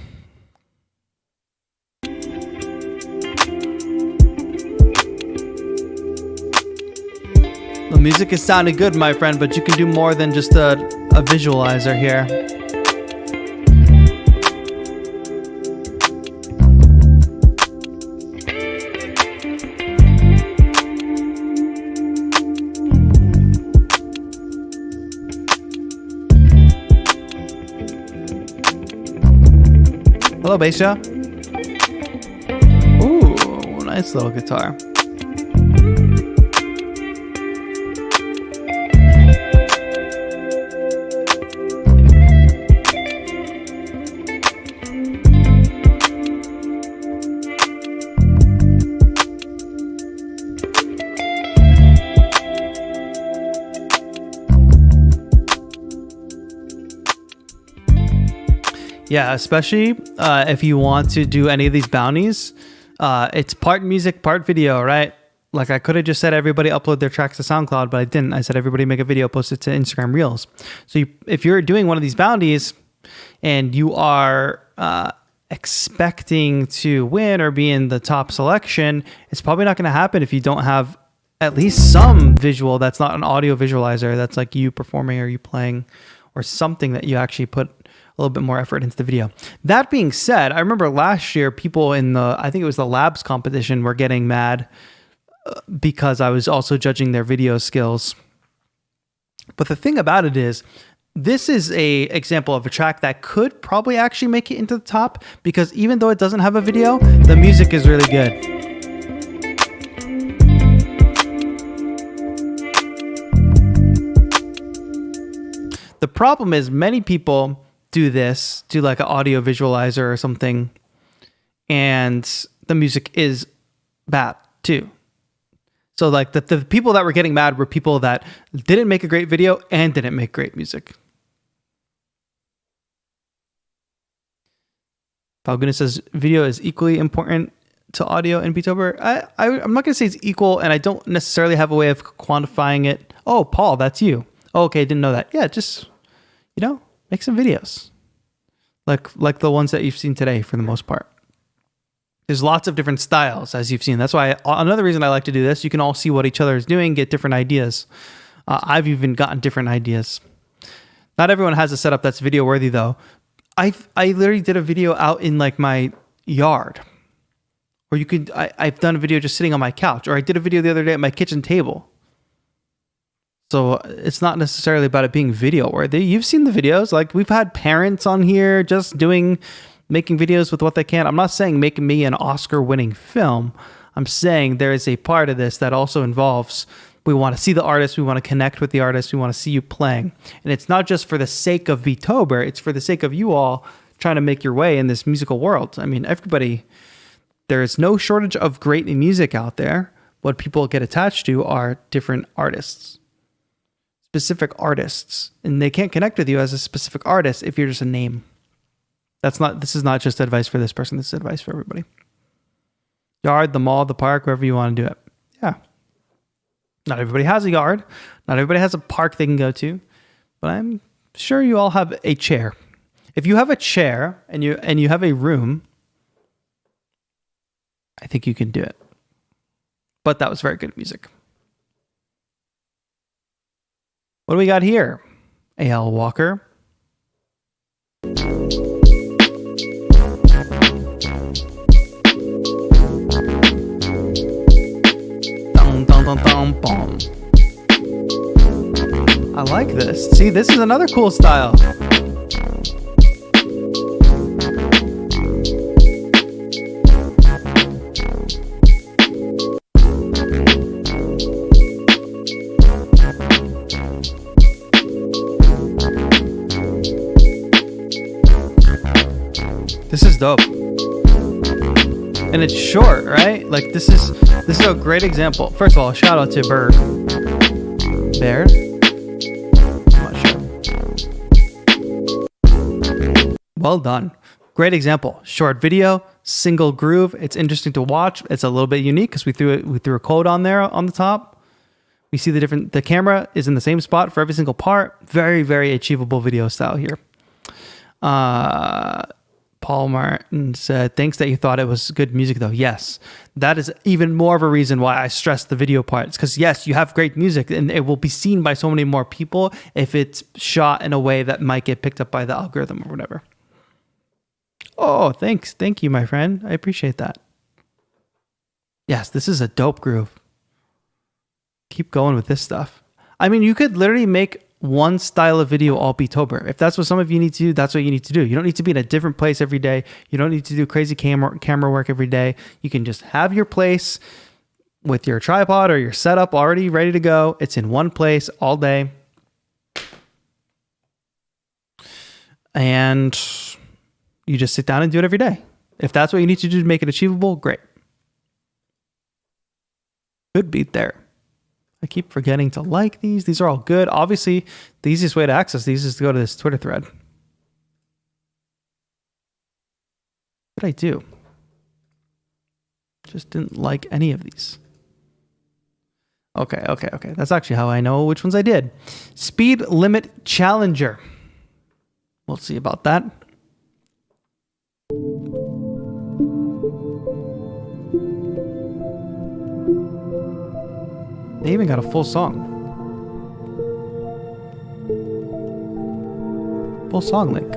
The music is sounding good, my friend, but you can do more than just a visualizer here. Hello, bass jaw. Ooh, nice little guitar. Yeah, especially if you want to do any of these bounties, it's part music, part video, right? Like I could have just said everybody upload their tracks to SoundCloud, but I didn't. I said everybody make a video, post it to Instagram Reels. So if you're doing one of these bounties and you are expecting to win or be in the top selection, it's probably not going to happen if you don't have at least some visual that's not an audio visualizer, that's like you performing or you playing or something that you actually put a little bit more effort into the video. That being said, I remember last year people in I think it was the labs competition were getting mad because I was also judging their video skills. But the thing about it is, this is a example of a track that could probably actually make it into the top because even though it doesn't have a video, the music is really good. The problem is many people do like an audio visualizer or something, and the music is bad too. So like the people that were getting mad were people that didn't make a great video and didn't make great music. Falguna says video is equally important to audio in Beattober. I'm not going to say it's equal, and I don't necessarily have a way of quantifying it. Oh, Paul, that's you. Oh, okay, didn't know that. Yeah, just, make some videos. Like the ones that you've seen today for the most part. There's lots of different styles, as you've seen. That's why another reason I like to do this, you can all see what each other is doing, get different ideas. I've even gotten different ideas. Not everyone has a setup that's video worthy though. I literally did a video out in like my yard. Or I've done a video just sitting on my couch. Or I did a video the other day at my kitchen table. So it's not necessarily about it being video worthy. You've seen the videos. Like we've had parents on here just making videos with what they can. I'm not saying make me an Oscar winning film. I'm saying there is a part of this that also involves, we want to see the artist, we want to connect with the artist, we want to see you playing. And it's not just for the sake of Beattober, it's for the sake of you all trying to make your way in this musical world. I mean, there is no shortage of great music out there. What people get attached to are different artists, specific artists, and they can't connect with you as a specific artist if you're just a name. This is not just advice for this person, this is advice for everybody. Yard, the mall, the park, wherever you want to do it. Yeah. Not everybody has a yard. Not everybody has a park they can go to. But I'm sure you all have a chair. If you have a chair and you have a room, I think you can do it. But that was very good music. What do we got here? A.L. Walker. I like this. See, this is another cool style. This is dope. And it's short, right? Like this is a great example. First of all, shout out to Bear. I'm not sure. Well done. Great example. Short video, single groove. It's interesting to watch. It's a little bit unique because we threw a code on there on the top. We see the camera is in the same spot for every single part. Very, very achievable video style here. Paul Martin said, thanks that you thought it was good music though. Yes, that is even more of a reason why I stress the video parts. Because yes, you have great music and it will be seen by so many more people if it's shot in a way that might get picked up by the algorithm or whatever. Oh, thanks. Thank you, my friend. I appreciate that. Yes, this is a dope groove. Keep going with this stuff. I mean, you could literally make one style of video all Beattober. If that's what some of you need to do, that's what you need to do. You don't need to be in a different place every day. You don't need to do crazy camera work every day. You can just have your place with your tripod or your setup already ready to go. It's in one place all day. And you just sit down and do it every day. If that's what you need to do to make it achievable, great. Good beat there. I keep forgetting to like these. These are all good. Obviously, the easiest way to access these is to go to this Twitter thread. What did I do? Just didn't like any of these. Okay. That's actually how I know which ones I did. Speed Limit Challenger. We'll see about that. They even got a full song. Full song link.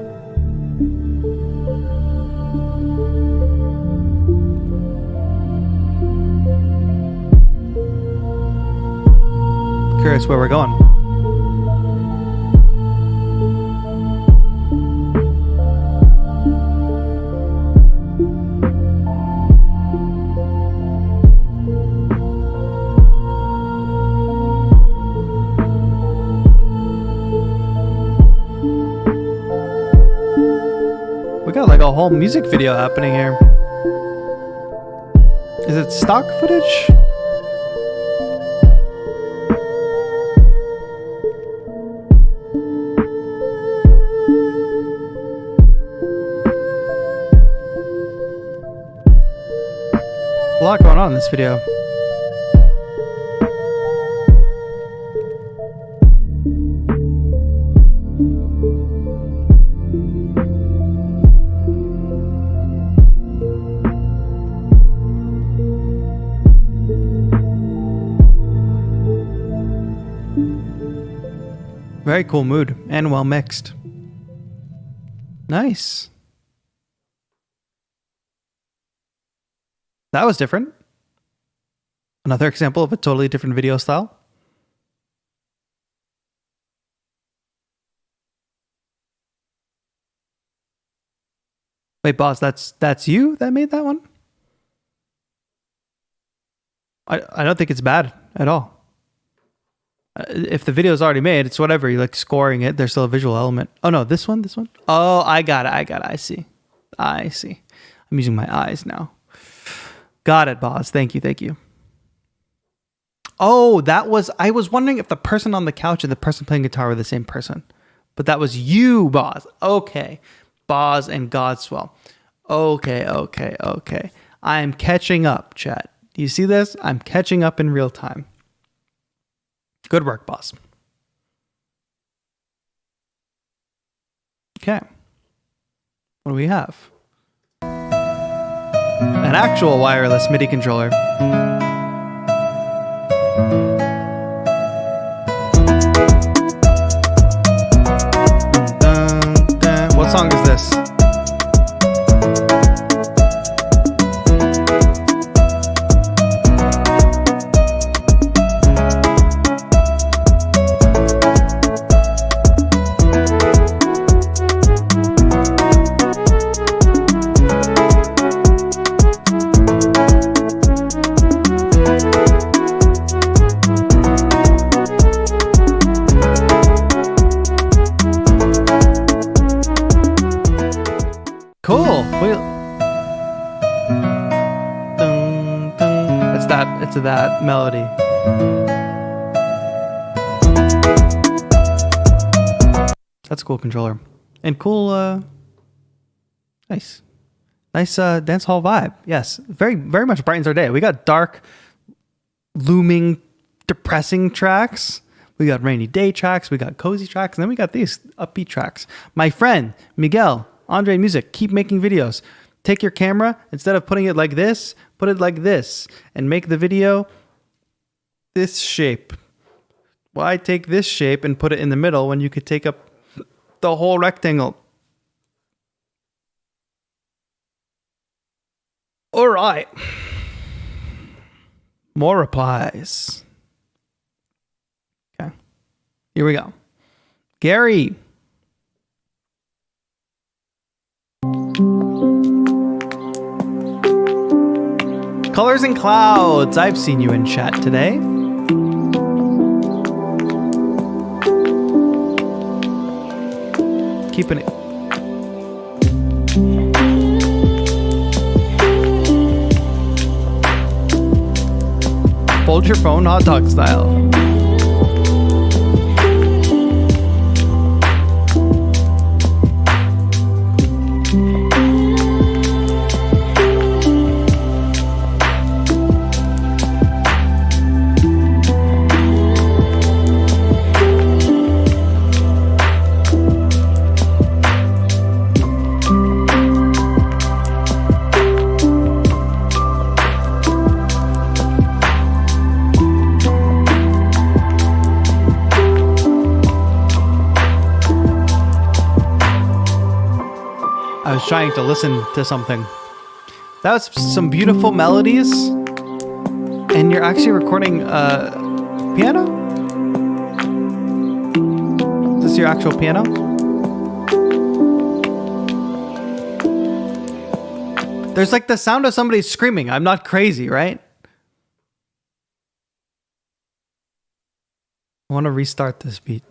Curious where we're going. Got like a whole music video happening here. Is it stock footage? A lot going on in this video. Very cool mood and well mixed. Nice. That was different. Another example of a totally different video style. Wait, boss, that's you that made that one? I don't think it's bad at all. If the video is already made, it's whatever. You like scoring it. There's still a visual element. Oh no, this one. Oh, I got it. I see. I'm using my eyes now. Got it, boss. Thank you. Oh, I was wondering if the person on the couch and the person playing guitar were the same person. But that was you, boss. Okay. Boz and Godswell. Okay. I'm catching up, chat. Do you see this? I'm catching up in real time. Good work, boss. Okay. What do we have? An actual wireless MIDI controller. What song is this? To that melody. That's a cool controller. And cool nice dance hall vibe. Yes, very much brightens our day. We got dark, looming, depressing tracks. We got rainy day tracks, we got cozy tracks, and then we got these upbeat tracks. My friend Miguel, Andre Music, keep making videos. Take your camera, instead of putting it like this, put it like this and make the video this shape. Why take this shape and put it in the middle when you could take up the whole rectangle? All right. More replies. Okay. Here we go. Gary. Colors and Clouds. I've seen you in chat today. Keeping it. Fold your phone hot dog style. I was trying to listen to something. That was some beautiful melodies. And you're actually recording piano? Is this your actual piano? There's like the sound of somebody screaming. I'm not crazy, right? I want to restart this beat.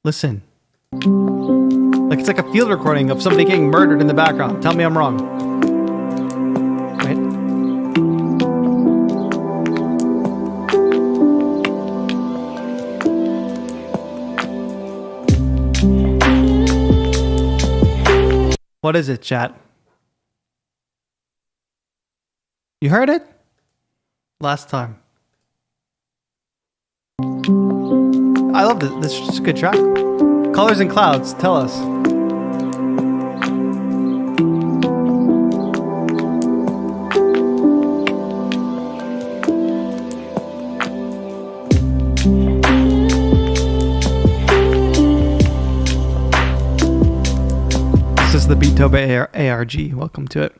Listen. Like it's like a field recording of somebody getting murdered in the background. Tell me I'm wrong. Right? What is it, chat? You heard it? Last time. I love this. This is just a good track. Colors and Clouds, tell us. This is the Beattober ARG. Welcome to it.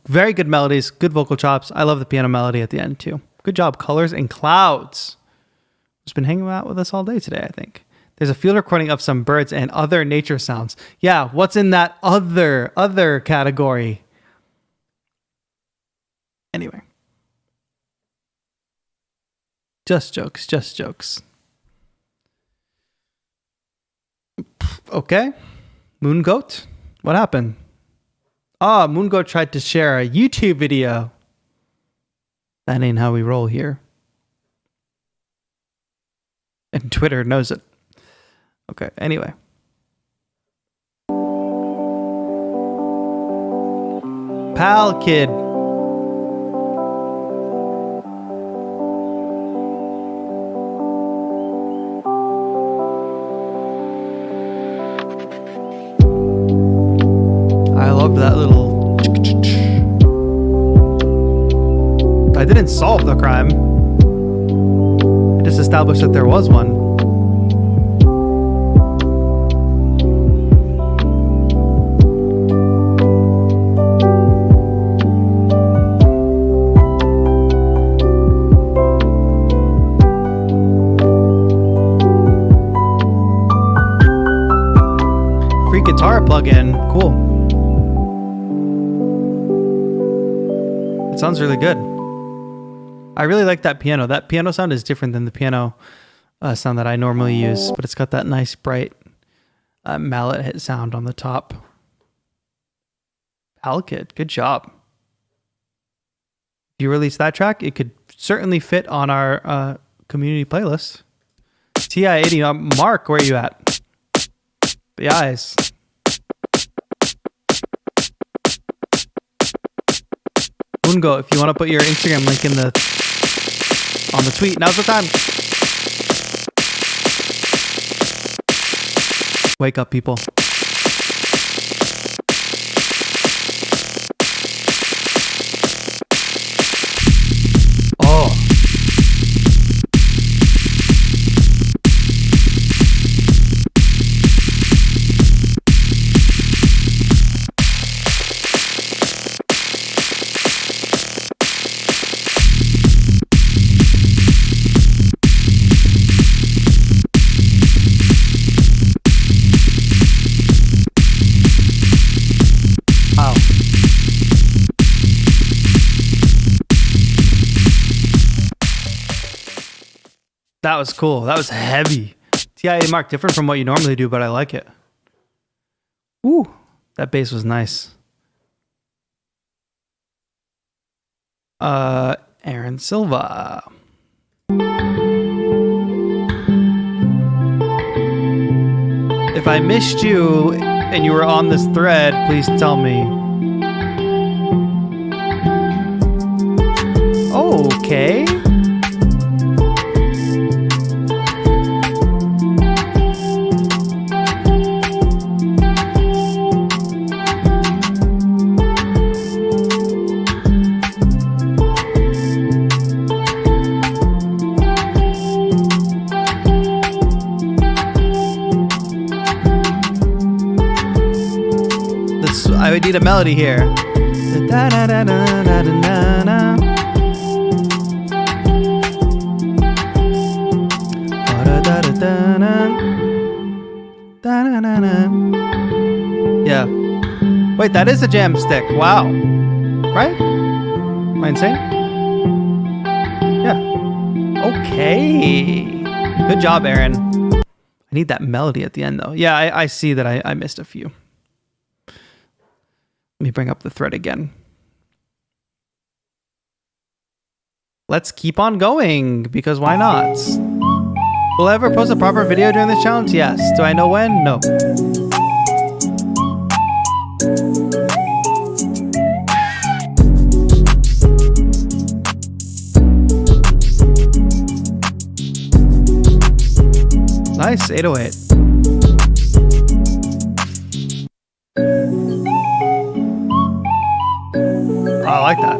Very good melodies, good vocal chops. I love the piano melody at the end too. Good job, Colors and Clouds. Who's been hanging out with us all day today, I think. There's a field recording of some birds and other nature sounds. Yeah, what's in that other category? Anyway. Just jokes, just jokes. Okay. Moon Goat? What happened? Moon Goat tried to share a YouTube video. That ain't how we roll here. And Twitter knows it. Okay, anyway. Pal Kid. I love that little... I didn't solve the crime. I just established that there was one. Free guitar plugin. Cool. It sounds really good. I really like that piano. That piano sound is different than the piano sound that I normally use, but it's got that nice bright mallet hit sound on the top. Pal Kid, good job. If you release that track, it could certainly fit on our community playlist. TI-80, Mark, where are you at? The eyes. Ungo, if you want to put your Instagram link in on the tweet, now's the time. Wake up, people. Oh. That was cool. That was heavy. TI-80 Mark, different from what you normally do, but I like it. Ooh, that bass was nice. Aaron Silva. If I missed you and you were on this thread, please tell me. Okay. I would need a melody here. Yeah. Wait, that is a jam stick. Wow. Right? Am I insane? Yeah. Okay. Good job, Aaron. I need that melody at the end, though. Yeah, I see that I missed a few. Let me bring up the thread again. Let's keep on going, because why not? Will I ever post a proper video during this challenge? Yes. Do I know when? No. Nice, 808. I like that.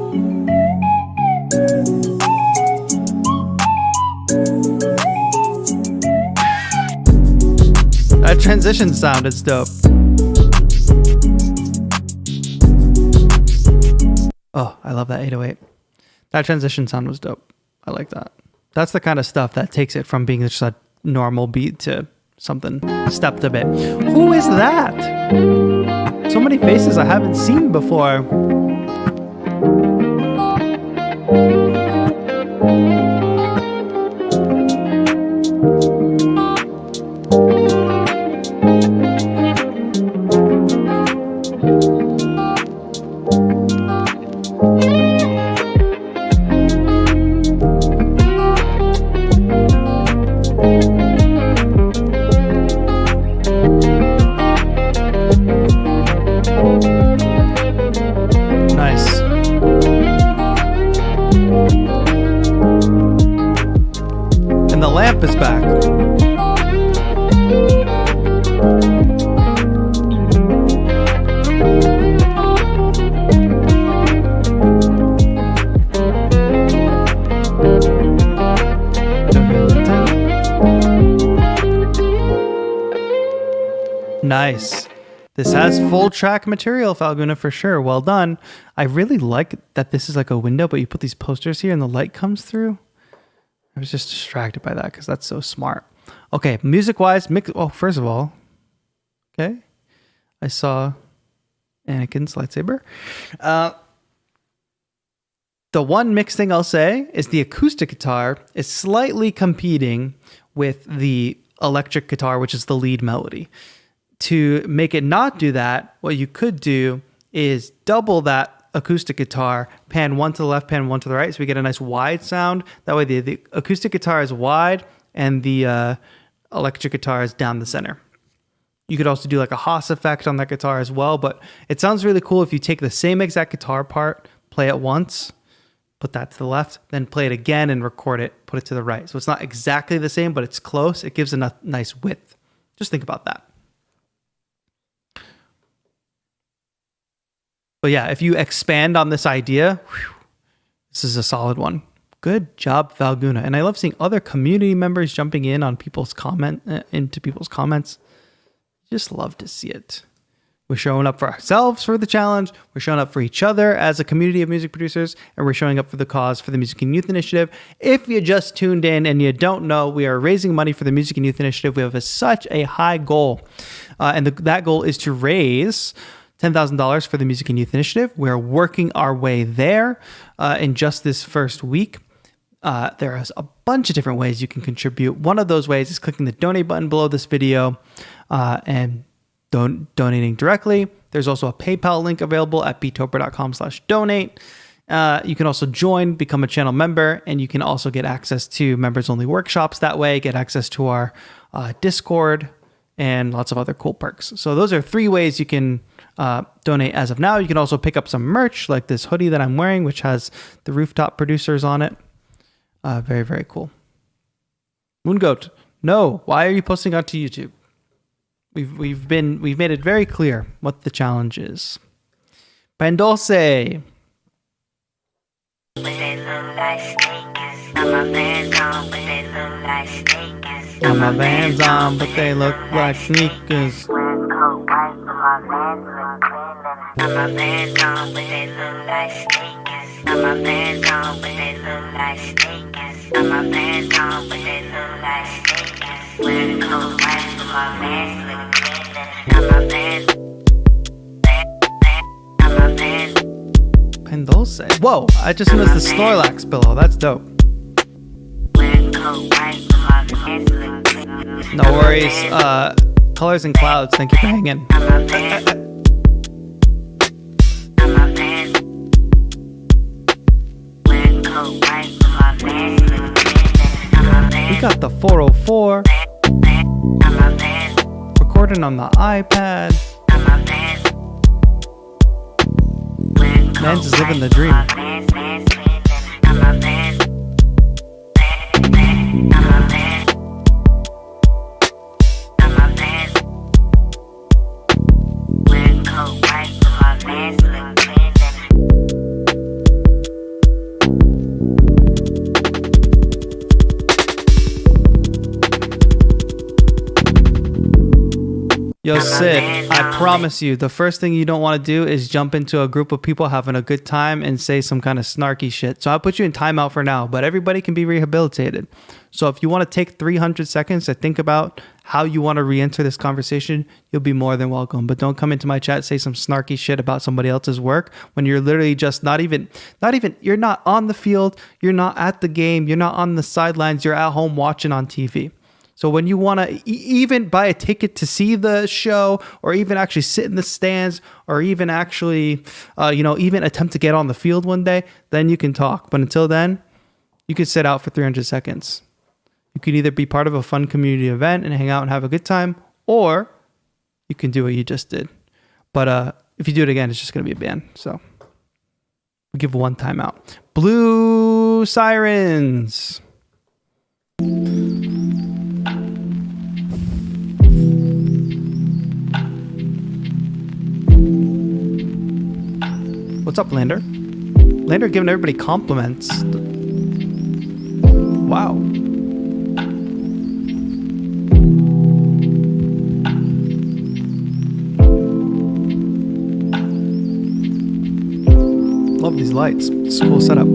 That transition sound is dope. Oh, I love that 808. That transition sound was dope. I like that. That's the kind of stuff that takes it from being just a normal beat to something stepped a bit. Who is that? So many faces I haven't seen before. Nice. And the lamp is back. Nice. This has full track material, Falguna, for sure. Well done. I really like that this is like a window, but you put these posters here and the light comes through. I was just distracted by that because that's so smart. Okay, music-wise, mix. Oh, first of all, okay, I saw Anakin's lightsaber. The one mixed thing I'll say is the acoustic guitar is slightly competing with the electric guitar, which is the lead melody. To make it not do that, what you could do is double that acoustic guitar, pan one to the left, pan one to the right, so we get a nice wide sound. That way the acoustic guitar is wide and the electric guitar is down the center. You could also do like a Haas effect on that guitar as well, but it sounds really cool if you take the same exact guitar part, play it once, put that to the left, then play it again and record it, put it to the right. So it's not exactly the same, but it's close. It gives a nice width. Just think about that. But yeah, if you expand on this idea, this is a solid one. Good job, Falguna. And I love seeing other community members jumping in on people's comments. Just love to see it. We're showing up for ourselves for the challenge. We're showing up for each other as a community of music producers, and we're showing up for the cause for the Music and Youth Initiative. If you just tuned in and you don't know, we are raising money for the Music and Youth Initiative. We have such a high goal, and that goal is to raise $10,000 for the Music and Youth Initiative. We're working our way there in just this first week. There is a bunch of different ways you can contribute. One of those ways is clicking the donate button below this video and donating directly. There's also a PayPal link available at beattober.com/donate. You can also join, become a channel member, and you can also get access to members-only workshops that way, get access to our Discord, and lots of other cool perks. So those are 3 ways you can donate as of now. You can also pick up some merch like this hoodie that I'm wearing, which has the Rooftop Producers on it. Very, very cool. Moongoat, no, why are you posting onto YouTube? We've made it very clear what the challenge is. Pendolce. Got my Vans on, but they look like sneakers. Pendolce. Whoa, I just missed the Snorlax pillow. That's dope. No worries. Colors and Clouds, thank you for hanging. We got the 404. Recording on the iPad. Man's is living the dream. Yo, Sid, I promise you, the first thing you don't want to do is jump into a group of people having a good time and say some kind of snarky shit. So I'll put you in timeout for now, but everybody can be rehabilitated. So if you want to take 300 seconds to think about how you want to re-enter this conversation, you'll be more than welcome. But don't come into my chat, say some snarky shit about somebody else's work when you're literally just not even, you're not on the field, you're not at the game, you're not on the sidelines, you're at home watching on TV. So when you want to even buy a ticket to see the show, or even actually sit in the stands, or even actually, even attempt to get on the field one day, then you can talk. But until then, you could sit out for 300 seconds. You could either be part of a fun community event and hang out and have a good time, or you can do what you just did. But if you do it again, it's just going to be a ban. So we give one timeout. Blue Sirens. What's up, Lander? Lander giving everybody compliments. Wow. Love these lights. It's a cool setup.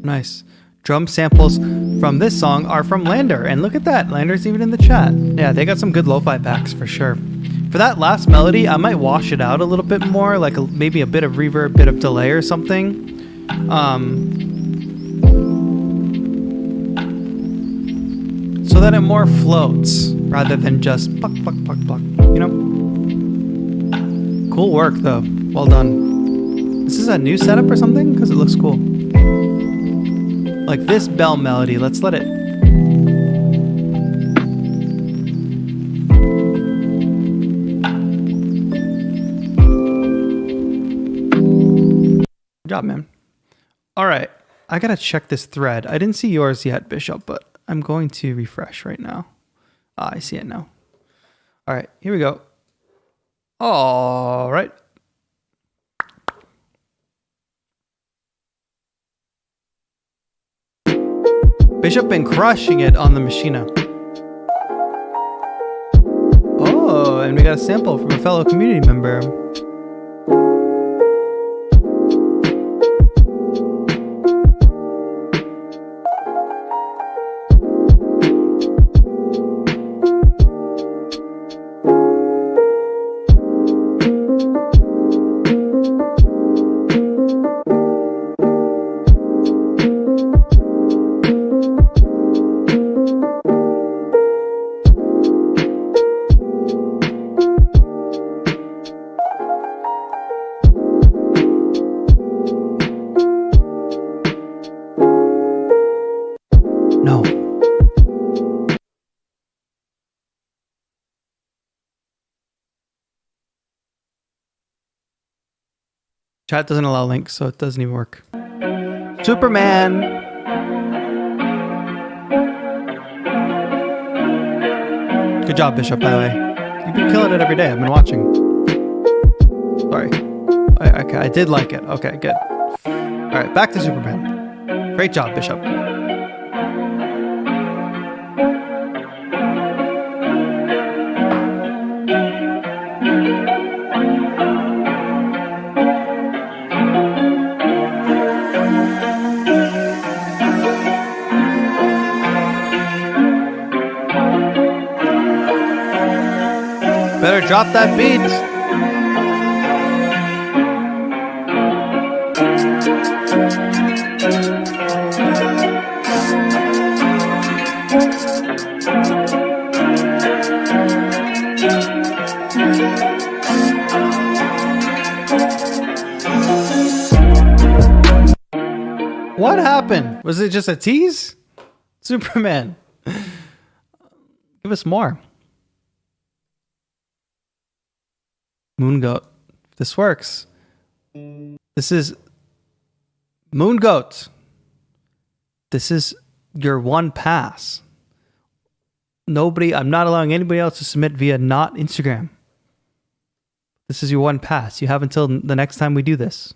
Nice. Drum samples from this song are from Lander. And look at that. Lander's even in the chat. Yeah, they got some good lo-fi packs for sure. For that last melody, I might wash it out a little bit more, like maybe a bit of reverb, a bit of delay or something. So that it more floats rather than just pluck, pluck, pluck, pluck. You know? Cool work though. Well done. This is a new setup or something? Because it looks cool. Like this bell melody, let's let it. Good job, man. All right, I gotta check this thread. I didn't see yours yet, Bishop, but I'm going to refresh right now. Ah, I see it now. All right, here we go. All right. Bishop been crushing it on the Machina. Oh, and we got a sample from a fellow community member. Chat doesn't allow links, so it doesn't even work. Superman! Good job, Bishop, by the way. You've been killing it every day. I've been watching. Sorry. Okay, I did like it. Okay, good. Alright, back to Superman. Great job, Bishop. Better drop that beat. What happened? Was it just a tease? Superman. Give us more. Moon Goat. If this works. This is Moon Goat. This is your one pass. I'm not allowing anybody else to submit via not Instagram. This is your one pass. You have until the next time we do this.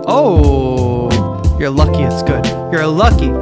Oh, you're lucky it's good. You're lucky.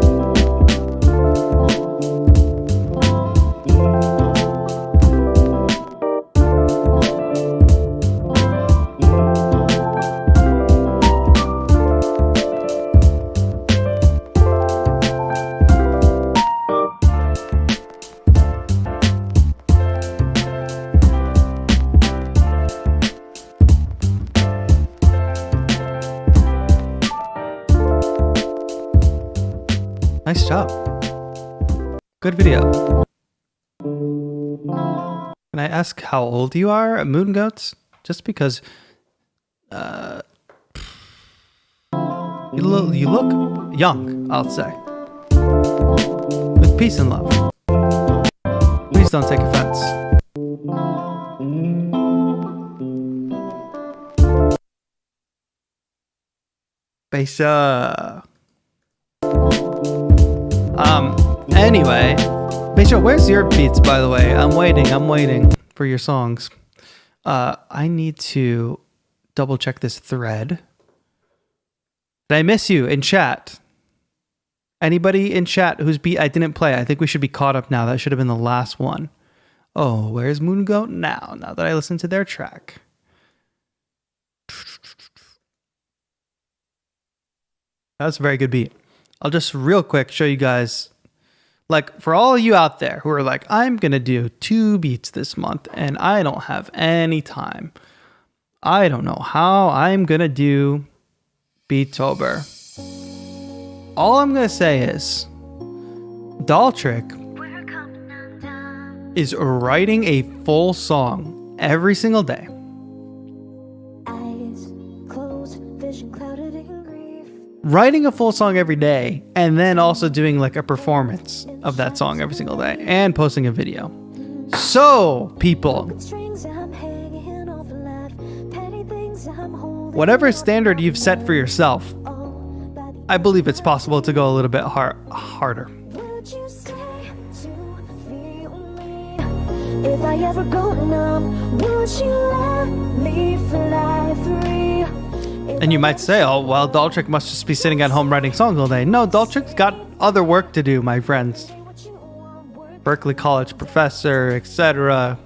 Nice job. Good video. Can I ask how old you are, Moon Goats? Just because you look young, I'll say. With peace and love. Please don't take offense. Beisha. Anyway, Beisha, where's your beats, by the way? I'm waiting for your songs. I need to double check this thread. Did I miss you in chat? Anybody in chat whose beat I didn't play? I think we should be caught up now. That should have been the last one. Oh, where's Moon Goat now? Now that I listened to their track. That's a very good beat. I'll just real quick show you guys, like for all of you out there who are like, I'm going to do 2 beats this month and I don't have any time. I don't know how I'm going to do Beattober. All I'm going to say is Daltrick is writing a full song every single day. Writing a full song every day and then also doing like a performance of that song every single day and posting a video. So, people, whatever standard you've set for yourself, I believe it's possible to go a little bit harder. If I ever go numb, would you let me fly free? And you might say, oh, well, Daltrick must just be sitting at home writing songs all day. No, Daltrick's got other work to do, my friends. Berkeley College professor, etc.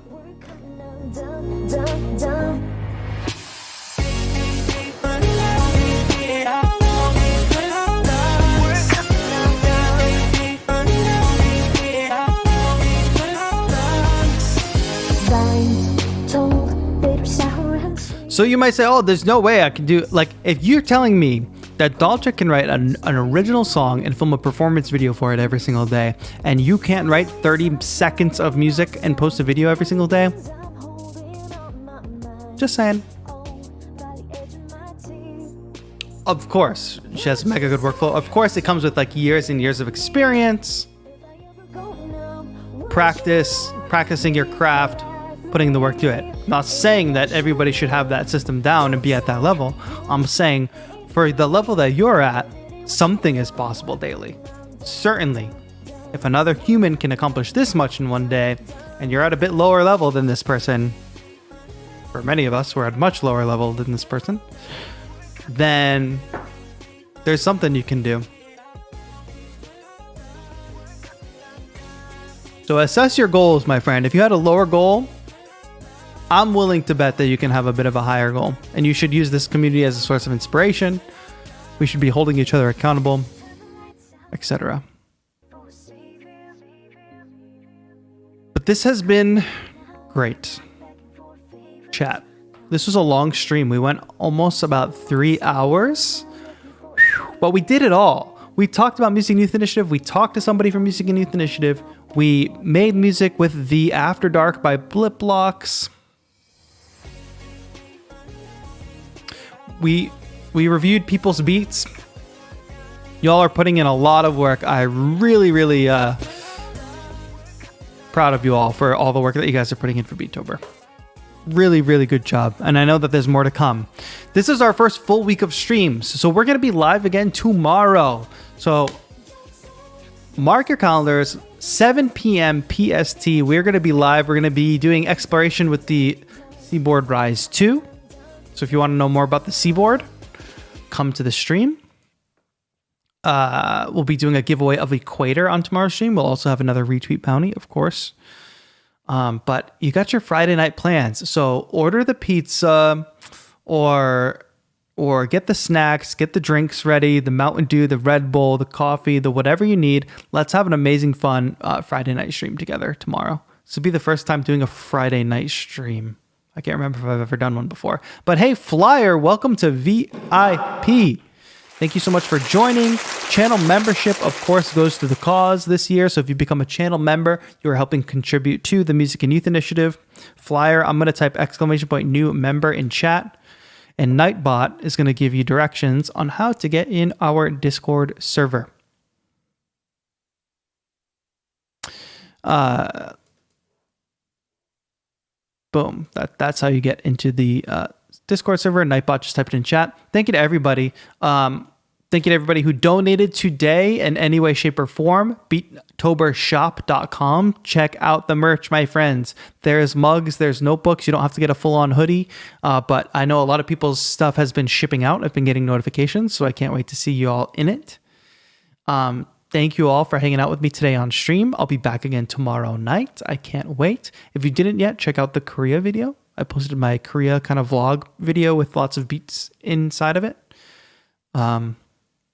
So you might say, oh, there's no way I can do, like, if you're telling me that Daltrick can write an original song and film a performance video for it every single day, and you can't write 30 seconds of music and post a video every single day, just saying. Of course, she has a mega good workflow. Of course, it comes with like years and years of experience, practicing your craft, putting the work to it. I'm not saying that everybody should have that system down and be at that level. I'm saying for the level that you're at, something is possible daily. Certainly, if another human can accomplish this much in one day, and you're at a bit lower level than this person, for many of us, we're at a much lower level than this person, then there's something you can do. So assess your goals, my friend. If you had a lower goal, I'm willing to bet that you can have a bit of a higher goal, and you should use this community as a source of inspiration. We should be holding each other accountable, etc. But this has been great. Chat. This was a long stream. We went almost about 3 hours, but we did it all. We talked about Music and Youth Initiative. We talked to somebody from Music and Youth Initiative. We made music with the After Dark by BLIPBLOX. We reviewed people's beats. Y'all are putting in a lot of work. I really proud of you all for all the work that you guys are putting in for Beattober. Really, really good job. And I know that there's more to come. This is our first full week of streams. So we're going to be live again tomorrow. So mark your calendars, 7 p.m. PST. We're going to be live. We're going to be doing exploration with the Seaboard Rise 2. So if you want to know more about the Seaboard, come to the stream. We'll be doing a giveaway of Equator on tomorrow's stream. We'll also have another retweet bounty, of course. But you got your Friday night plans. So order the pizza or get the snacks, get the drinks ready, the Mountain Dew, the Red Bull, the coffee, the whatever you need. Let's have an amazing, fun Friday night stream together tomorrow. This will be the first time doing a Friday night stream. I can't remember if I've ever done one before. But hey, Flyer, welcome to VIP. Thank you so much for joining. Channel membership, of course, goes to the cause this year. So if you become a channel member, you are helping contribute to the Music and Youth Initiative. Flyer, I'm going to type !new member in chat. And Nightbot is going to give you directions on how to get in our Discord server. Boom. That's how you get into the Discord server. Nightbot just typed it in chat. Thank you to everybody. Thank you to everybody who donated today in any way, shape, or form. Beattobershop.com. Check out the merch, my friends. There's mugs, there's notebooks. You don't have to get a full-on hoodie, but I know a lot of people's stuff has been shipping out. I've been getting notifications, so I can't wait to see you all in it. Thank you all for hanging out with me today on stream. I'll be back again tomorrow night. I can't wait. If you didn't yet, check out the Korea video. I posted my Korea kind of vlog video with lots of beats inside of it.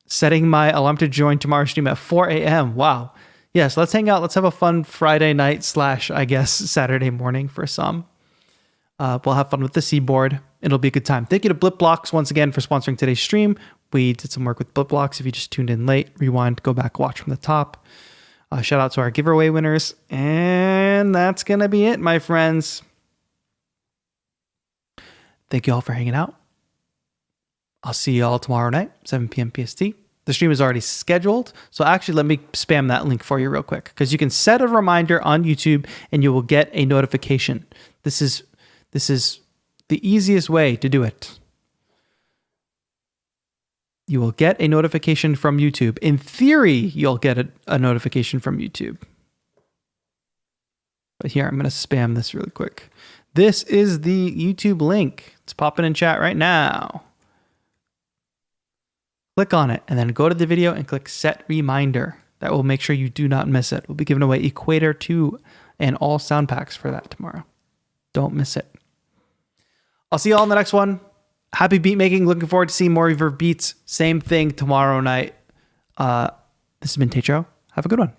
Setting my alarm to join tomorrow's stream at 4 a.m. Wow. Yes, let's hang out. Let's have a fun Friday night / I guess Saturday morning for some. We'll have fun with the Seaboard. It'll be a good time. Thank you to BLIPBLOX once again for sponsoring today's stream. We did some work with BLIPBLOX. If you just tuned in late, rewind, go back, watch from the top. Shout out to our giveaway winners. And that's going to be it, my friends. Thank you all for hanging out. I'll see you all tomorrow night, 7 p.m. PST. The stream is already scheduled. So actually, let me spam that link for you real quick, because you can set a reminder on YouTube and you will get a notification. This is the easiest way to do it. You will get a notification from YouTube. In theory, you'll get a notification from YouTube. But here, I'm going to spam this really quick. This is the YouTube link. It's popping in chat right now. Click on it and then go to the video and click set reminder. That will make sure you do not miss it. We'll be giving away Equator 2 and all sound packs for that tomorrow. Don't miss it. I'll see you all in the next one. Happy beat making. Looking forward to seeing more of your beats. Same thing tomorrow night. This has been TAETRO. Have a good one.